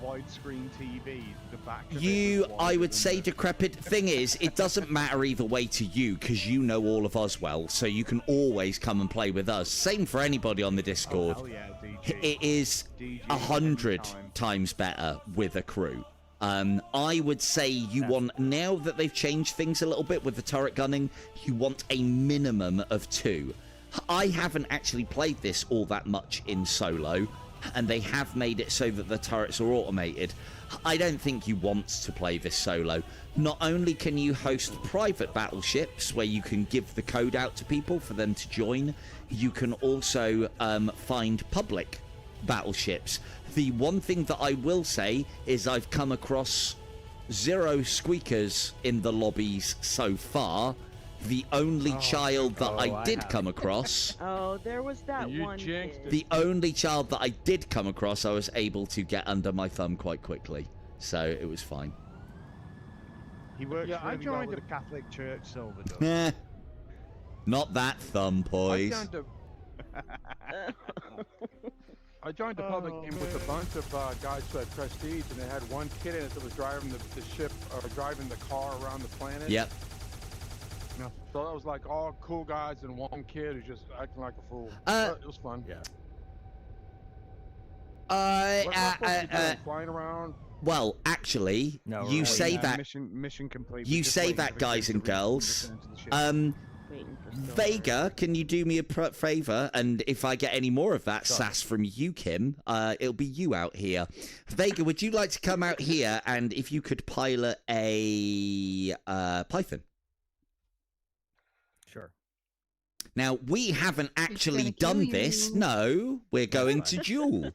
widescreen TV. The back of it You, was I wider would than say, the- decrepit. Thing is, it doesn't matter either way to you because you know all of us well, so you can always come and play with us. Same for anybody on the Discord. Oh, hell yeah, DG. It is DG 100 anytime. times better with a crew. I would say you want, now that they've changed things a little bit with the turret gunning, you want a minimum of 2. I haven't actually played this all that much in solo, and they have made it so that the turrets are automated. I don't think you want to play this solo. Not only can you host private battleships where you can give the code out to people for them to join, you can also find public battleships. The one thing that I will say is I've come across 0 squeakers in the lobbies so far. The only child that I did come across... Oh, there was that You one jinxed kid. The only child that I did come across, I was able to get under my thumb quite quickly. So it was fine. He works Yeah, I really well joined with a- the Catholic Church, Silver does. Eh. Not that thumb, boys. I joined the public Oh, game with a bunch of guys who had prestige, and they had one kid in it that was driving the ship or driving the car around the planet. Yep. So that was like all cool guys and one kid who's just acting like a fool. Uh, But it was fun. Yeah. What am I supposed to be doing? Flying around? Well, actually, No, you we're say waiting. that. Mission complete. You We're just say waiting that, for guys Kim and to girls. return to the ship. Waiting for Silver. Vega, can you do me a favor? And if I get any more of that sass from you, Kim, it'll be you out here. Vega, would you like to come out here and if you could pilot a Python? Sure. Now, we haven't actually gonna done kill this. you. No, we're going to duel.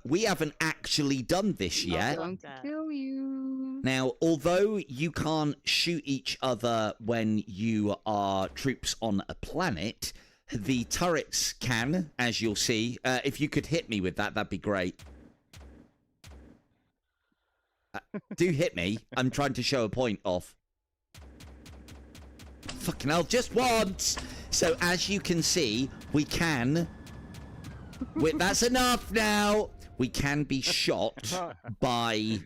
We haven't actually done this yet. Going to kill you. Now, although you can't shoot each other when you are troops on a planet, the turrets can, as you'll see. If you could hit me with that, that'd be great. Do hit me. I'm trying to show a point off. Fucking hell, just once! So, as you can see, we can... That's enough now! We can be shot by... You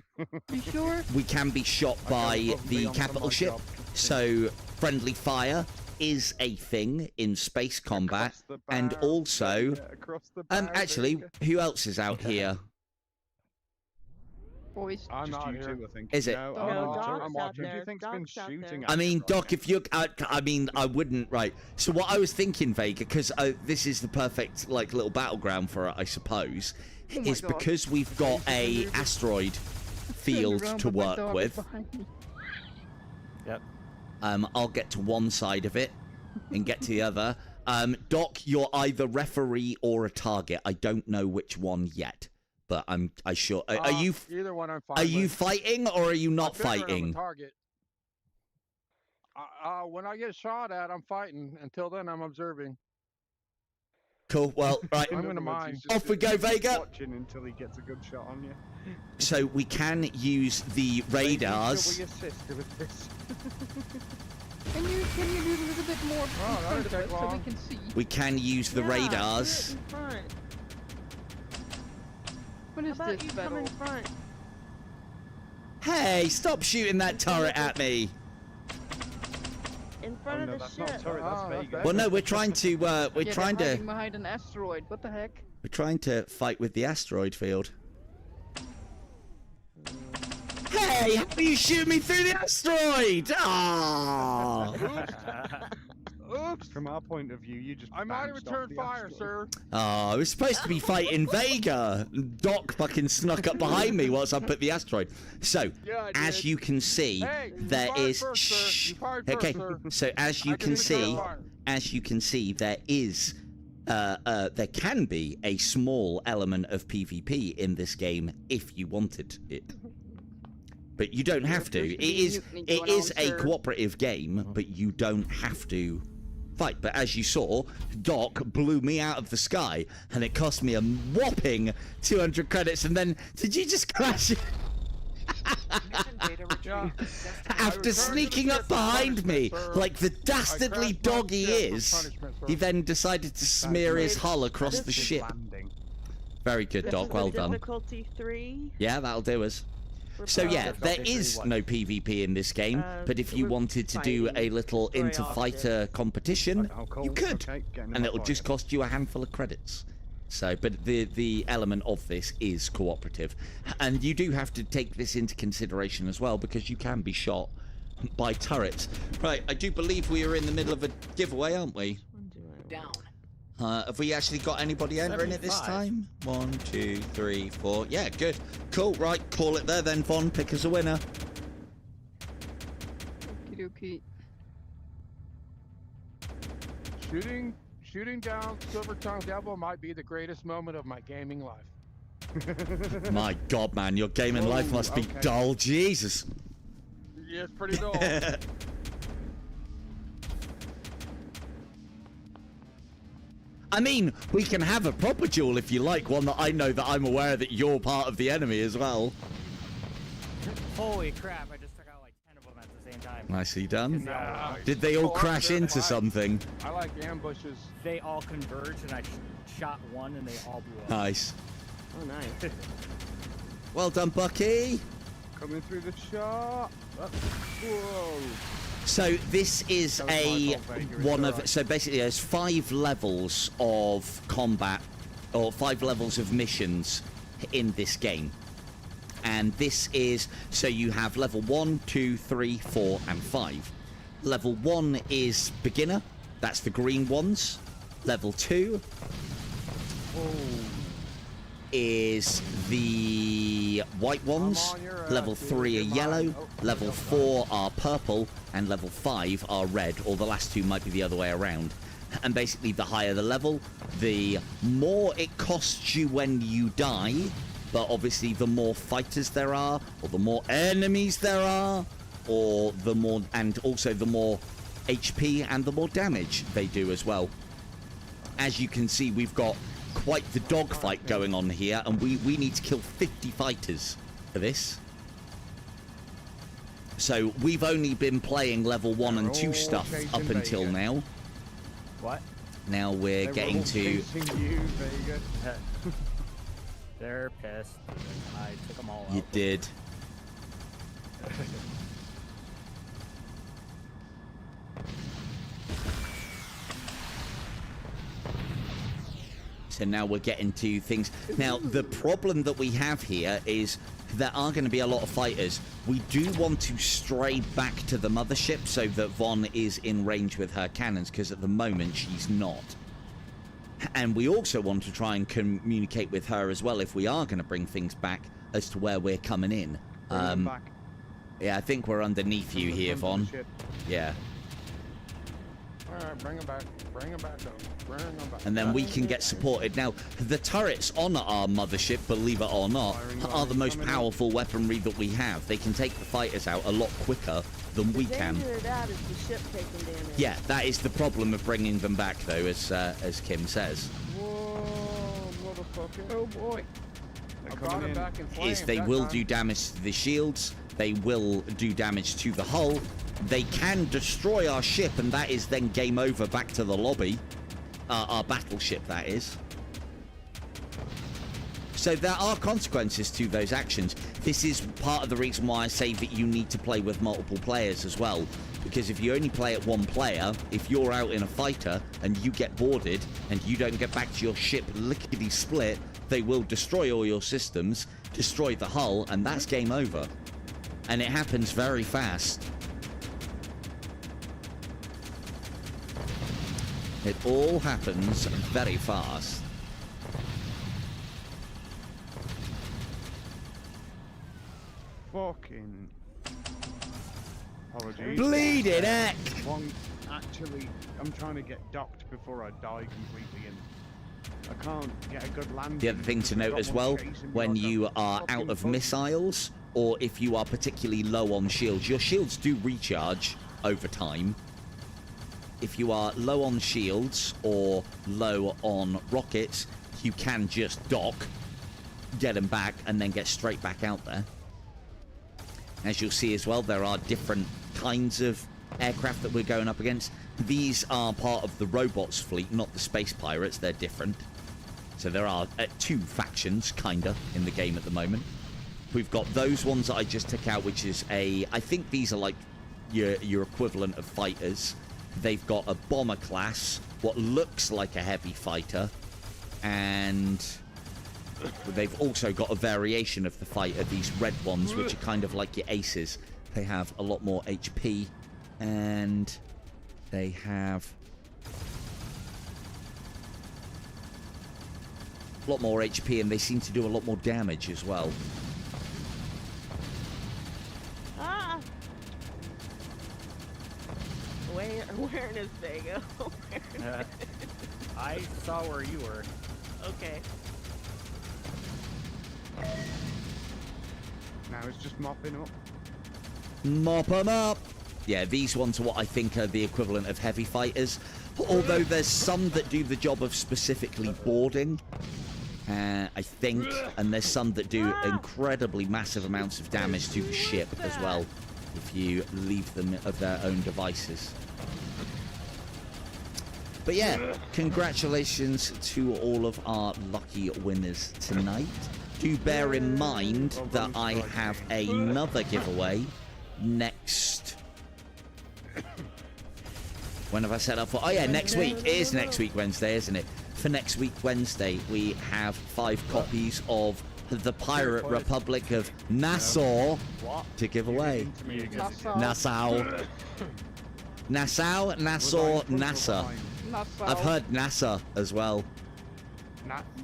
sure? We can be shot by put me the on capital my ship. job. So, friendly fire is a thing in space combat. Across the And bow, also... yeah, across the bow, actually, Vega. who else is out here? Boys. I'm Just not you here. two, I think. Is it? No, No, I'm Doc's watching. I'm out watching. there. Who do you think's been Doc's out shooting there. at I mean, us Doc, right if you... I mean, I wouldn't... Right. So what I was thinking, Vega, because this is the perfect, like, little battleground for it, I suppose, Oh my is God. because we've got a asteroid field Turn around, to but my work dog is with. behind me. Yep. I'll get to one side of it and get to the other. Doc, you're either referee or a target. I don't know which one yet, but I sure. Are you? Either one I'm fine Are you with. fighting or are you not I figure I'm a fighting? target. When I get shot at, I'm fighting. Until then, I'm observing. Cool. Well, right. In I'm other gonna words, mine. he's just Off we go, Vega. Watching until he gets a good shot on you. So we can use the radars. Double assist with this. Can you do a little bit more in that front didn't of take us so we long. can see? We can use the Yeah, radars. do it in front. What How is about this you come battle? in front? Hey, stop shooting that turret at me. In Oh front no, of the that's ship. not turret, that's Oh, that's Vega. bad. Well, no, we're trying to. We're Yeah, they're trying to. hiding behind an asteroid. What the heck? We're trying to fight with the asteroid field. Hey, how do you shoot me through the asteroid? Ah! Oops! From our point of view, you just. I might have bounced off returned the fire, asteroid. sir. Oh, I was supposed to be fighting Vega. Doc fucking snuck up behind me whilst I put the asteroid. So, Yeah, I as did. you can see, Hey, you there fired is. first, sir. Shh. You fired Okay. first, So sir. as you I can return see, fire. there is. There can be a small element of PvP in this game if you wanted it. But you don't have to. There's It gonna be is mutiny it going is on, a sir. cooperative game, but you don't have to fight. But as you saw, Doc blew me out of the sky, and it cost me a whopping 200 credits. And then, did you just crash Mission data retrieved. Destination after returned to sneaking the up ship for behind me punishment, sir. like the dastardly crashed my dog he ship for is? punishment, sir. He then decided to smear his hull across This the is ship. Landing. Very good, This Doc. is Well a done. difficulty 3. Yeah, that'll do us. We're So yeah, probably- there Difficulty is three, no PvP in this game, but if you we're wanted to do a fighting, little destroy inter-fighter competition, Oh, cool. you could, Okay, getting in and my it'll just fire. cost you a handful of credits. So, but the element of this is cooperative, and you do have to take this into consideration as well because you can be shot by turrets. Right, I do believe we are in the middle of a giveaway, aren't we? Which one do I down. Have we actually got anybody entering it this 75. time? 1, 2, 3, 4. Yeah, good. Cool, right. Call it there then, Von. Pick us a winner. Okie dokie. Shooting down Silver Tongue Devil might be the greatest moment of my gaming life. My God, man. Your gaming life Whoa, must be okay. dull. Jesus. Yeah, it's pretty dull. I mean, we can have a proper duel if you like, one that I know that I'm aware that you're part of the enemy as well. Holy crap, I just took out like 10 of them at the same time. Nicely done. Nah. Did they all Oh, crash they're into fine. something? I like ambushes. They all converged and I shot one and they all blew up. Nice. Oh, nice. Well done, Bucky. Coming through the shot. Whoa. So this is That was a my fault, Vega, it's one of alright. so basically there's 5 levels of combat or 5 levels of missions in this game. And this is so you have level 1, 2, 3, 4 and 5. Level 1 is beginner. That's the green ones. Level 2 is the white ones. on your Level ass, dude. 3 are You're yellow. mine. Oh, Level no, 4 are purple. And level 5 are red. Or the last 2 might be the other way around. And basically, the higher the level, the more it costs you when you die. But obviously, the more fighters there are, or the more enemies there are, or the more, and also the more HP and the more damage they do as well. As you can see, we've got quite the dogfight going on here, and we need to kill 50 fighters for this. So we've only been playing level 1 and 2 stuff up until now. What? Now we're They getting were all to... chasing you, Vega. They're pissed. I took them all out. You did. So now we're getting to things. Now, the problem that we have here is there are going to be a lot of fighters. We do want to stray back to the mothership so that Von is in range with her cannons, because at the moment she's not. And we also want to try and communicate with her as well if we are going to bring things back as to where we're coming in. Bring them back. Yeah, I think we're underneath you here, Von. Yeah. Alright, bring them back. Bring them back, though. Bring them back. And then we can get supported. Now, the turrets on our mothership, believe it or not, are the most powerful weaponry that we have. They can take the fighters out a lot quicker than we The can. danger of that is the ship taking damage. Yeah, that is the problem of bringing them back, though, as Kim says. Whoa, motherfucker. Oh boy. I brought him back in flames. Is they that will time. do damage to the shields. They will do damage to the hull. They can destroy our ship, and that is then game over back to the lobby. Our battleship, that is. So there are consequences to those actions. This is part of the reason why I say that you need to play with multiple players as well. Because if you only play at one player, if you're out in a fighter and you get boarded and you don't get back to your ship lickety-split, they will destroy all your systems, destroy the hull, and that's game over. And it happens very fast. It all happens very fast. Fucking. Apologies. Bleeding heck! One, actually, I'm trying to get docked before I die completely, and I can't get a good landing. The other thing to note as well, when you are out of missiles, or if you are particularly low on shields, your shields do recharge over time. If you are low on shields or low on rockets, you can just dock, get them back, and then get straight back out there. As you'll see as well, there are different kinds of aircraft that we're going up against. These are part of the robots fleet, not the space pirates. They're different. So there are 2 factions, kinda, in the game at the moment. We've got those ones that I just took out, which is I think these are like your equivalent of fighters. They've got a bomber class, what looks like a heavy fighter, and they've also got a variation of the fighter, these red ones, which are kind of like your aces. They have a lot more HP, and they have awful lot more HP, and they seem to do a lot more damage as well. Ah! Awareness, Vega. I saw where you were. Okay. Now it's just mopping up. Mop 'em up. Yeah, these ones are what I think are the equivalent of heavy fighters. Although there's some that do the job of specifically boarding, I think, and there's some that do incredibly massive amounts of damage to the ship as well, if you leave them of their own devices. But yeah, congratulations to all of our lucky winners tonight. Do bear in mind that I have another giveaway next... When have I set up for? Oh yeah, next week. It is next week Wednesday, isn't it? For next week Wednesday, we have 5 copies of the Pirate Republic of Nassau to give away. Nassau. Nassau, Nassau, NASA. I've heard NASA as well.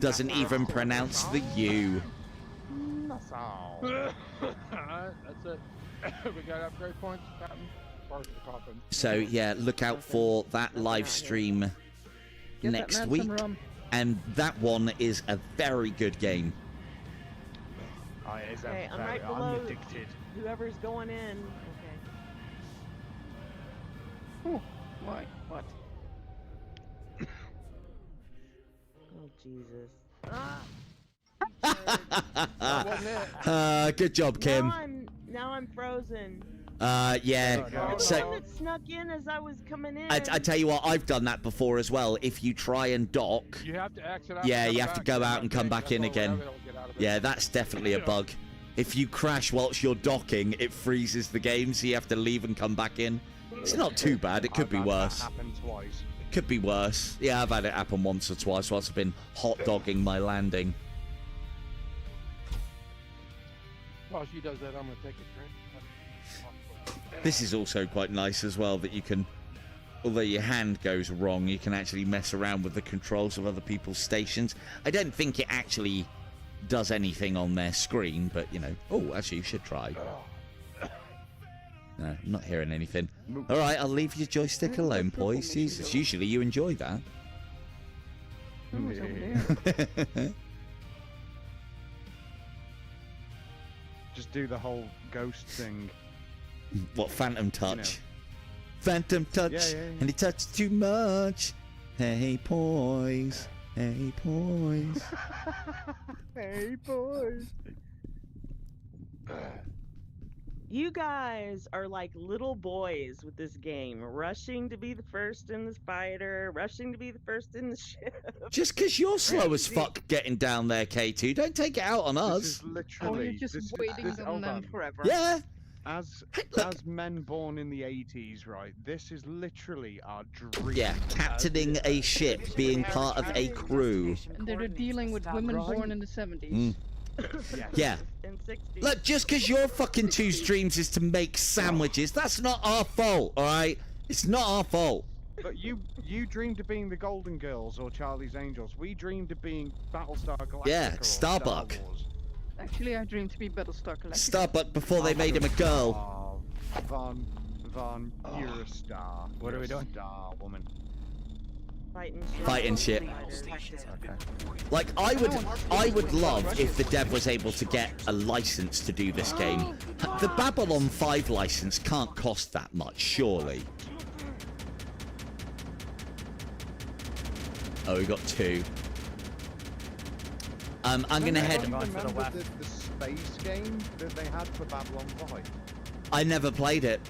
Doesn't even pronounce the U. Nassau. Alright, that's it. We got upgrade points, Captain. Part of the coffin. So yeah, look out for that live stream Get next that week. man some rum. And that one is a very good game. Oh, it is Okay, I'm very- right below addicted. whoever's going in. Okay. Oh, why? What? Oh, Jesus. Good job, Kim. Now I'm frozen. Yeah. The So one that snuck in as I was coming in. I tell you what, I've done that before as well. If you try and dock, You have to exit out. yeah, and you come have to back. go out and come back in That's again. why they'll get out of it. Yeah, that's definitely a bug. If you crash whilst you're docking, it freezes the game, so you have to leave and come back in. It's not too bad. It could be I've had worse. That happened twice. Could be worse. Yeah, I've had it happen once or twice whilst I've been hot dogging my landing. While she does that, I'm gonna take a drink. This is also quite nice as well that you can, although your hand goes wrong, you can actually mess around with the controls of other people's stations. I don't think it actually does anything on their screen, but you know. Oh, actually, you should try. No, I'm not hearing anything. All right, I'll leave your joystick alone, boys. Jesus, usually you enjoy that. Oh, it's over there. Just do the whole ghost thing. What, Phantom Touch? You know. Phantom Touch, Yeah, yeah, yeah. and he touched too much. Hey, boys. Hey, boys. Hey, boys. You guys are like little boys with this game, rushing to be the first in the fighter, rushing to be the first in the ship. Just because you're slow as fuck getting down there, K2, don't take it out on This us. is Oh, literally. you're just this, waiting this, on hold them on. forever. Yeah. As Hey, look. as men born in the 80s, right? This is literally our dream. Yeah, captaining a ship, being part of a crew. And they're dealing with women born in the 70s. Mm. Yes. Yeah. In 60. Look, just because your fucking two dreams is to make sandwiches, that's not our fault, alright? It's not our fault. But you dreamed of being the Golden Girls or Charlie's Angels. We dreamed of being Battlestar Galactica. Yeah, or Starbuck. Star Wars. Actually, I dreamed to be Battlestar Galactica. Starbuck before they made him a girl. Oh, Von, you're a star. What are we doing? Star woman. Fighting shit. Like, I would love if the dev was able to get a license to do this game. The Babylon 5 license can't cost that much, surely. Oh, we got 2. I'm gonna head. Remember the space game that they had for Babylon 5? I never played it.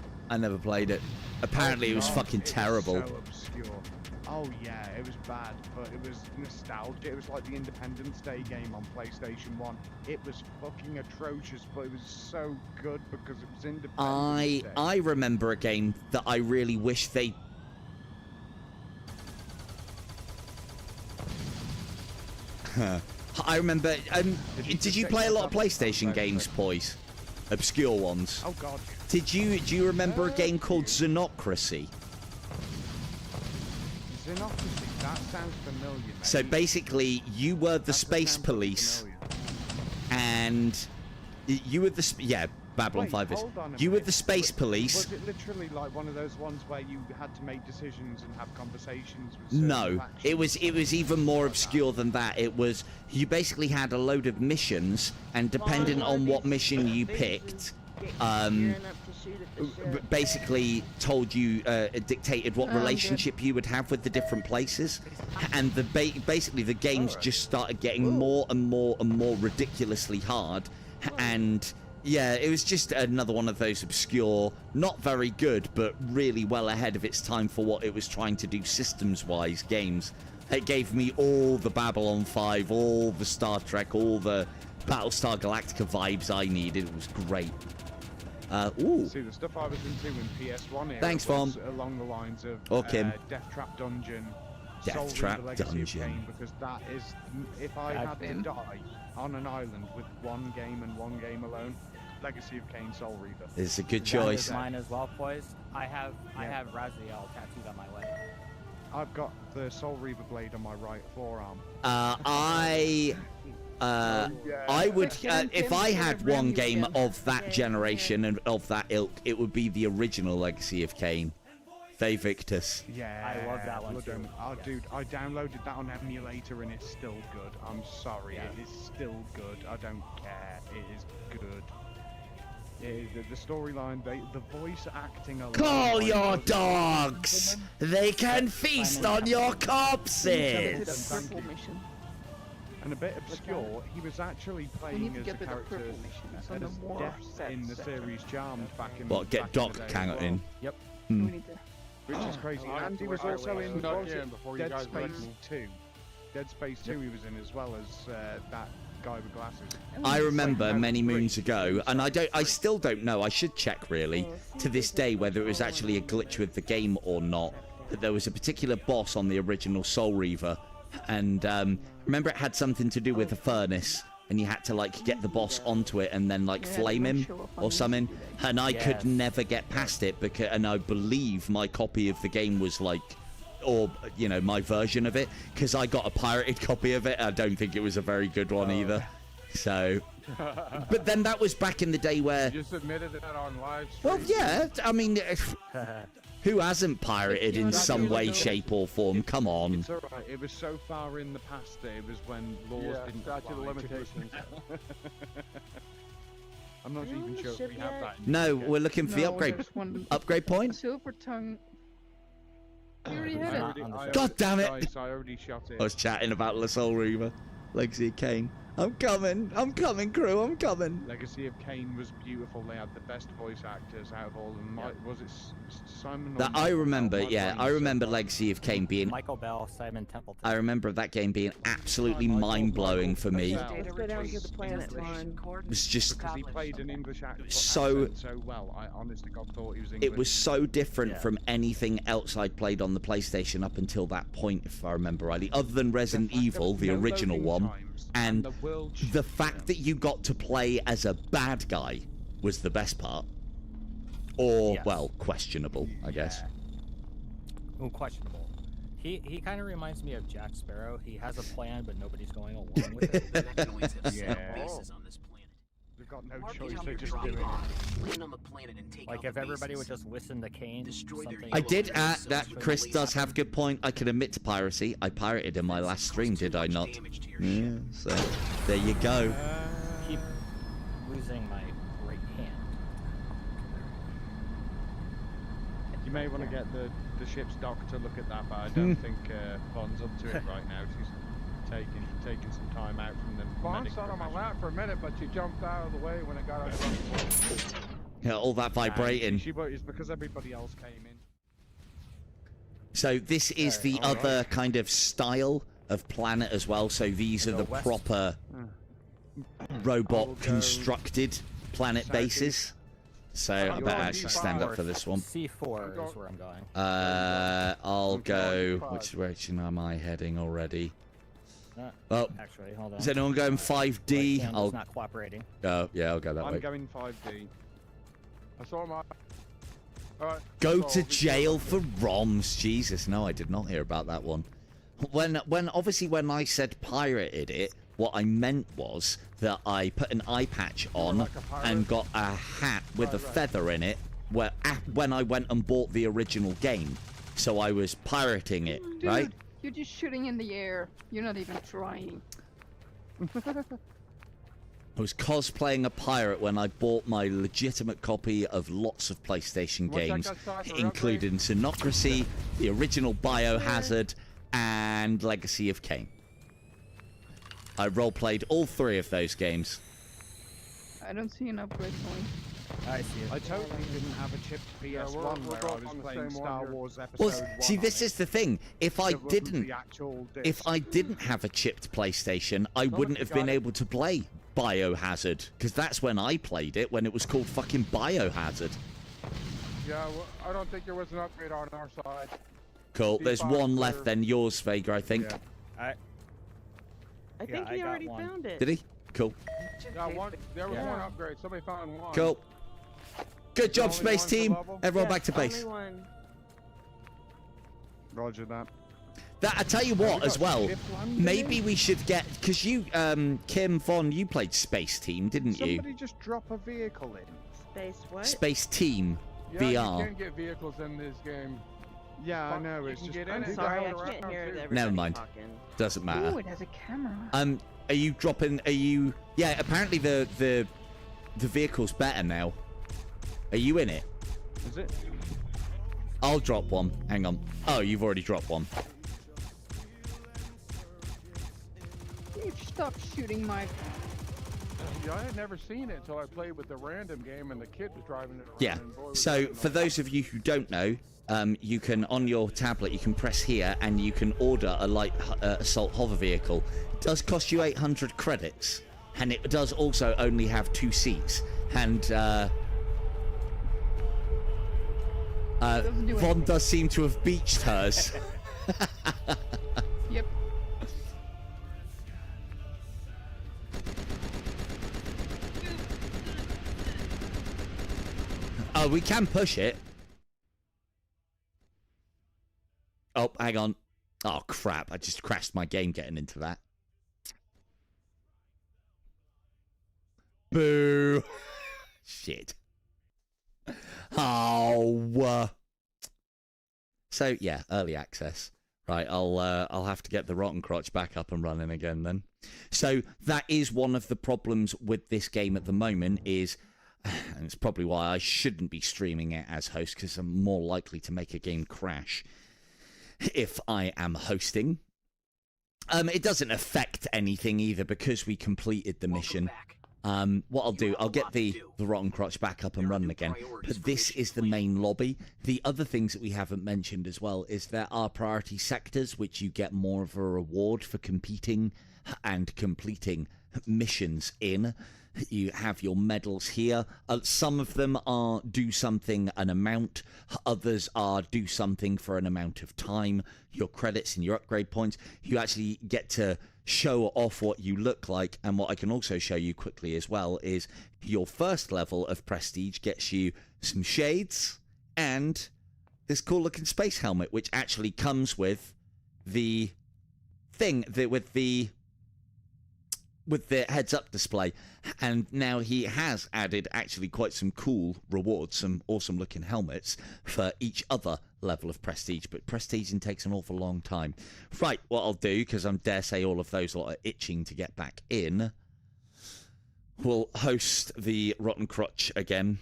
Apparently, it was fucking terrible. So obscure. Oh yeah, it was bad, but it was nostalgia. It was like the Independence Day game on PlayStation 1. It was fucking atrocious, but it was so good because it was Independence Day. I remember a game that I really wish they. I remember. Did you play a lot of PlayStation games, boys? Obscure ones. Oh god. Do you remember a game called Xenocracy? Xenocracy, that sounds familiar, mate. So basically, you were the That space sounds really police, familiar. and you were the yeah. Babylon Wait, 5 is. hold on a You were minute. the space police. Was it literally like one of those ones where you had to make decisions and have conversations with certain No, factions? it was even more obscure than that. It was you basically had a load of missions, and depending on what mission you picked, basically told you, dictated what relationship you would have with the different places, and basically the games just started getting more and more and more ridiculously hard, and yeah, it was just another one of those obscure, not very good, but really well ahead of its time for what it was trying to do systems-wise games. It gave me all the Babylon 5, all the Star Trek, all the Battlestar Galactica vibes I needed. It was great. Ooh. See, the stuff I was into in PS1 era Thanks, was Vom. along the lines of Or Kim. Death Trap Dungeon, Death Soul Reaver Trap Legacy of Dungeon. Kain, because that is, if I I've had been. to die on an island with one game and one game alone, Legacy of Kain, Soul Reaver. It's a good That choice. is mine as well, poised. I have Raziel tattooed on my leg. I've got the Soul Reaver blade on my right forearm. I would, if I had one game of that generation and of that ilk, it would be the original Legacy of Kain. They Victus. Yeah, I love that one blood too. omen. Oh, dude, I downloaded that on emulator and it's still good. I'm sorry, it is still good. I don't care. It is good. It is the storyline, the voice acting alone. Call your was- dogs! They can feast on your Did a corpses! purple mission. And a bit obscure, he was actually We playing need to as get a the character purple missions on the as war Death in the series Charmed back in. What, get back in the Doc day as counted well. in? Yep. We need to. Which is crazy. I And he was I also in snuck what was it? in before you Dead guys wrecked Space me. 2. Dead Space 2 he was in as well as that guy with glasses. I remember many moons ago, and I still don't know, I should check really, to this day whether it was actually a glitch with the game or not, but there was a particular boss on the original Soul Reaver, and remember it had something to do with the furnace, and you had to like get the boss onto it and then like Yeah, flame they don't him show up on or YouTube, something, do they? and I could Yes. never get past it, because, and I believe my copy of the game was like, or you know, my version of it, because I got a pirated copy of it. I don't think it was a very good one either. So, but then that was back in the day where, You just admitted that on live stream. well, yeah, I mean, who hasn't pirated in some way, shape, or form? Come on. It's alright, it was so far in the past that it was when laws Yeah, didn't statute of apply to limitations. I'm not You even on the sure if ship we have yet? that. in No, UK. we're looking for the No, upgrade there's one. upgrade A point. silver tongue. You already I had it. already- on the I ship. God already- damn it. Guys, I already shot it. I was chatting about the Soul Reaver, Legacy of Kain. I'm coming, crew, I'm coming. Legacy of Kain was beautiful. They had the best voice actors out of all of them. Was it Simon? or That I Michael remember, Bell? yeah, Michael I Bell remember said that. Legacy of Kain being. Michael Bell, Simon Templeton. I remember that game being absolutely mind-blowing for me. Michael Let's go down to the planet, Ron. It was just, Because he played an English accent So- so well. I honest to God thought he was English. it was so different Yeah. from anything else I'd played on the PlayStation up until that point, if I remember rightly, other than Resident fact of Evil, the no original loading one, times and the world the fact that you got to play as a bad guy was the best part. Or, Yes. well, questionable, I guess. Ooh, questionable. He kind of reminds me of Jack Sparrow. He has a plan, but nobody's going along with it. The Mechanoids have Yeah. set bases on this planet. They've got no Mark choice. down They your just drop do it. pod, land on the planet and take Like out if the everybody would bases. just listen to Kane, Destroy their something. I yellow did, races that so Chris they does have happen. good point. I can admit to piracy. I pirated in my last stream, did I not? Damage to your Yeah, ship. so there you go. Keep losing my right hand. You may want to get the ship's dock to look at that, but I don't think Bond's up to it right now. She's taking some time out from the Vaughn medic sat on my profession. lap for a minute, but she jumped out of the way when it got out of Yeah, all that vibrating. It's because everybody else came in. So this is the Alright. other kind of style of planet as well. So these are Go the west. proper I will robot go constructed planet southeast. bases. So I I'm better going actually D5. stand up for this one. C4 I'm is where I'm going. I'll I'm go. going Which direction am I heading already? Oh, Oh, actually, hold on. is anyone going 5D? Right hand is I'll. not Uh, cooperating. Oh, yeah, I'll go that I'm way. going 5D. I saw my. Alright. Go so to we jail can- for ROMs. Jesus, no, I did not hear about that one. When obviously when I said pirated it, what I meant was that I put an eye patch on like a pirate? and got a hat with a Right. feather in it when I went and bought the original game. So I was pirating it, Dude, right? you're just shooting in the air. You're not even trying. I was cosplaying a pirate when I bought my legitimate copy of lots of PlayStation What's that games, got size for including Synocracy, the original Biohazard, and Legacy of Kain. I roleplayed all 3 of those games. I don't see an upgrade point. I see it. I totally didn't have a chipped PS1 we're where I both was on the playing same one Star here. Wars Episode Well, 1. see, this on is the thing. If I it. It wasn't didn't, the actual if disc. I didn't have a chipped PlayStation, I wouldn't have been able to play Biohazard, because that's when I played it, when it was called fucking Biohazard. Yeah, well, I don't think there was an upgrade on our side. Cool. There's Default one for- left then, yours, Vega, I think. Yeah. I think I he got already one. found it. Did he? Cool. Yeah, there was Yeah. one upgrade. Somebody found one. Cool. Good job, only Space one per Team. level? Everyone Yes, back to base. only one. Roger that. That I tell you we what, got as well. ship landing? Maybe we should get, because you, Kim Von, you played Space Team, didn't you? Somebody just drop a vehicle in. Space what? Space Team Yeah, VR. you can get vehicles in this game. Yeah, I Fuck, know. you It's can just get in kind it. of Sorry, I Drive can't around hear too. everybody Never mind. talking. Doesn't matter. Ooh, it has a camera. Are you dropping? Are you? Yeah. Apparently the vehicle's better now. Are you in it? Is it? I'll drop one. Hang on. Oh, you've already dropped one. You stop shooting my... Yeah, I had never seen it until I played with the random game and the kid was driving it around. Yeah. and boy, was So that for annoying. those of you who don't know, you can on your tablet you can press here and you can order a light assault hover vehicle. It does cost you 800 credits, and it does also only have 2 seats. And Doesn't do Von anything. does seem to have beached hers. Yep. Oh, we can push it. Oh, hang on. Oh, crap. I just crashed my game getting into that. Boo. Shit. Oh. So, yeah, early access. Right, I'll have to get the Rotten Crotch back up and running again then. So, that is one of the problems with this game at the moment is... And it's probably why I shouldn't be streaming it as host, because I'm more likely to make a game crash if I am hosting. It doesn't affect anything either because we completed the mission. What I'll do, I'll get the Rotten Crotch back up and running again. But this is the main lobby. The other things that we haven't mentioned as well is there are priority sectors which you get more of a reward for competing and completing missions in. You have your medals here. Some of them are do something an amount. Others are do something for an amount of time. Your credits and your upgrade points. You actually get to show off what you look like. And what I can also show you quickly as well is your first level of prestige gets you some shades and this cool looking space helmet, which actually comes with the thing that with the heads-up display. And now he has added actually quite some cool rewards, some awesome-looking helmets for each other level of prestige. But prestiging takes an awful long time. Right, what I'll do, because I'm dare say all of those lot are itching to get back in, we'll host the Rotten Crotch again.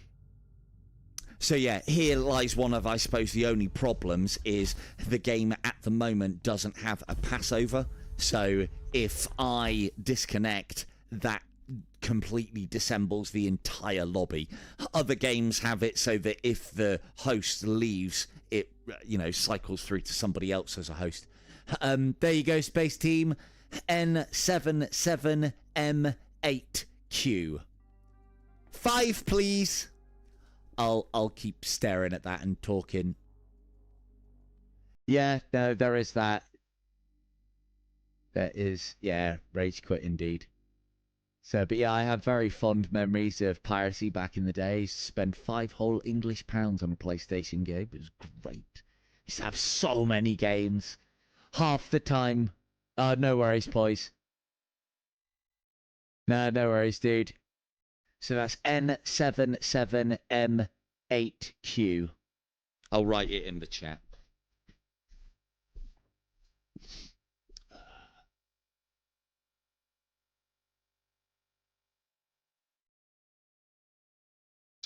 So yeah, here lies one of, I suppose, the only problems is the game at the moment doesn't have a passover. So if I disconnect, that completely dissembles the entire lobby. Other games have it so that if the host leaves, it, you know, cycles through to somebody else as a host. There you go, Space Team. N77M8Q. 5, please. I'll keep staring at that and talking. Yeah, no, there is that. There is, yeah, rage quit indeed. So, but yeah, I have very fond memories of piracy back in the day. I used to spend 5 whole English pounds on a PlayStation game. It was great. Used to have so many games. Half the time. No worries, boys. No worries, dude. So that's N77M8Q. I'll write it in the chat.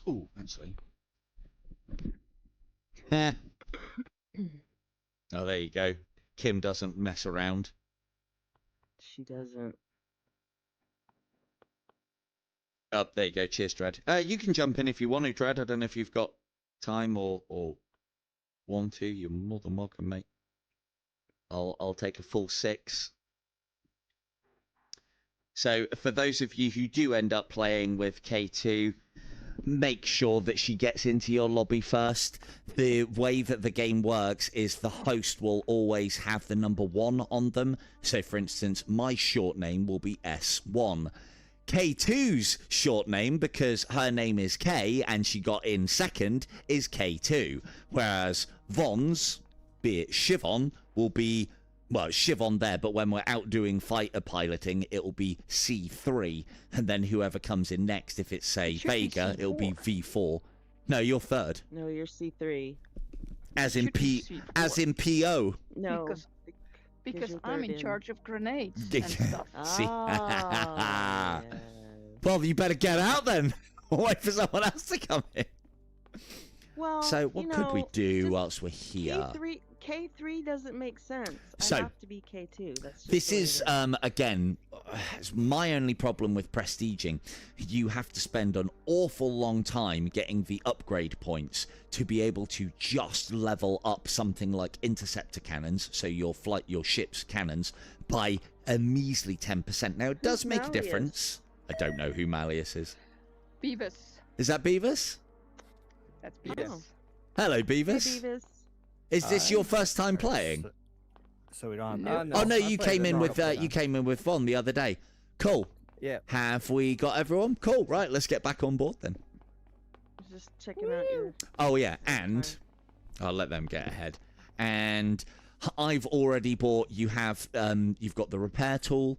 Oh, actually. Oh, there you go. Kim doesn't mess around. She doesn't. Oh, there you go. Cheers, Dread. You can jump in if you want to, Dread. I don't know if you've got time or want to. You're more than welcome, mate. I'll take a full 6. So for those of you who do end up playing with K2, make sure that she gets into your lobby first. The way that the game works is the host will always have the number 1 on them. So for instance, my short name will be S1. K2's short name, because her name is K and she got in second, is K2. Whereas Von's, be it Shivon, will be, well, Shivon there, but when we're out doing fighter piloting, it'll be C3. And then whoever comes in next, if it's, say, Vega, it'll be V4. No, you're third. No, you're C3. As in as in PO. No. Because you're I'm third in charge of grenades Yeah. and stuff. See? Ah, yes. Well, you better get out then. Wait for someone else to come in. Well, So what could we do whilst we're here? K3 doesn't make sense. So, I have to be K2. That's just This the way is, it is. again, it's my only problem with prestiging. You have to spend an awful long time getting the upgrade points to be able to just level up something like interceptor cannons, so your ship's cannons, by a measly 10%. Now, it does make a Malleus? difference. I don't know who Malleus is. Beavis. Is that Beavis? That's Beavis. Oh. Hello, Hey, Beavis. Beavis. Is this your first time playing? So we don't. No. Oh no, I you played came it in a with couple times. you came in with Von the other day. Cool. Yeah. Have we got everyone? Cool. Right, let's get back on board then. Just checking out your. Oh yeah, and I'll let them get ahead. And I've already bought. You have you've got the repair tool.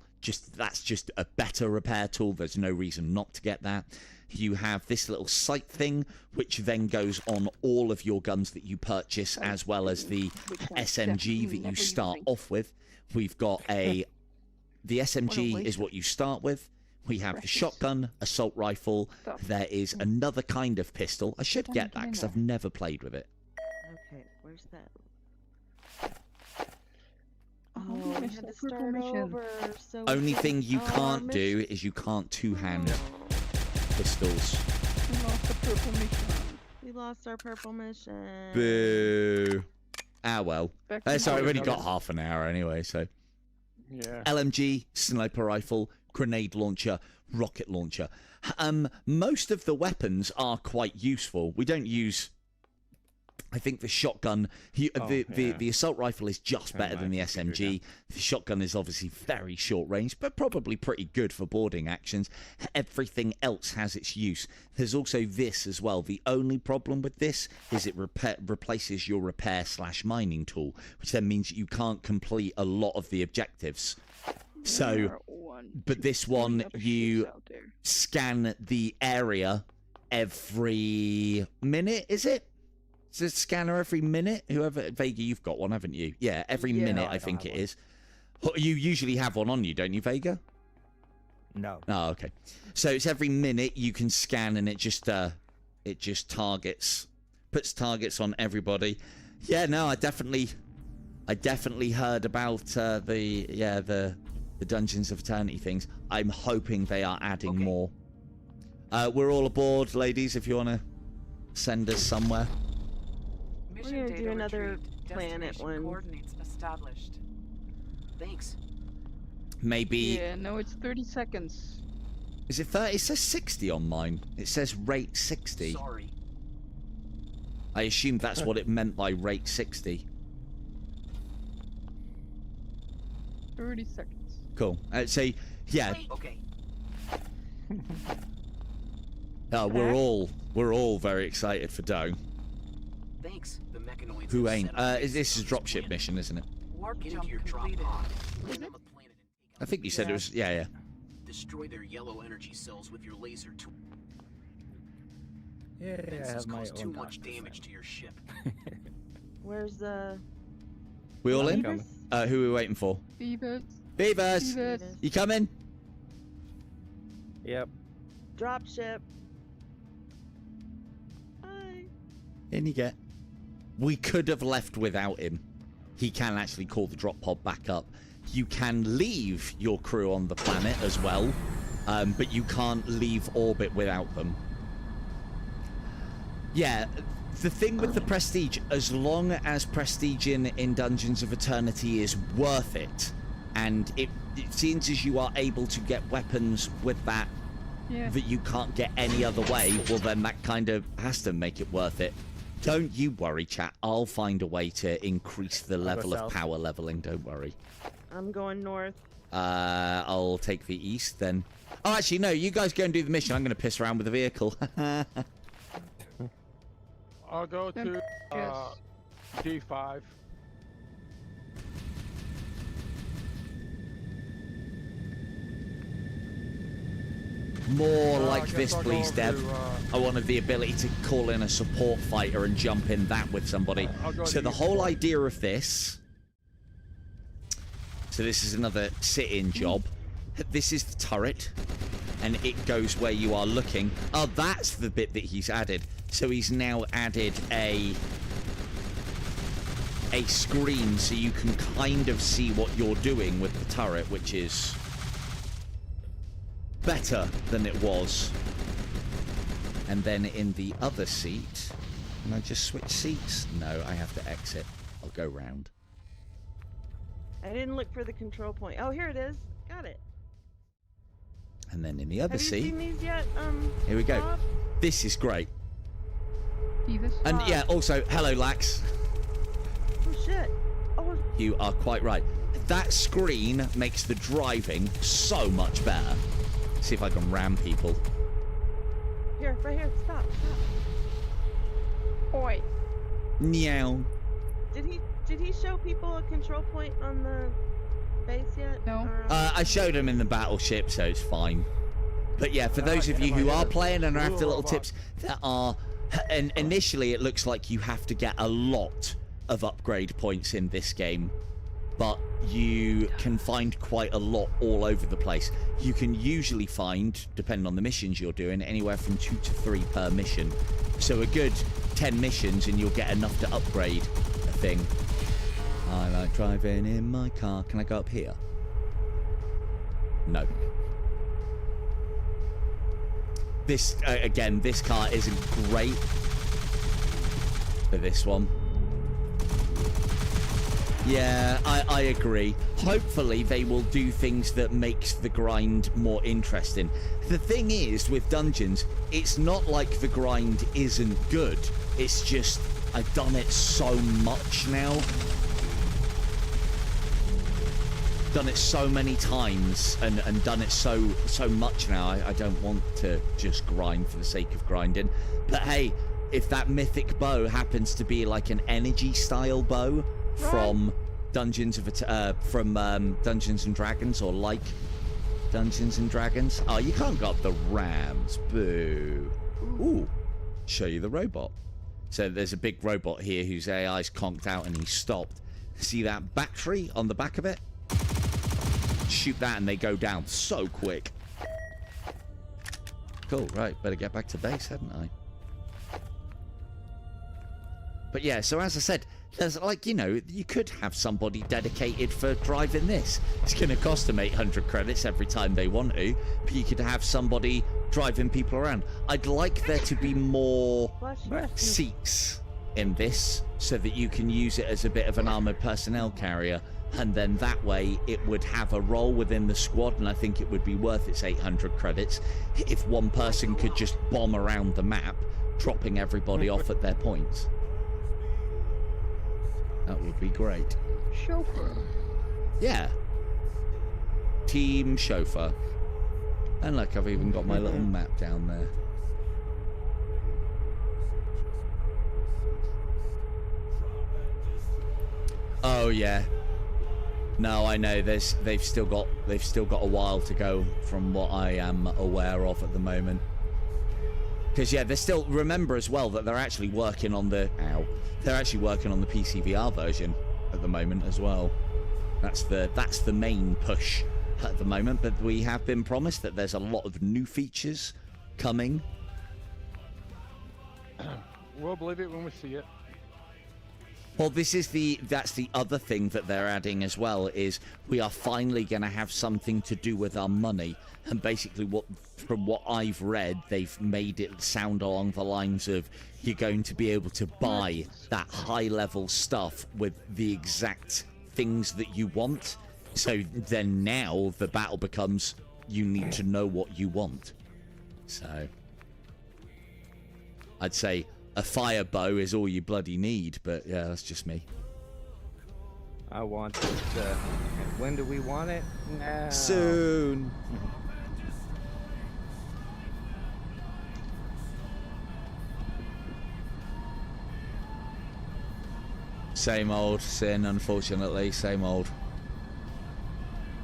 That's just a better repair tool. There's no reason not to get that. You have this little sight thing, which then goes on all of your guns that you purchase, as well as the SMG that you start off with. We've got the SMG is what you start with. We have the shotgun, assault rifle. There is another kind of pistol. I should get that because I've never played with it. Okay, where's that? Oh, Oh, we it's had a to start purple mission. over. So we Only couldn't- thing you oh, can't our do is you can't two-hand Oh, pistols. We lost the purple mission. we lost our purple mission. Boo. Ah well. Back to Sorry, I've only normal. got half an hour anyway, so. Yeah. LMG, sniper rifle, grenade launcher, rocket launcher. Most of the weapons are quite useful. We don't use. I think the shotgun, the assault rifle is just better than the SMG. The shotgun is obviously very short range, but probably pretty good for boarding actions. Everything else has its use. There's also this as well. The only problem with this is it replaces your repair/mining tool, which then means you can't complete a lot of the objectives. So, There are one, but two, this three one, other you ships out there. scan the area every minute, is it? Is it a scanner every minute? Whoever, Vega, you've got one, haven't you? Yeah, every Yeah. minute, No, I I don't think have it one. is. You usually have one on you, don't you, Vega? No. Oh, okay. So it's every minute you can scan, and it just puts targets on everybody. Yeah, no, I definitely heard about the Dungeons of Eternity things. I'm hoping they are adding more. We're all aboard, ladies. If you want to send us somewhere. Mission gonna data do another retrieved. planet Destination one. Coordinates established. Thanks. Maybe Yeah, no, it's 30 seconds. is it 30? It says 60 on mine. It says rate 60. Sorry. I assume that's what it meant by rate 60. 30 seconds. Cool. So yeah, Okay. We're all very excited for Doe. Thanks. The mechanoids. Who have ain't? set up This is this dropship planet. mission, isn't it? Warp Get jump into your drop completed. pod. Land on the planet and take I out think you said it was. Yeah, yeah. destroy their yellow energy cells with your laser tool. Yeah, I This have has my caused too own much doctor damage friend. to your ship. Where's the We all in? Beavers? Who are we waiting for? Beavers. Beavers! Beavers. You coming? Yep. Dropship. Hi. In you get. We could have left without him. He can actually call the drop pod back up. You can leave your crew on the planet as well, but you can't leave orbit without them. Yeah, the thing with the Prestige, as long as Prestige in Dungeons of Eternity is worth it, and it seems as you are able to get weapons with that Yeah. that you can't get any other way, well then that kind of has to make it worth it. Don't you worry, chat. I'll find a way to increase the go level of south. power leveling, don't worry. I'm going north. I'll take the east then. Oh, actually, no, you guys go and do the mission. I'm going to piss around with the vehicle. I'll go Then to yes. D5. More I like guess this, I'll go please, Deb. to, I wanted the ability to call in a support fighter and jump in that with somebody. I'll go So to the east whole one. idea of this... So this is another sit-in job. This is the turret, and it goes where you are looking. Oh, that's the bit that he's added. So he's now added a screen so you can kind of see what you're doing with the turret, which is better than it was. And then in the other seat, can I just switch seats? No, I have to exit. I'll go round. I didn't look for the control point. Oh, here it is. Got it. And then in the other Have you seat, seen these yet? here we go. Bob? This is great. Beavers. And yeah, also, hello, Lax. Oh shit. Oh, You are quite right. That screen makes the driving so much better. See if I can ram people. here, right here. Stop. Oi. Meow. Did he show people a control point on the base yet? No. Or, I showed them in the battleship, so it's fine. But yeah, for those of you who are playing and are after little tips, there are... And initially, it looks like you have to get a lot of upgrade points in this game. But you can find quite a lot all over the place. You can usually find, depending on the missions you're doing, anywhere from 2 to 3 per mission. So a good 10 missions and you'll get enough to upgrade a thing. I like driving in my car. Can I go up here? No. This, again, this car isn't great for this one. Yeah, I agree. Hopefully they will do things that makes the grind more interesting. The thing is, with dungeons, it's not like the grind isn't good. It's just, I've done it so much now. Done it so many times and done it so much now. I don't want to just grind for the sake of grinding. But hey, if that mythic bow happens to be like an energy style bow from Dungeons and Dragons, or like Dungeons and Dragons. Oh, you can't go up the rams. Boo. Ooh. Show you the robot. So there's a big robot here whose AI's conked out and he's stopped. See that battery on the back of it? Shoot that and they go down so quick. Cool, right, better get back to base, hadn't I? But yeah, so as I said, there's like, you know, you could have somebody dedicated for driving this. It's going to cost them 800 credits every time they want to, but you could have somebody driving people around. I'd like there to be more Bless you. seats in this so that you can use it as a bit of an armored personnel carrier, and then that way it would have a role within the squad, and I think it would be worth its 800 credits if one person could just bomb around the map, dropping everybody off at their points. That would be great. Chauffeur. Yeah. Team chauffeur. And look, I've even got my little map down there. Oh yeah. No, I know. They've still got a while to go from what I am aware of at the moment. Because yeah, they're still, remember as well that they're actually working on the PCVR version at the moment as well. That's the main push at the moment. But we have been promised that there's a lot of new features coming. We'll believe it when we see it. Well, that's the other thing that they're adding as well, is we are finally going to have something to do with our money. And basically, from what I've read, they've made it sound along the lines of you're going to be able to buy that high-level stuff with the exact things that you want. So then now the battle becomes you need to know what you want. So I'd say a fire bow is all you bloody need, but yeah, that's just me. I want it. When do we want it? Now. Soon. Same old sin, unfortunately. Same old.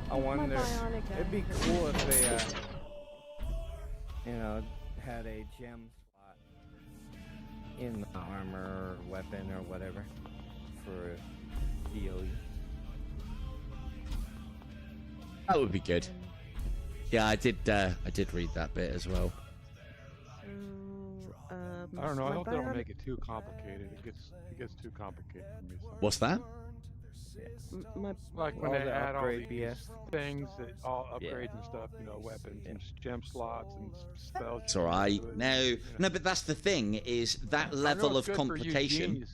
I wonder. It'd be cool if they, had a gem slot in the armor, or weapon, or whatever for DOE. That would be good. Yeah, I did read that bit as well. I don't know. I hope they don't make it too complicated. It gets too complicated for me. Sometimes. What's that? Like when they add all these BS things, all upgrades and stuff, weapons and gem slots and spells. It's all right. No, but that's the thing, is that level of complication.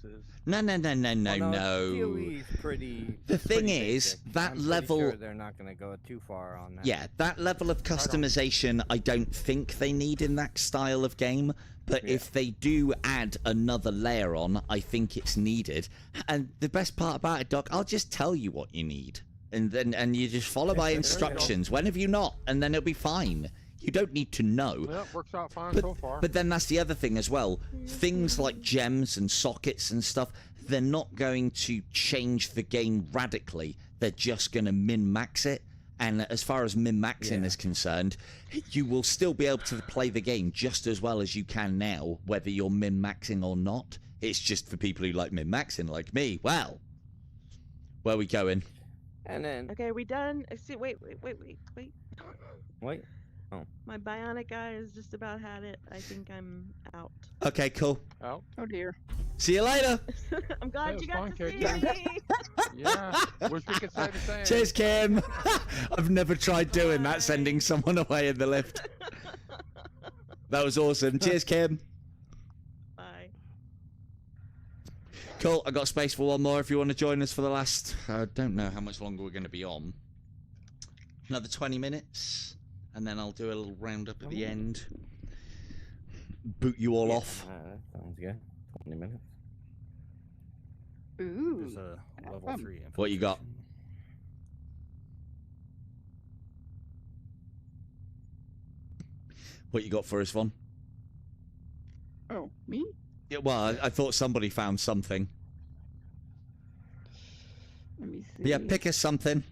No. DOE's pretty. The thing pretty is, basic. that I'm level. Sure they're not going to go too far on that. Yeah, that level of customization, I don't think they need in that style of game. But if they do add another layer on, I think it's needed. And the best part about it, Doc, I'll just tell you what you need. And you just follow my instructions. When have you not? And then it'll be fine. You don't need to know. Well, works out fine but, so far. But then that's the other thing as well. Things like gems and sockets and stuff, they're not going to change the game radically. They're just going to min-max it. And as far as min-maxing is concerned, you will still be able to play the game just as well as you can now, whether you're min-maxing or not. It's just for people who like min-maxing, like me. Well, where are we going? And then. Okay, are we done? See, wait. Wait. Oh. My bionic guy has just about had it. I think I'm out. Okay, cool. Oh dear. See you later. I'm glad you got to see Kate. me. Yeah. Wish we could say the same. Cheers, Kim. I've never tried doing that, sending someone away in the lift. That was awesome. Cheers, Kim. Bye. Cool. I got space for one more if you want to join us for the last... I don't know how much longer we're going to be on. Another 20 minutes. And then I'll do a little roundup at the end. Boot you all off. Sounds good. 20 minutes. Ooh. There's a level 3 infiltration. What you got? What you got for us, Vaughn? Oh, me? Yeah, well, I thought somebody found something. Let me see. Yeah, pick us something.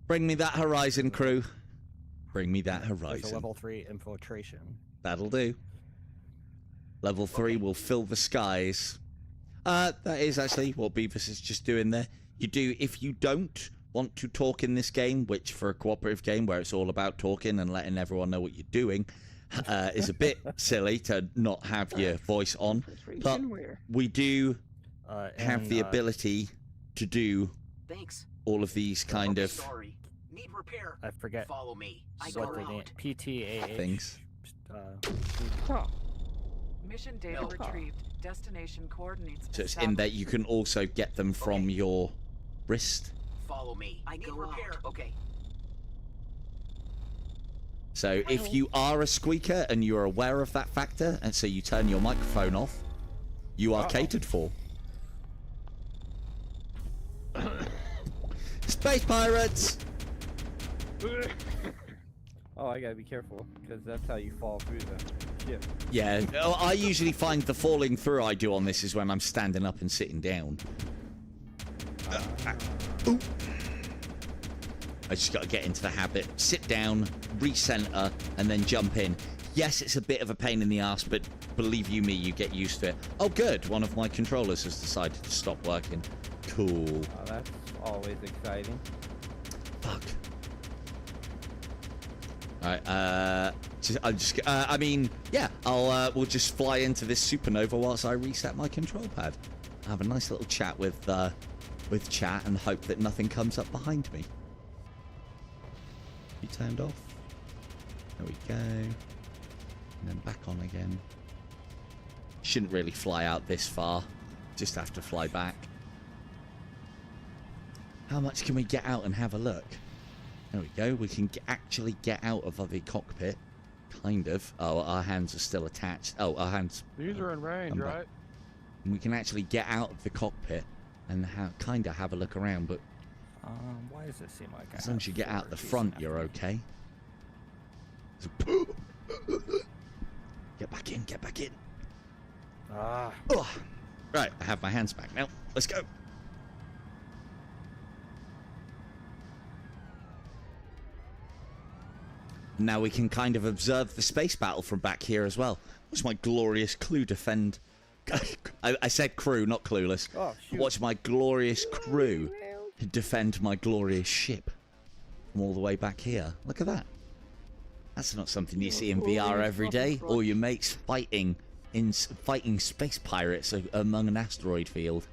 Bring me that Horizon, crew. Bring me that Horizon. There's a level 3 infiltration. That'll do. Level 3 will fill the skies. That is actually what Beavis is just doing there. You do, if you don't want to talk in this game, which for a cooperative game where it's all about talking and letting everyone know what you're doing, is a bit silly to not have your voice on. But we do have the ability to do all of these kind of Need repair. I forget. Follow me. I what go the name out. PTAH things. Mission data retrieved. Destination coordinates. So it's in that you can also get them from your wrist. Follow me. I go repair. Okay. So if you are a squeaker and you're aware of that factor, and so you turn your microphone off, you are catered for. Space pirates! Oh, I gotta be careful, because that's how you fall through the ship. Yeah, I usually find the falling through I do on this is when I'm standing up and sitting down. Ooh. I just got to get into the habit. Sit down, recenter, and then jump in. Yes, it's a bit of a pain in the ass, but believe you me, you get used to it. Oh, good. One of my controllers has decided to stop working. Cool. Oh, that's always exciting. Fuck. Alright, I mean, yeah, we'll just fly into this supernova whilst I reset my control pad. I'll have a nice little chat with chat and hope that nothing comes up behind me. You turned off. There we go. And then back on again. Shouldn't really fly out this far. Just have to fly back. How much can we get out and have a look? There we go. We can actually get out of the cockpit. Kind of. Oh, our hands are still attached. Oh, our hands... These are in range, right? And we can actually get out of the cockpit and kind of have a look around, but... Why does it seem like as long as you get out the front, you're okay. Get back in, get back in. Ah. Oh. Right, I have my hands back now. Let's go. Now we can kind of observe the space battle from back here as well. Watch my glorious crew defend... I said crew, not clueless. Oh, shoot. Watch my glorious crew defend my glorious ship from all the way back here. Look at that. That's not something you see in VR every day. All your mates fighting space pirates among an asteroid field.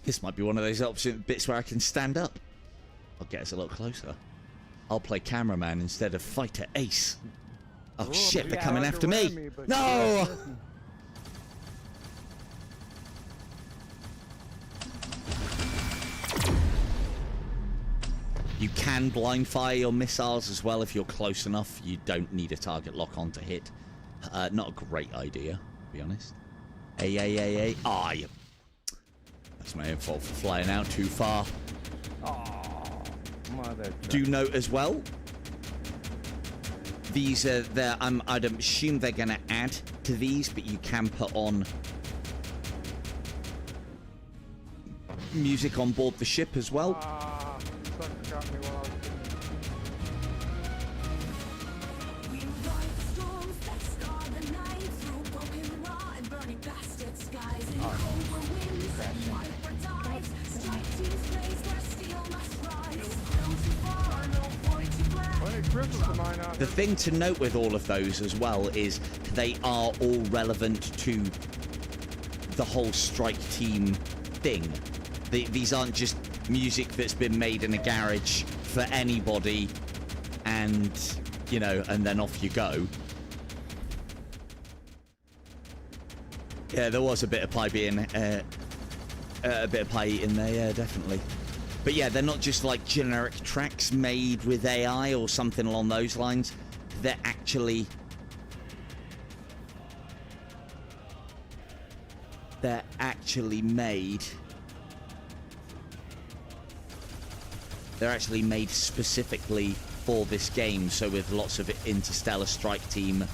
This might be one of those option bits where I can stand up. I'll get us a little closer. I'll play cameraman instead of fighter ace. Oh shit, they're coming after me. No! You can blind fire your missiles as well if you're close enough. You don't need a target lock on to hit. Not a great idea, to be honest. Hey. Ah, yeah. That's my own fault for flying out too far. Oh, mother. Do note as well, these are there. I'd assume they're going to add to these, but you can put on music on board the ship as well. Got me while I was The thing to note with all of those as well is they are all relevant to the whole strike team thing. These aren't just music that's been made in a garage for anybody and, you know, and then off you go. Yeah, there was a bit of pie being, a bit of pie eating there, yeah, definitely. But yeah, they're not just like generic tracks made with AI or something along those lines. They're actually... made... They're actually made specifically for this game, so with lots of Interstellar Strike Team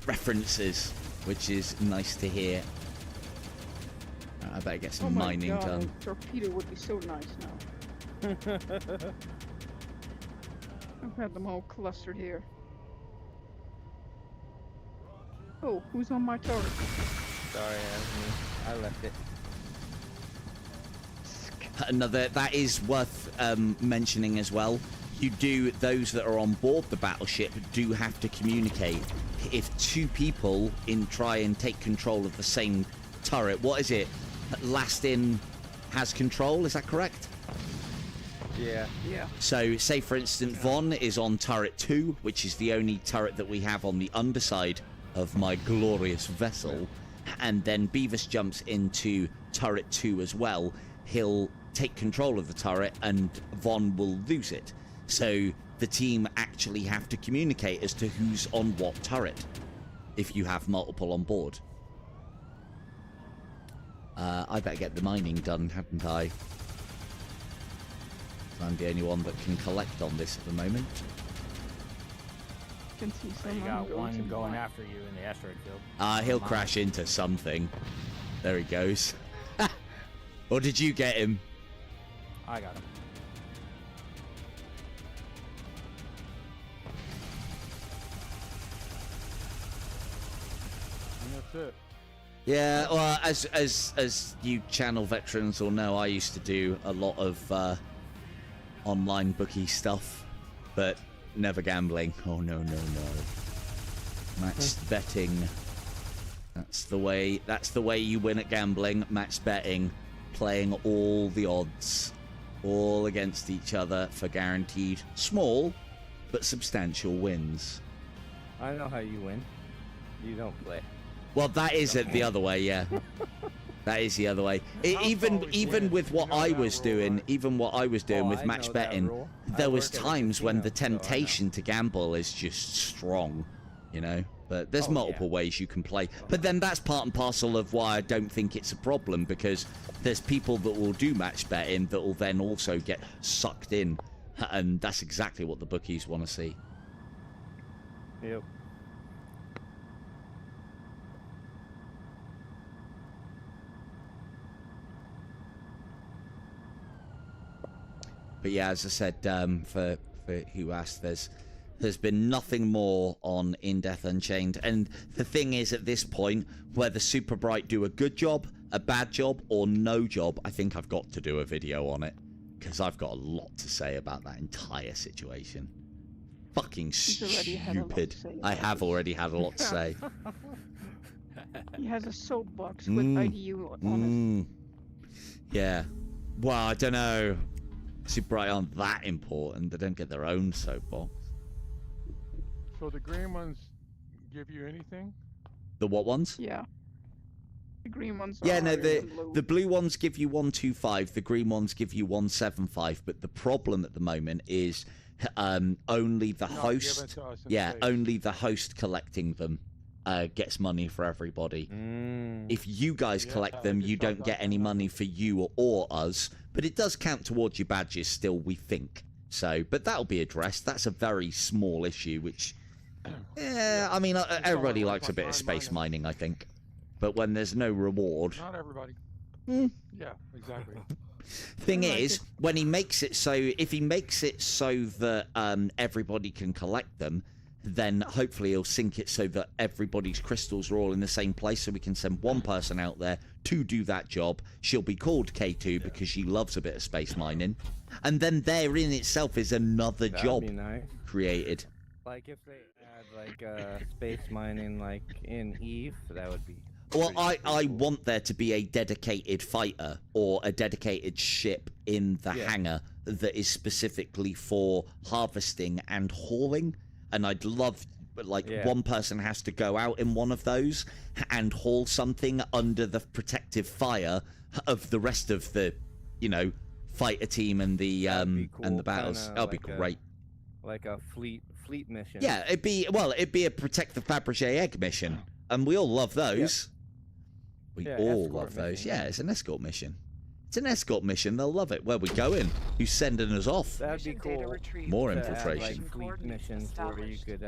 references, which is nice to hear. I better get some mining done. A torpedo would be so nice now. I've had them all clustered here. Oh, who's on my turret? Sorry, I left it. Another that is worth mentioning as well. Those that are on board the battleship do have to communicate. If two people try and take control of the same turret, what is it? Last in has control, is that correct? Yeah. So, say for instance, Von is on turret 2, which is the only turret that we have on the underside of my glorious vessel, and then Beavis jumps into turret 2 as well. He'll take control of the turret and Von will lose it. So, the team actually have to communicate as to who's on what turret, if you have multiple on board. I better get the mining done, hadn't I? I'm the only one that can collect on this at the moment. Can see You someone got going one to going the after you in the asteroid field. He'll Mine. crash into something. There he goes. Or did you get him? I got him. And that's it. Yeah, well, as you channel veterans will know, I used to do a lot of online bookie stuff, but never gambling. Oh no. Match betting. That's the way you win at gambling. Match betting, playing all the odds, all against each other for guaranteed small but substantial wins. I know how you win. You don't play. Well, that is it the other way, yeah. That is the other way. Even with what I was doing, with match betting, there was times when the temptation to gamble is just strong, you know. But there's multiple ways you can play. But then that's part and parcel of why I don't think it's a problem, because there's people that will do match betting that will then also get sucked in, and that's exactly what the bookies want to see. Yep. But yeah, as I said, for who asked, there's been nothing more on In Death Unchained. And the thing is, at this point, whether Super Bright do a good job, a bad job, or no job, I think I've got to do a video on it, because I've got a lot to say about that entire situation. Fucking stupid. I have already had a lot to say. He has a soapbox with IDU on Yeah. Well, I don't know. Super Bright aren't that important. They don't get their own soapbox. So the green ones give you anything? The what ones? it. Yeah. The green ones. Yeah, are no, higher than blue. the blue ones give you 125, the green ones give you 175, but the problem at the moment is only the host, only the host collecting them gets money for everybody. If you guys collect them, you don't get any money for you or us, but it does count towards your badges still, we think. So, but that'll be addressed. That's a very small issue, which, yeah, I mean, everybody likes a bit of space mining, I think. But when there's no reward... Not everybody. Yeah, exactly. Thing is, when he makes it so... If he makes it so that everybody can collect them, then hopefully he'll sync it so that everybody's crystals are all in the same place, so we can send one person out there to do that job. She'll be called K2 because she loves a bit of space mining. And then there in itself is another job created. Like if they had like space mining like in Eve, that would be... Well, I want there to be a dedicated fighter or a dedicated ship in the hangar that is specifically for harvesting and hauling. And I'd love, like, one person has to go out in one of those and haul something under the protective fire of the rest of the, you know, fighter team and the cool. and the battles. That'll like be great. Like a fleet mission. Yeah, it'd be a protect the Fabergé egg mission, and we all love those. We all love those. Yeah, it's an escort mission. It's an escort mission. They'll love it. Where we going? Who's sending us off? That'd be cool. More To have, infiltration. like, fleet missions where you could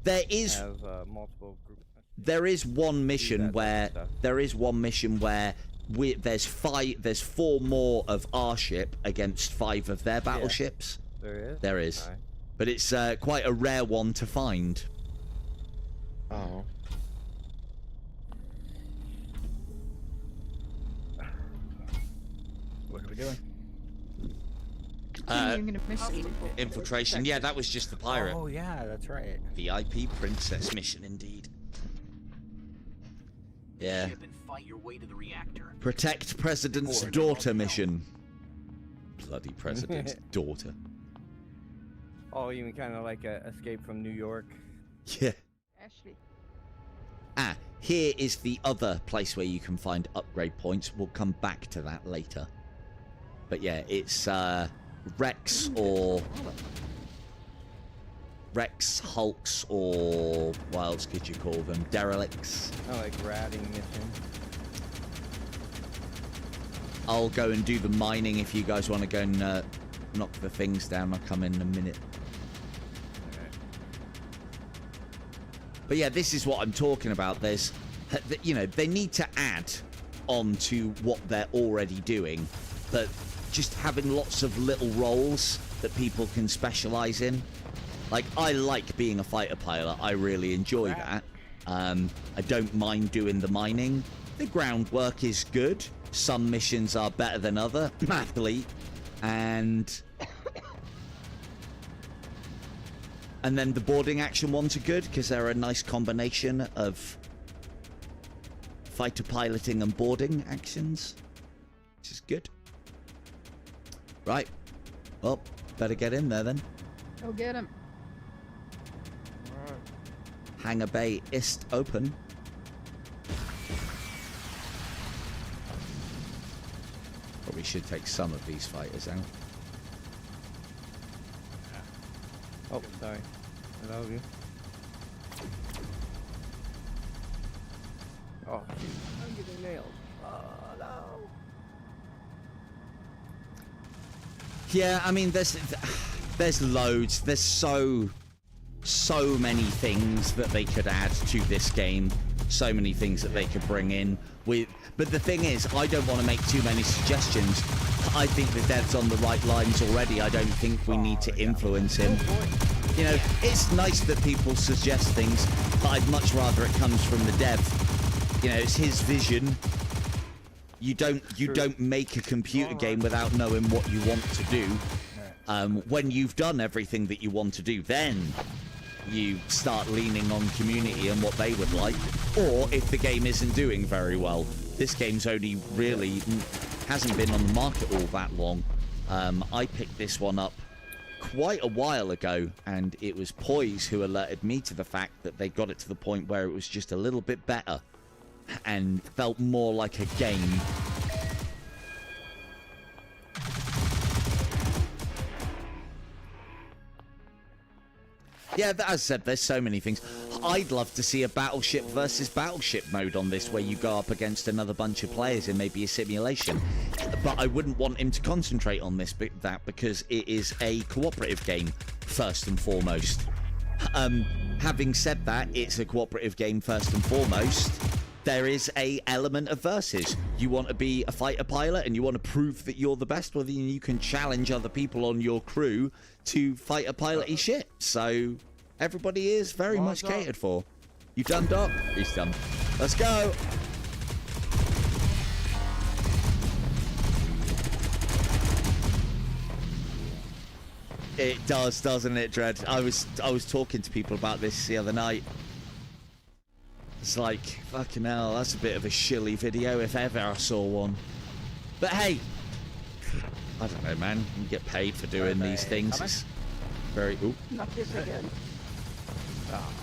There is have multiple groups. there is one mission where there's 4 more of our ship against 5 of their battleships. There is. Right. But it's quite a rare one to find. Oh. What are we doing? Infiltration. Yeah, that was just the pirate. Oh yeah, that's right. VIP princess mission, indeed. Yeah. Ship and fight your way to the reactor. Protect President's daughter mission. Bloody President's daughter. Oh, you mean kind of like Escape from New York? Yeah. Ashley. Here is the other place where you can find upgrade points. We'll come back to that later. But yeah, it's Rex or Rex Hulks, or what else could you call them? Derelicts. Oh, like ratting mission. I'll go and do the mining if you guys want to go and knock the things down. I'll come in a minute. But yeah, this is what I'm talking about. There's, you know, they need to add on to what they're already doing, but just having lots of little roles that people can specialize in. Like, I like being a fighter pilot. I really enjoy that. I don't mind doing the mining. The groundwork is good. Some missions are better than other, athlete, and then the boarding action ones are good because they're a nice combination of fighter piloting and boarding actions, which is good. Right. Well, better get in there then. Go get him. Hangar bay is open. Probably should take some of these fighters out. Oh, sorry. I love you. Oh, shoot. I'm getting nailed. Oh, no. Yeah, I mean, there's loads. There's so many things that they could add to this game. So many things that they could bring in. But the thing is, I don't want to make too many suggestions. I think the dev's on the right lines already. I don't think we need to influence him. You know, it's nice that people suggest things, but I'd much rather it comes from the dev. You know, it's his vision. You don't make a computer game without knowing what you want to do. When you've done everything that you want to do, then you start leaning on community and what they would like. Or if the game isn't doing very well. This game's only really hasn't been on the market all that long. I picked this one up quite a while ago, and it was Poise who alerted me to the fact that they got it to the point where it was just a little bit better and felt more like a game. Yeah, as I said, there's so many things. I'd love to see a battleship versus battleship mode on this, where you go up against another bunch of players in maybe a simulation. But I wouldn't want him to concentrate on that because it is a cooperative game, first and foremost. Having said that, it's a cooperative game first and foremost. There is a element of versus. You want to be a fighter pilot and you want to prove that you're the best, well, then you can challenge other people on your crew to fighter pilot-y shit. So everybody is very much catered for. You done, Doc? He's done. Let's go. It does, doesn't it, Dread? I was talking to people about this the other night. It's like, fucking hell, that's a bit of a shilly video if ever I saw one. But hey, I don't know, man. You get paid for doing these things. It's very... Ooh. Not this again. Oh.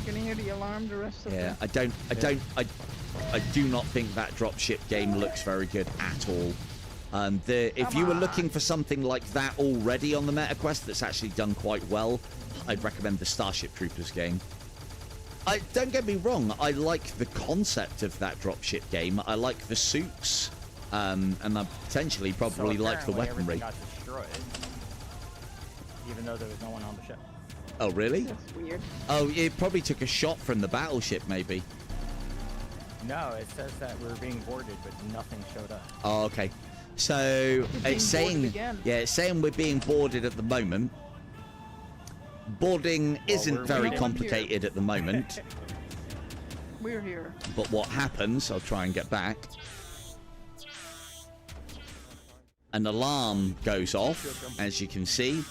You're gonna hear the alarm the rest of the... Yeah, I do not think that dropship game looks very good at all. If you were looking for something like that already on the MetaQuest that's actually done quite well, I'd recommend the Starship Troopers game. Don't get me wrong, I like the concept of that dropship game. I like the suits, and I potentially probably like the weaponry. Got destroyed, even though there was no one on the ship. Oh, really? That's weird. Oh, it probably took a shot from the battleship, maybe. No, it says that we're being boarded, but nothing showed up. Oh, okay. So it's saying, yeah, it's saying we're being boarded at the moment. Boarding isn't very complicated at the moment. We're here. But what happens, I'll try and get back. An alarm goes off, as you can see,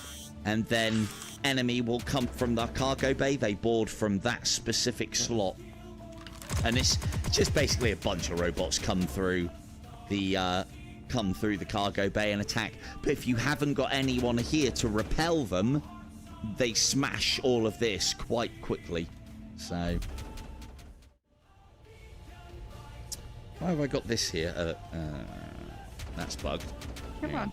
and then enemy will come from the cargo bay. They board from that specific slot. And it's just basically a bunch of robots come through the cargo bay and attack. But if you haven't got anyone here to repel them, they smash all of this quite quickly. So why have I got this here? That's bugged. Come on.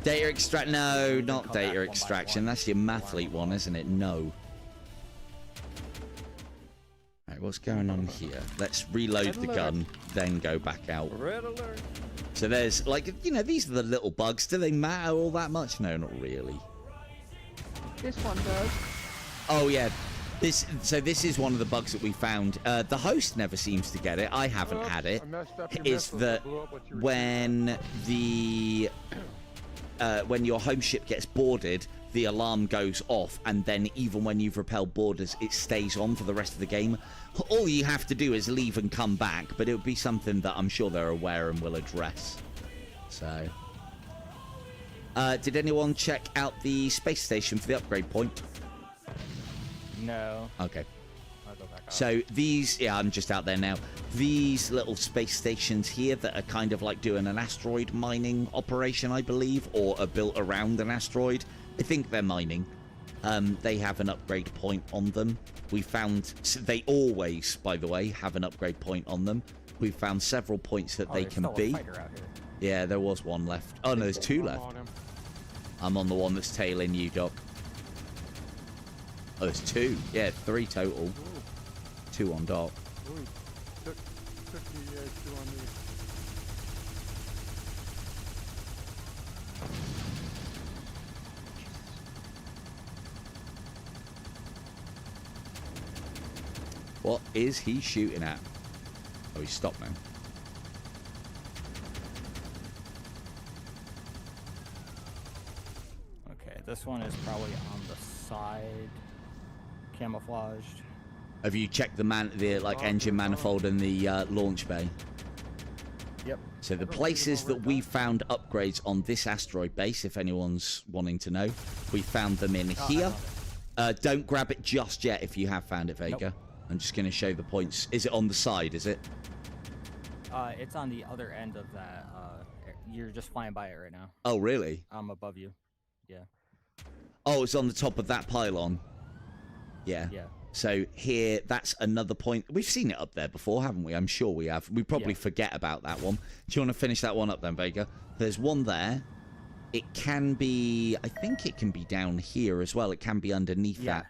Data extract? No, not data extraction. That's your mathlete one, isn't it? No. Right, Right, what's going on here? Let's reload the gun, then go back out. Red alert. So there's, like, you know, these are the little bugs. Do they matter all that much? No, not really. This one does. Oh, yeah. This is one of the bugs that we found. The host never seems to get it. I haven't had it. Is that when your home ship gets boarded, the alarm goes off, and then even when you've repelled boarders, it stays on for the rest of the game. All you have to do is leave and come back, but it would be something that I'm sure they're aware and will address. So, did anyone check out the space station for the upgrade point? No. Okay. I'll go back out. So these, yeah, I'm just out there now. These little space stations here that are kind of like doing an asteroid mining operation, I believe, or are built around an asteroid. I think they're mining. They have an upgrade point on them. We found, they always, by the way, have an upgrade point on them. We found several points that they can be. Yeah, there was one left. Oh no, there's two left. I'm on the one that's tailing you, Doc. Oh, there's two. Yeah, 3 total. Ooh. 2 on Doc. Ooh, took the 2 on me. What is he shooting at? Oh, he's stopped now. Okay, this one is probably on the side, camouflaged. Have you checked the engine manifold and the launch bay? Yep. So the places that we found upgrades on this asteroid base, if anyone's wanting to know, we found them in here. Don't grab it just yet if you have found it, Vega. Nope. I'm just going to show the points. Is it on the side, is it? It's on the other end of that. You're just flying by it right now. Oh, really? I'm above you. Yeah. Oh, it's on the top of that pylon. Yeah. Yeah. So here, that's another point. We've seen it up there before, haven't we? I'm sure we have. We probably forget about that one. Do you want to finish that one up then, Vega? There's one there. It can be, I think it can be down here as well. It can be underneath that.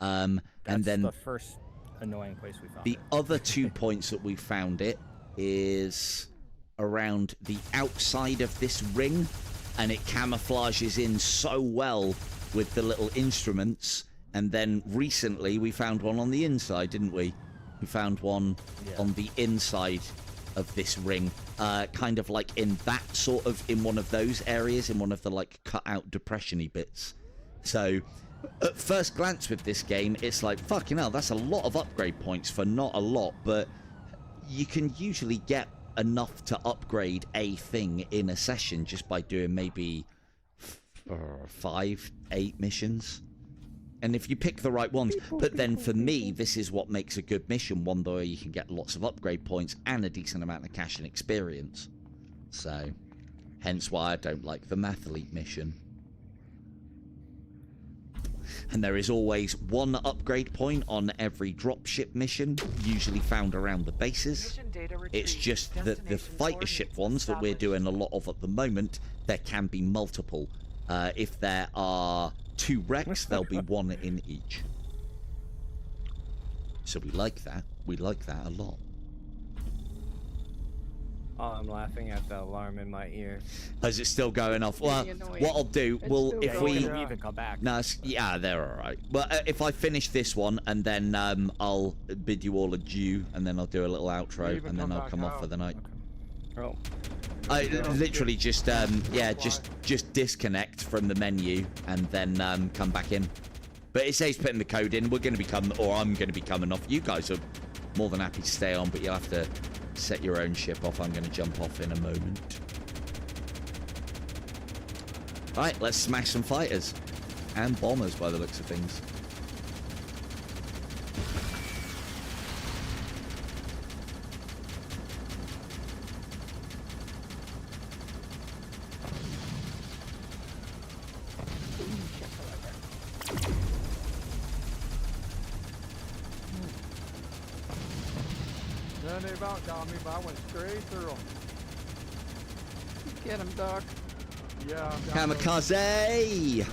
And then the first annoying place we found the other 2 points that we found it is around the outside of this ring, and it camouflages in so well with the little instruments. And then recently we found one on the inside, didn't we? We found one on the inside of this ring, kind of like in that sort of, in one of those areas, in one of the like cut out depression-y bits. So at first glance with this game, it's like, fucking hell, that's a lot of upgrade points for not a lot, but you can usually get enough to upgrade a thing in a session just by doing maybe 5, 8 missions. And if you pick the right ones. But then for me, this is what makes a good mission, one where you can get lots of upgrade points and a decent amount of cash and experience. So, hence why I don't like the Mathlete mission. And there is always 1 upgrade point on every dropship mission, usually found around the bases. It's just that the fighter ship ones that we're doing a lot of at the moment, there can be multiple. If there are 2 wrecks, there'll be 1 in each. So we like that. We like that a lot. Oh, I'm laughing at the alarm in my ear. Is it still going off? Well, what I'll do, if we even come back. No, yeah, they're all right. Well, if I finish this one and then I'll bid you all adieu, and then I'll do a little outro, and then I'll come off for the night. Okay. Oh. I literally just just disconnect from the menu and then come back in. But it says putting the code in. We're going to be coming, or I'm going to be coming off. You guys are more than happy to stay on, but you'll have to set your own ship off. I'm going to jump off in a moment. Right, let's smash some fighters and bombers by the looks of things. They about got me, but I went straight through them. Get him, Doc. Yeah, Kamikaze!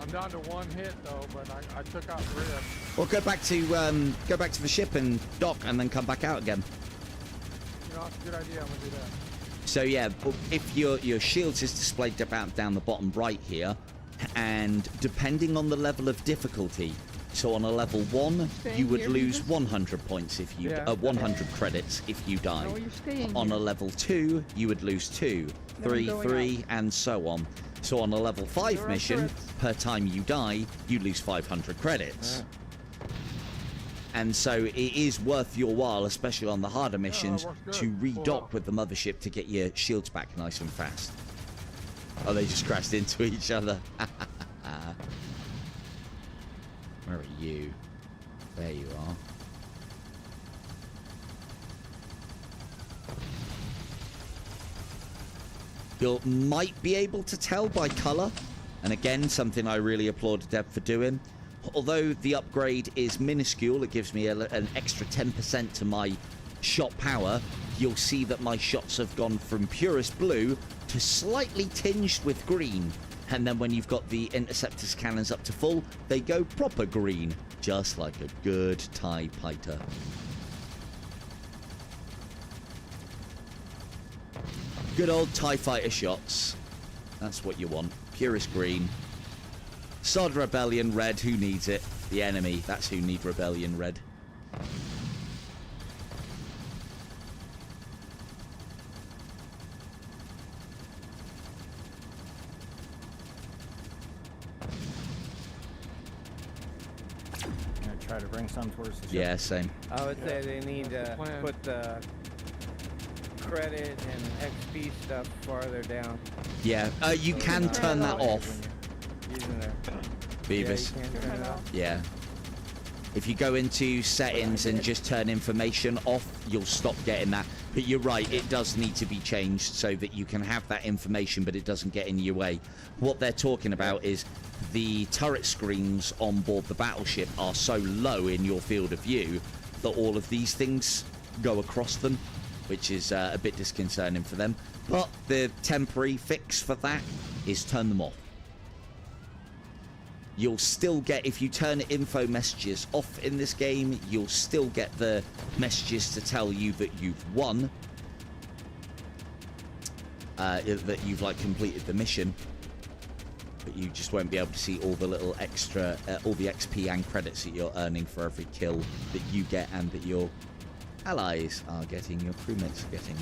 I'm down to 1 hit though, but I took out 3 of them. Or go back to the ship and dock, and then come back out again. You know, that's a good idea. I'm gonna do that. So yeah, if your shields is displayed about down the bottom right here, and depending on the level of difficulty, so on a level 1, you would lose 100 points if you 100 credits if you die. No, you're staying On here. a level 2, you would lose 2, 3, going 3, and so on. So on a level 5 You're on mission, turrets. per time you die, you lose 500 credits. And so it is worth your while, especially on the harder missions, to redock with the mothership to get your shields back nice and fast. Oh, they just crashed into each other. Where are you? There you are. You might be able to tell by colour, and again, something I really applaud Deb for doing. Although the upgrade is minuscule, it gives me an extra 10% to my shot power, you'll see that my shots have gone from purest blue to slightly tinged with green. And then when you've got the interceptor's cannons up to full, they go proper green, just like a good TIE fighter. Good old TIE fighter shots. That's what you want. Purest green. Sod Rebellion red, who needs it? The enemy, that's who need Rebellion red. I'm gonna try to bring some towards the ship. Yeah, same. I would say they need to put the credit and XP stuff farther down. Yeah, you can turn that off, Using their Beavis. Yeah, you can turn it off. Yeah. If you go into settings and just turn information off, you'll stop getting that. But you're right, it does need to be changed so that you can have that information, but it doesn't get in your way. What they're talking about is the turret screens on board the battleship are so low in your field of view that all of these things go across them, which is a bit disconcerting for them. But the temporary fix for that is turn them off. You'll still get, if you turn info messages off in this game, you'll still get the messages to tell you that you've won, that you've like completed the mission, but you just won't be able to see all the little extra, all the XP and credits that you're earning for every kill that you get and that your allies are getting, your crewmates are getting.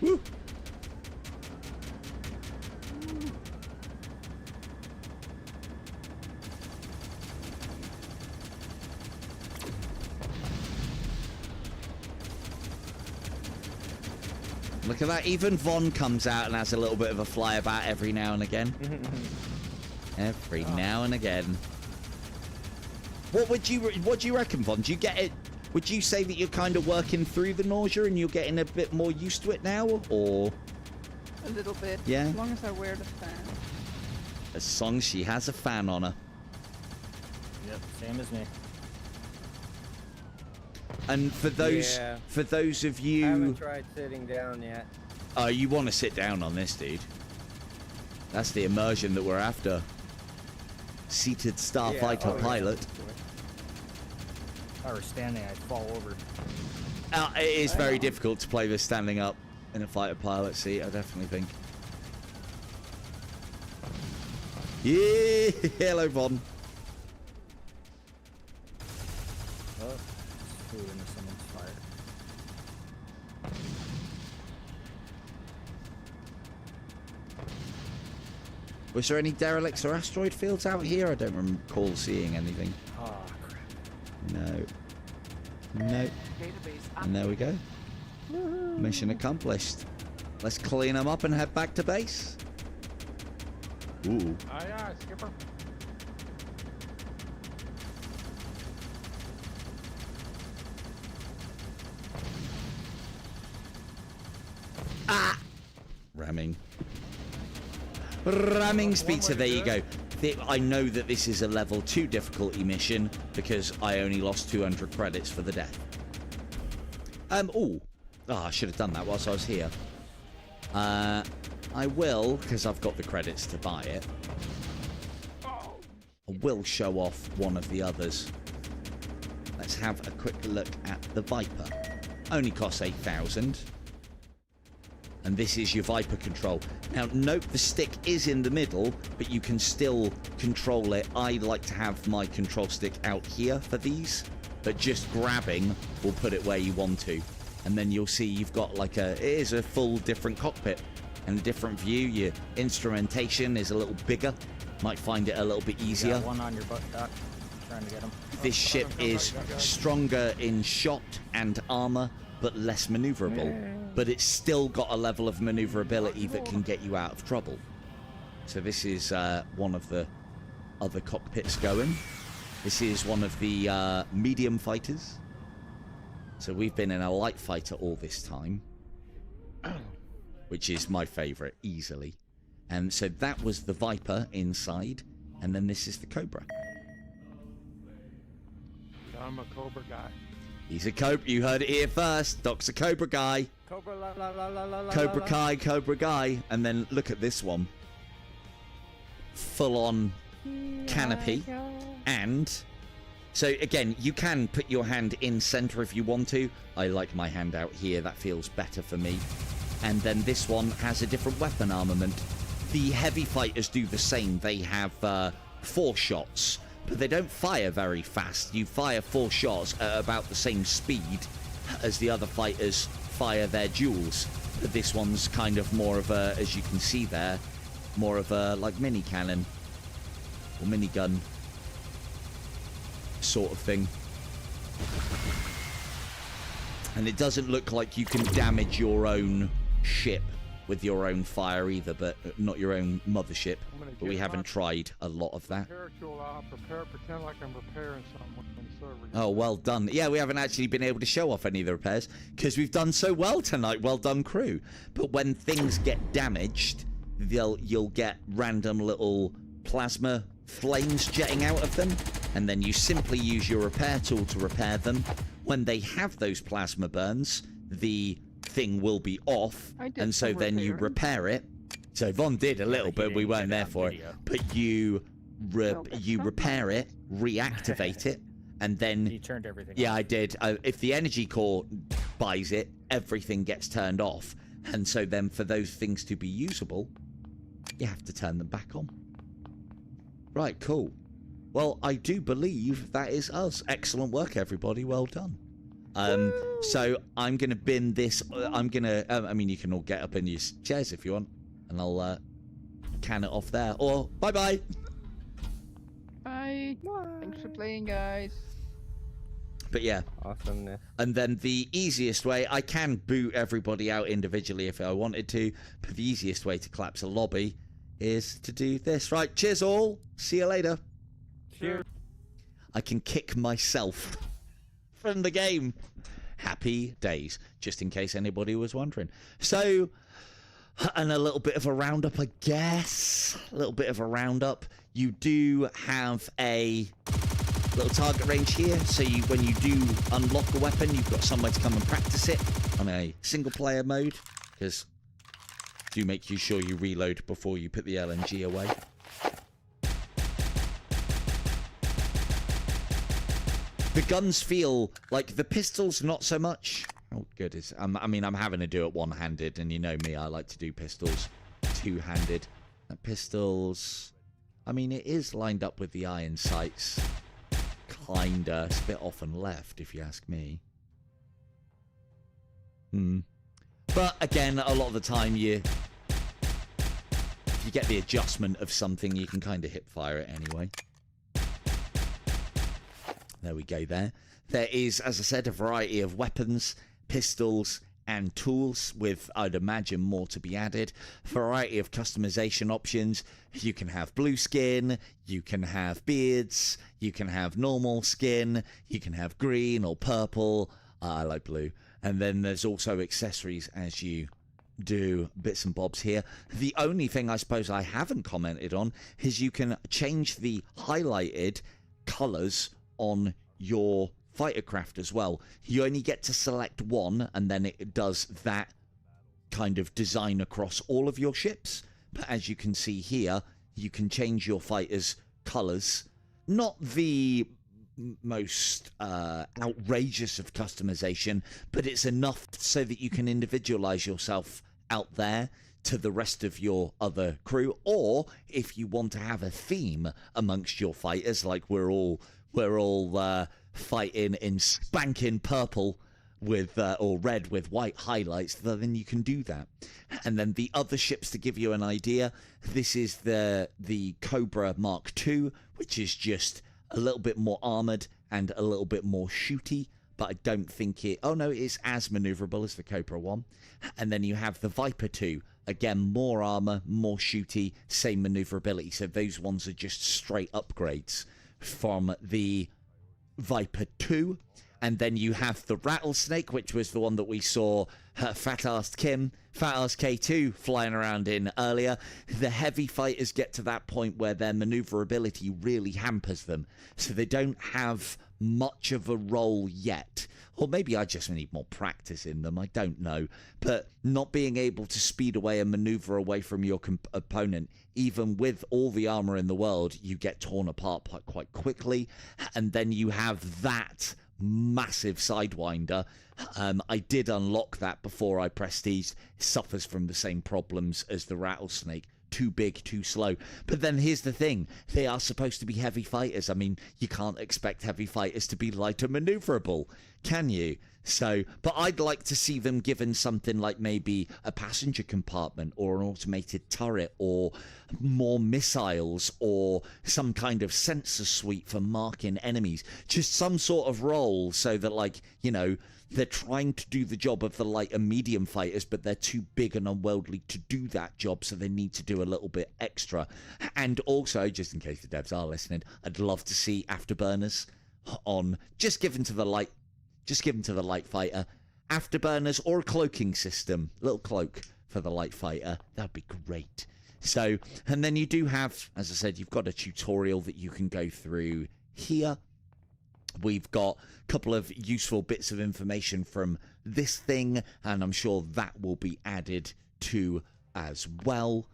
Woo! Look at that, even Von comes out and has a little bit of a flyabout every now and again. Every now and again. What do you reckon, Von? Do you get it? Would you say that you're kind of working through the nausea and you're getting a bit more used to it now, or? A little bit. Yeah. As long as I wear the fan. As long as she has a fan on her. Yep, same as me. And for those, Yeah. for those of I you, haven't tried sitting down yet. oh, you want to sit down on this, dude? That's the immersion that we're after. Seated starfighter Yeah, oh, yeah. pilot. If I were standing, I'd fall over. It is very difficult to play this standing up in a fighter pilot seat, I definitely think. Yeah, hello, Von. Oh, flew into someone's fire. Was there any derelicts or asteroid fields out here? I don't recall seeing anything. Oh, crap. No. No. Database And there we go. Mission accomplished. Let's clean them up and head back to base. Ooh. Aye, aye, skipper. Ramming. Ramming speed. So there you go. I know that this is a level 2 difficulty mission because I only lost 200 credits for the death. Oh, Oh, I should have done that whilst I was here. I will, because I've got the credits to buy it. I will show off one of the others. Let's have a quick look at the Viper. Only costs 8,000. And this is your Viper control. Now, note the stick is in the middle, but you can still control it. I like to have my control stick out here for these, but just grabbing will put it where you want to. And then you'll see you've got like it is a full different cockpit and a different view. Your instrumentation is a little bigger. Might find it a little bit easier. You got one on your butt, Doc. Trying to get him. This ship is stronger in shot and armor, but less maneuverable. But it's still got a level of maneuverability that can get you out of trouble. So this is one of the other cockpits going. This is one of the medium fighters. So we've been in a light fighter all this time, which is my favorite, easily. And so that was the Viper inside, and then this is the Cobra. I'm a Cobra guy. He's a Cobra. You heard it here first. Doc's a Cobra guy. Cobra, la, la, la, la, la, Cobra la. Kai, Cobra guy. And then look at this one. Full on canopy. And so again, you can put your hand in center if you want to. I like my hand out here. That feels better for me. And then this one has a different weapon armament. The heavy fighters do the same. They have 4 shots, but they don't fire very fast. You fire 4 shots at about the same speed as the other fighters fire their duels. But this one's kind of more of a, as you can see there, more of a like mini cannon or minigun sort of thing. And it doesn't look like you can damage your own ship with your own fire either, but not your own mothership. But we haven't tried a lot of that. Pretend like I'm repairing something on the server. Oh, well done. Yeah, we haven't actually been able to show off any of the repairs because we've done so well tonight. Well done, crew. But when things get damaged, you'll get random little plasma flames jetting out of them, and then you simply use your repair tool to repair them. When they have those plasma burns, the thing will be off, and so then you repair it. So Von did a little, but we weren't there for it. But you repair it, reactivate it, and then He turned everything yeah, off. I did. If the energy core buys it, everything gets turned off, and so then for those things to be usable, you have to turn them back on. Right, cool. Well, I do believe that is us. Excellent work, everybody. Well done. So I'm going to bin this. I'm going to, I mean, you can all get up in your chairs if you want, and I'll can it off there. Or bye-bye. Bye. Thanks for playing, guys. But yeah. Awesomeness. And then the easiest way, I can boot everybody out individually if I wanted to, but the easiest way to collapse a lobby is to do this. Right, cheers all. See you later. Cheers. I can kick myself from the game. Happy days, just in case anybody was wondering. So, and a little bit of a roundup, I guess. A little bit of a roundup. You do have a little target range here, so when you do unlock a weapon, you've got somewhere to come and practice it on a single player mode, because do make sure you reload before you put the LNG away. The guns feel like the pistols, not so much. Oh, good. I mean, I'm having to do it one-handed, and you know me, I like to do pistols two-handed. Pistols, I mean, it is lined up with the iron sights. Kinda. It's a bit off and left, if you ask me. But again, a lot of the time, if you get the adjustment of something, you can kind of hip fire it anyway. There we go there. There is, as I said, a variety of weapons, pistols, and tools with, I'd imagine, more to be added. Variety of customization options. You can have blue skin, you can have beards, you can have normal skin, you can have green or purple. I like blue. And then there's also accessories as you do bits and bobs here. The only thing I suppose I haven't commented on is you can change the highlighted colours on your fighter craft as well. You only get to select one, and then it does that kind of design across all of your ships. But as you can see here, you can change your fighters' colors. Not the most outrageous of customization, but it's enough so that you can individualize yourself out there to the rest of your other crew. Or if you want to have a theme amongst your fighters, like we're all fighting in spanking purple with or red with white highlights, then you can do that. And then the other ships, to give you an idea, this is the Cobra Mark II, which is just a little bit more armored and a little bit more shooty, but I don't think it... Oh, no, it's as maneuverable as the Cobra 1. And then you have the Viper 2. Again, more armor, more shooty, same maneuverability. So those ones are just straight upgrades from the Viper 2. And then you have the Rattlesnake, which was the one that we saw Fat-Ass K2 flying around in earlier. The heavy fighters get to that point where their maneuverability really hampers them. So they don't have much of a role yet. Or maybe I just need more practice in them, I don't know. But not being able to speed away and maneuver away from your opponent, even with all the armor in the world, you get torn apart quite quickly. And then you have that massive Sidewinder. I did unlock that before I prestiged. It suffers from the same problems as the Rattlesnake. Too big, too slow. But then here's the thing. They are supposed to be heavy fighters. I mean, you can't expect heavy fighters to be light and maneuverable, can you? So, but I'd like to see them given something like maybe a passenger compartment or an automated turret or more missiles or some kind of sensor suite for marking enemies. Just some sort of role so that, like, you know, they're trying to do the job of the light and medium fighters, but they're too big and unwieldy to do that job, so they need to do a little bit extra. And also, just in case the devs are listening, I'd love to see afterburners on, just given to the light fighter, afterburners or a cloaking system, little cloak for the light fighter. That'd be great. So, and then you do have, as I said, you've got a tutorial that you can go through here. We've got a couple of useful bits of information from this thing, and I'm sure that will be added to as well.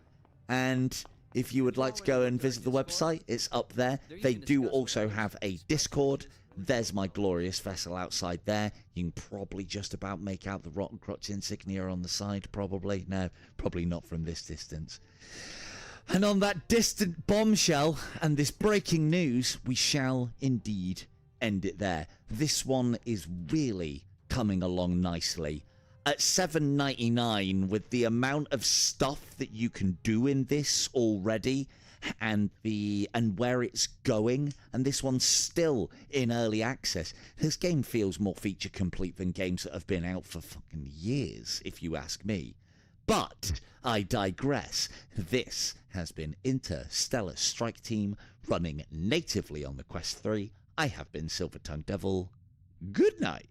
And if you would like to go and visit the website, it's up there. They do also have a Discord. There's my glorious vessel outside there. You can probably just about make out the Rotten Crotch insignia on the side, probably. No, probably not from this distance. And on that distant bombshell and this breaking news, we shall indeed end it there. This one is really coming along nicely. At $7.99, with the amount of stuff that you can do in this already, and where it's going, and this one's still in early access, this game feels more feature complete than games that have been out for fucking years, if you ask me. But I digress. This has been Interstellar Strike Team, running natively on the Quest 3. I have been Silver Tongue Devil. Good night.